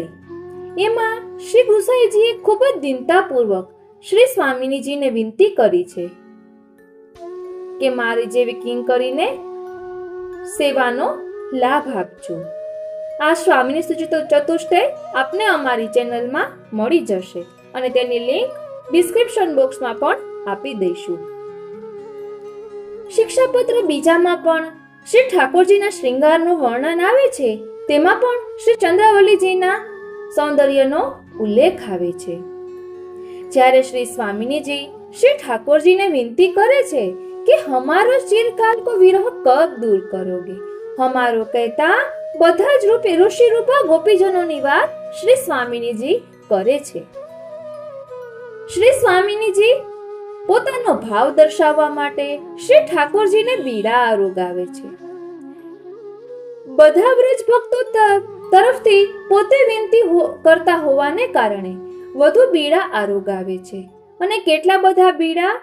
એમાં શ્રી ગુસાઈજીએ ખૂબ જ દીનતાપૂર્વક શ્રી સ્વામિનીજીને વિનંતી કરી છે કે મારી જેવી કિંકરીને સેવાનો લાભ આપજો. આ સ્વામિની સ્તુતિ ચતુષ્ટય આપને અમારી ચેનલમાં મળી જશે અને તેની લિંક ડિસ્ક્રિપ્શન બોક્સમાં પણ આપી દઈશું. શિક્ષાપત્ર બીજામાં પણ શ્રી ઠાકોરજીના શ્રૃંગારનું વર્ણન આવે છે. તેમાં પણ શ્રી ચંદ્રાવલીજીના સૌંદર્યનો ઉલ્લેખ આવે છે. જ્યારે શ્રી સ્વામિનીજી શ્રી ઠાકોરજીને વિનંતી કરે છે કે હમારો ચિરકાલ કો વિરહ કબ દૂર કરોગે, હમારો કહેતા બધા જ રૂપે ઋષિ રૂપા ગોપીજનોની વાત શ્રી સ્વામિનીજી કરે છે. શ્રી સ્વામિનીજી પોતાનો ભાવ દર્શાવવા માટે શ્રી ઠાકોરજીને બીડા આરોગાવે છે. બધા બ્રજ ભક્તો તરફથી પોતે વિનંતી કરતા હોવાને કારણે વધુ બીડા આરોગાવે છે અને કેટલા બધા બીડા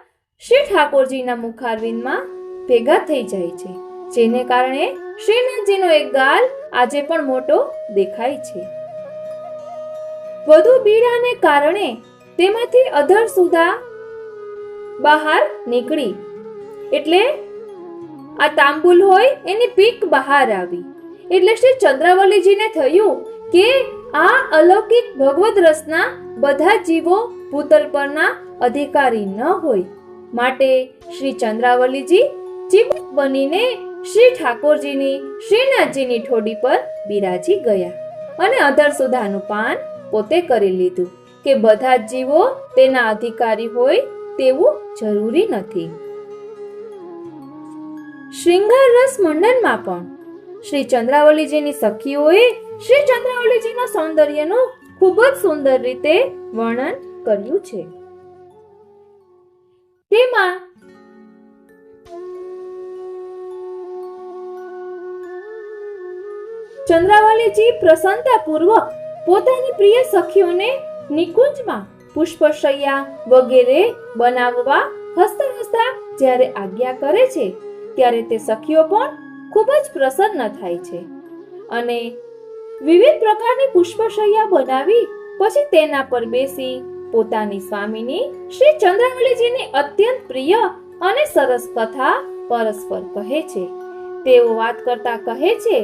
શ્રી ઠાકોરજીના મુખારવિંદમાં ભેગા થઈ જાય છે, જેને કારણે શ્રીનાથજીનો એક ગાલ આજે પણ મોટો દેખાય છે. વધુ બીડાને કારણે તેમાંથી અધર સુધા બહાર નીકળી, એટલે આ તાંબુલ હોય એની પીક બહાર આવી. એટલે શ્રી ચંદ્રાવલીજીને થયું કે આ અલૌકિક ભગવદ રસના બધા જીવો ભૂતલ પરના અધિકારી ન હોય, માટે શ્રી ચંદ્રાવલીજી ચીબુક બનીને શ્રી ઠાકોરજીની શ્રીનાથજીની ઠોડી પર બિરાજી ગયા અને અધર સુધાનું પાન પોતે કરી લીધું કે બધા જ જીવો તેના અધિકારી હોય તેવું જરૂરી નથી. શ્રૃંગાર રસ મંડનમાં પણ શ્રી ચંદ્રાવલીજીની સખીઓએ શ્રી ચંદ્રાવલીજીના સૌંદર્યનું ખૂબ જ સુંદર રીતે વર્ણન કર્યું છે. તેમાં ચંદ્રાવલીજી પ્રસન્નતાપૂર્વક પોતાની પ્રિય સખીઓને નિકુંજમાં પુષ્પશૈયા વગેરે બનાવવા હસતા હસતા જ્યારે આજ્ઞા કરે છે, ત્યારે તે સખીઓ પણ ખૂબ જ પ્રસન્ન થાય છે અને વિવિધ પ્રકારની પુષ્પશૈયા બનાવી પછી તેના પર બેસી પોતાની સ્વામીની શ્રી ચંદ્રાવલીજીની અત્યંત પ્રિય અને સરસ કથા પરસ્પર કહે છે. તેઓ વાત કરતા કહે છે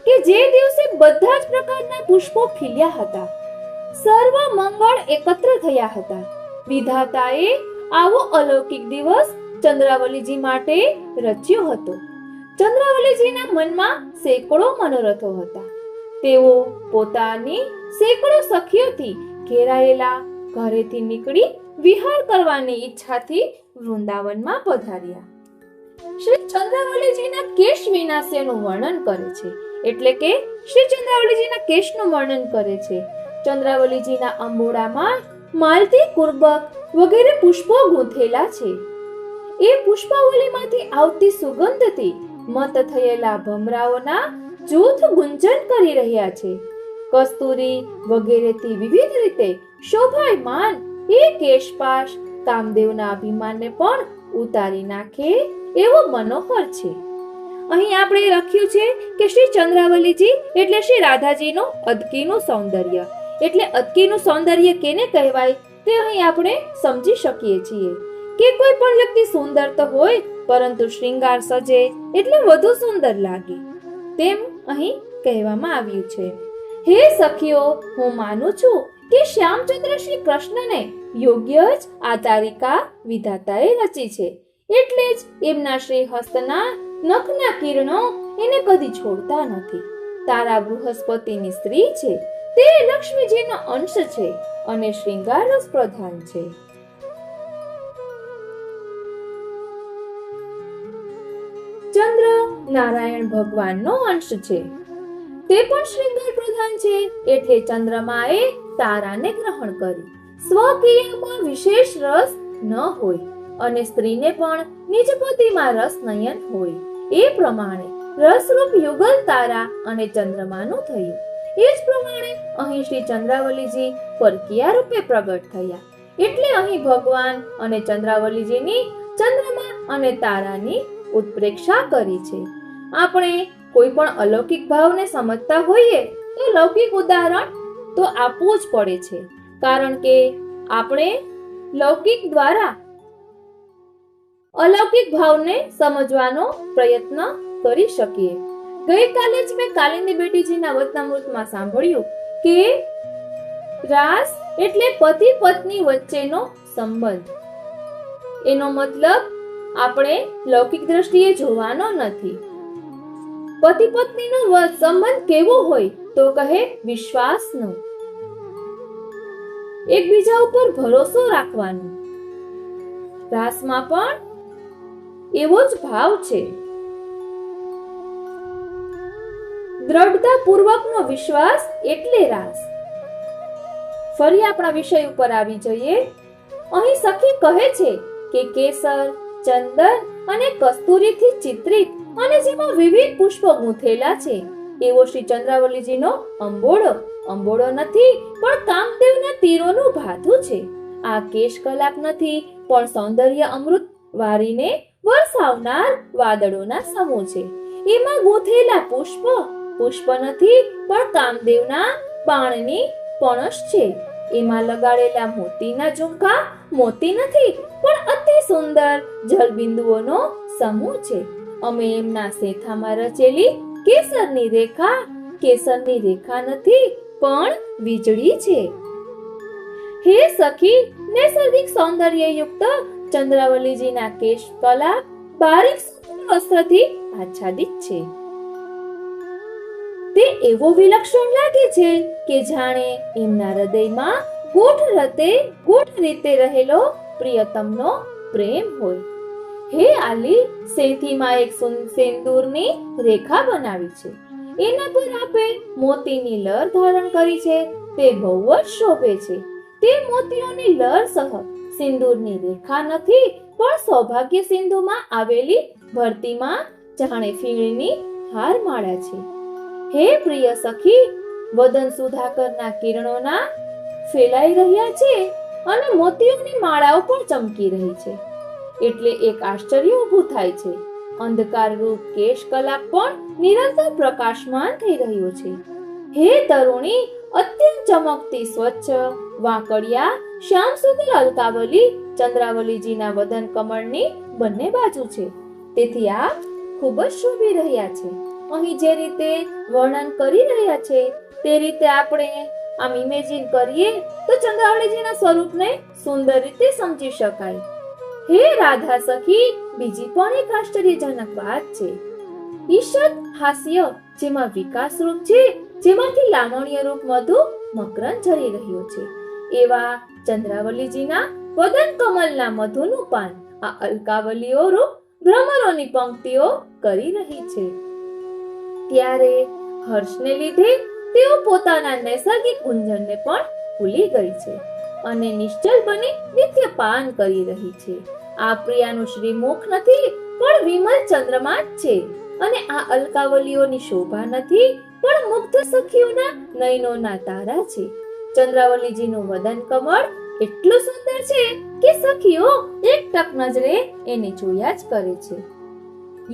કે જે દિવસે બધા જ પ્રકારના પુષ્પો ખીલ્યા હતા, સર્વ મંગળ એકત્ર થયા હતા, વિધાતાએ આવો અલૌકિક દિવસ ચંદ્રાવલીજી માટે રચ્યો હતો. ચંદ્રાવલીજીના મનમાં સેંકડો મનોરથો હતા. તેઓ પોતાની સેંકડો સખીઓથી ઘેરાયેલા ઘરેથી નીકળી વિહાર કરવાની ઈચ્છાથી વૃંદાવનમાં પધાર્યા. શ્રી ચંદ્રાવલીજીના કેશ વિનાશ્યનું વર્ણન કરે છે, એટલે કે શ્રી ચંદ્રાવલીજીના કેશનું વર્ણન કરે છે. ચંદ્રાવલીજીના અંબોડામાં માલતી, કુર્બક વગેરે પુષ્પો ગૂંથેલા છે. એ પુષ્પાવલીમાંથી આવતી સુગંધથી મત થયેલા ભમરાઓના જૂથ ગુંજન કરી રહ્યા છે. કસ્તુરી વગેરેથી વિવિધ રીતે શોભાયમાન એ કેશપાશ કામદેવના અભિમાનને પણ ઉતારી નાખે એવો મનોહર છે. અહીં આપણે લખ્યું છે કે શ્રી ચંદ્રાવલીજી એટલે શ્રી રાધાજીનું અદકીનું સૌંદર્ય. એટલે અદકીનું સૌંદર્ય કેને કહેવાય તે અહીં આપણે સમજી શકીએ છીએ કે કોઈ પણ વ્યક્તિ સુંદર તો હોય, પરંતુ શ્રૃંગાર સજે એટલે વધુ સુંદર લાગે, તેમ અહીં કહેવામાં આવ્યું છે. હે સખીઓ, હું માનું છું કે શ્યામચંદ્ર શ્રી કૃષ્ણને યોગ્ય જ આ તારિકા વિધાતાએ રચી છે, એટલે જ એમના શ્રી હસ્તના નખના કિરણો એને કદી છોડતા નથી. તારા બૃહસ્પતિની સ્ત્રી છે, તે લક્ષ્મીજીનો અંશ છે અને શ્રૃંગાર રસ પ્રધાન છે. ચંદ્ર નારાયણ ભગવાનનો અંશ છે, તે પણ શ્રૃંગાર પ્રધાન છે, એટલે ચંદ્રમાએ તારાને ગ્રહણ કરી. સ્વકીયમાં વિશેષ રસ ન હોય અને સ્ત્રીને પણ નિજ પતિમાં રસ નયન હોય, એ પ્રમાણે રસરૂપ યુગલ તારા અને ચંદ્રમાનું થયું. એ જ પ્રમાણે અહીં શ્રી ચંદ્રાવલીજી પરકીયા રૂપે પ્રગટ થયા, એટલે અહીં ભગવાન અને ચંદ્રાવલીજીની ચંદ્રમા અને તારાની ઉત્પ્રેક્ષા કરી છે. આપણે કોઈ પણ અલૌકિક ભાવને સમજતા હોઈએ તો લૌકિક ઉદાહરણ તો આપવું જ પડે છે, કારણ કે આપણે લૌકિક દ્વારા અલૌકિક ભાવને સમજવાનો પ્રયત્ન કરી શકીએ. ગઈકાલે જ મેં કાલિંદી બેટીજીના વચનામૃતમાં સાંભળ્યું કે રાસ એટલે પતિ પત્ની વચ્ચેનો સંબંધ. એનો મતલબ આપણે લૌકિક દ્રષ્ટિએ જોવાનો નથી. પતિ પત્નીનો સંબંધ કેવો હોય તો કહે વિશ્વાસનો, એકબીજા ઉપર ભરોસો રાખવાનો. રાસમાં પણ એવો જ ભાવ છે. દ્રઢતા પૂર્વકનો વિશ્વાસ એટલે રાસ. ફરી આપણા વિષય ઉપર આવી જઈએ. અહીં સખી કહે છે કે કેસર, ચંદન અને કસ્તુરીથી ચિત્રિત અને જેમાં વિવિધ પુષ્પો ગૂંથેલા છે એવો શ્રી ચંદ્રાવલીજીનો અંબોડો અંબોડો નથી પણ કામદેવના તીરોનું ભાથું છે. આ કેશ કલાપ નથી પણ સૌંદર્ય અમૃત વારીને વરસાવનાર વાદળોના સમૂહ છે. એમાં ગૂંથેલા પુષ્પ પુષ્પ નથી પણ કામદેવના બાણની પણશ છે. એમાં લગાડેલા મોતીના ઝુમકા મોતી નથી પણ અતિ સુંદર જળબિંદુઓનો સમૂહ છે. અમે એમના સેથામાં રચેલી કેસરની રેખા નથી પણ વીજળી છે. હે સખી, નૈસર્ગિક સૌંદર્યયુક્ત ચંદ્રાવલીજીના કેશ કલા બારીક વસ્ત્રથી આચ્છાદિત છે. તે એવો વિલક્ષણ લાગે છે કે જાણે એમના હૃદયમાં ગૂઢ રીતે રહેલો પ્રિયતમનો પ્રેમ હોય. હે આલી, સેથીમાં એક સિંદૂરની રેખા બનાવી છે. એના પર આપે મોતીની લર ધારણ કરી છે. તે બહુ જ શોભે છે. તે મોતીઓની લર સહ સિંદૂરની રેખા નથી પણ સૌભાગ્ય સિંધુમાં આવેલી ભરતીમાં જાણે ફીણીની હારમાળા છે. હે પ્રિય સખી, વદન સુધાકરના કિરણોના ફેલાઈ રહ્યા છે અને મોતીઓની માળાઓ પણ ચમકી રહી છે. એટલે એક આશ્ચર્ય ઊભું થાય છે. અંધકાર રૂપ કેશ કલાપ પણ નિરંતર પ્રકાશમાન થઈ રહ્યો છે. હે તરુણી, અત્યંત ચમકતી સ્વચ્છ વાંકડિયા શ્યામ સુંદર અલકાવલી ચંદ્રાવલીજીના વદન કમળની બંને બાજુ છે. તેથી આ ખૂબ જ શોભી રહ્યા છે. અહીં જે રીતે વર્ણન કરી રહ્યા છે તે રીતે આપણે આમ ઇમેજિન કરીએ તો ચંદ્રાવલીજીના સ્વરૂપને સુંદર રીતે સમજી શકાય. હે રાધા સખી, બીજી પણ એક આશ્ચર્યજનક વાત છે. ઈષદ હાસ્ય જેમાં વિકાસ રૂપ છે, જેમાંથી લાવણ્ય રૂપ મધુ મકરંદ ઝરી રહ્યો છે, એવા ચંદ્રાવલીજીના વદન કમલના મધુનું પાન આ અલકાવલીઓ રૂપ ભ્રમરોની પંક્તિઓ કરી રહી છે. ત્યારે હર્ષને લીધે તેઓ પોતાના નૈસર્ગિક ગુંજનને પણ ભૂલી ગઈ છે અને નિશ્ચલ બની નિત્ય પાન કરી રહી છે. આ પ્રિયાનું શ્રીમુખ નથી પણ વિમલ ચંદ્રમા જ છે અને આ અલકાવલીઓની શોભા નથી પણ મુગ્ધ સખીઓના નયનોના તારા છે. ચંદ્રાવલીજીનું વદન કમળ એટલું સુંદર છે કે સખીઓ એક ટક નજરે એને જોયા જ કરે છે.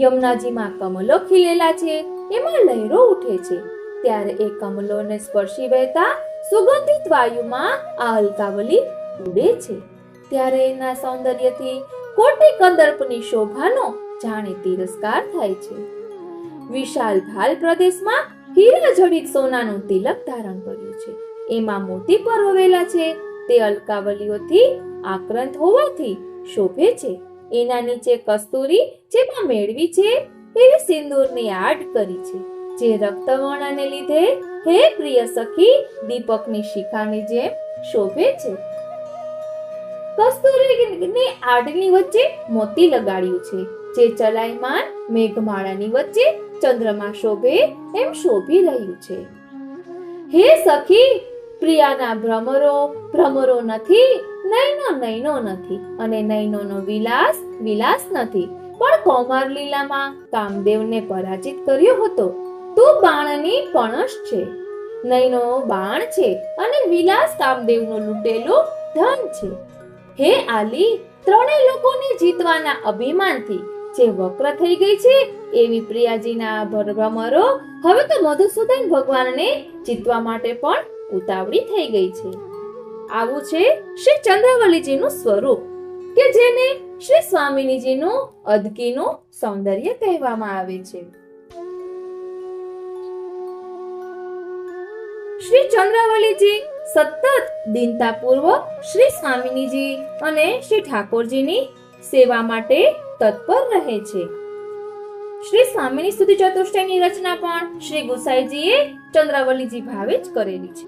યમુનાજીમાં કમલો ખીલેલા છે, એમાં લહેરો ઉઠે છે. ત્યારે એ કમલોને સ્પર્શી વહેતા સુગંધિત વાયુમાં આ અલકાવલી ઉડે છે. ત્યારે એના સૌંદર્યથી કોટી કંદર્પની શોભાનો જાણે તિરસ્કાર થાય છે. વિશાલ ભાલ પ્રદેશમાં હીરા જડિત સોનાનું તિલક ધારણ કર્યું છે. એમાં મોતી પરોવેલા છે. તે અલકાવલીઓથી આક્રાંત હોવાથી શોભે છે. એના નીચે કસ્તુરી જેમાં મેળવી છે એવી સિંદૂરની આડ કરી છે, જે રક્તવર્ણને લીધે હે પ્રિય સખી દીપકની શિખાની જેમ શોભે છે. કસ્તુરીની આડની વચ્ચે મોતી લગાડ્યું છે, જે ચલાયમાન મેઘમાળાની વચ્ચે ચંદ્રમા શોભે એમ શોભી રહ્યું છે. હે સખી, પ્રિયાના ભ્રમરો નથી, નયનો નથી અને નયનોનો વિલાસ નથી, પણ કૌમાર લીલામાં કામદેવને પરાજિત કર્યો હતો. તું બાણની પણશ છે, નયનો બાણ છે અને વિલાસ કામદેવનું લૂંટેલું ધન છે. હે આલી, ત્રણેય લોકોને જીતવાના અભિમાનથી જે વક્ર થઈ ગઈ છે એવી પ્રિયાજીના ભ્રમરો હવે તો મધુસૂદન ભગવાનને જીતવા માટે પણ ઉતાવળી થઈ ગઈ છે. આવું છે શ્રી ચંદ્રાવલીજીનું સ્વરૂપ કે જેને શ્રી સ્વામિનીજીનું અદકીનું સૌંદર્ય કહેવામાં આવે છે. શ્રી ચંદ્રાવલીજી સતત દીનતાપૂર્વક શ્રી સ્વામિનીજી અને શ્રી ઠાકોરજીની સેવા માટે તત્પર રહે છે. શ્રી સ્વામિની સ્તુતિ ચતુષ્ટયની રચના પણ શ્રી ગુસાઈજીએ ચંદ્રાવલીજી ભાવે જ કરેલી છે.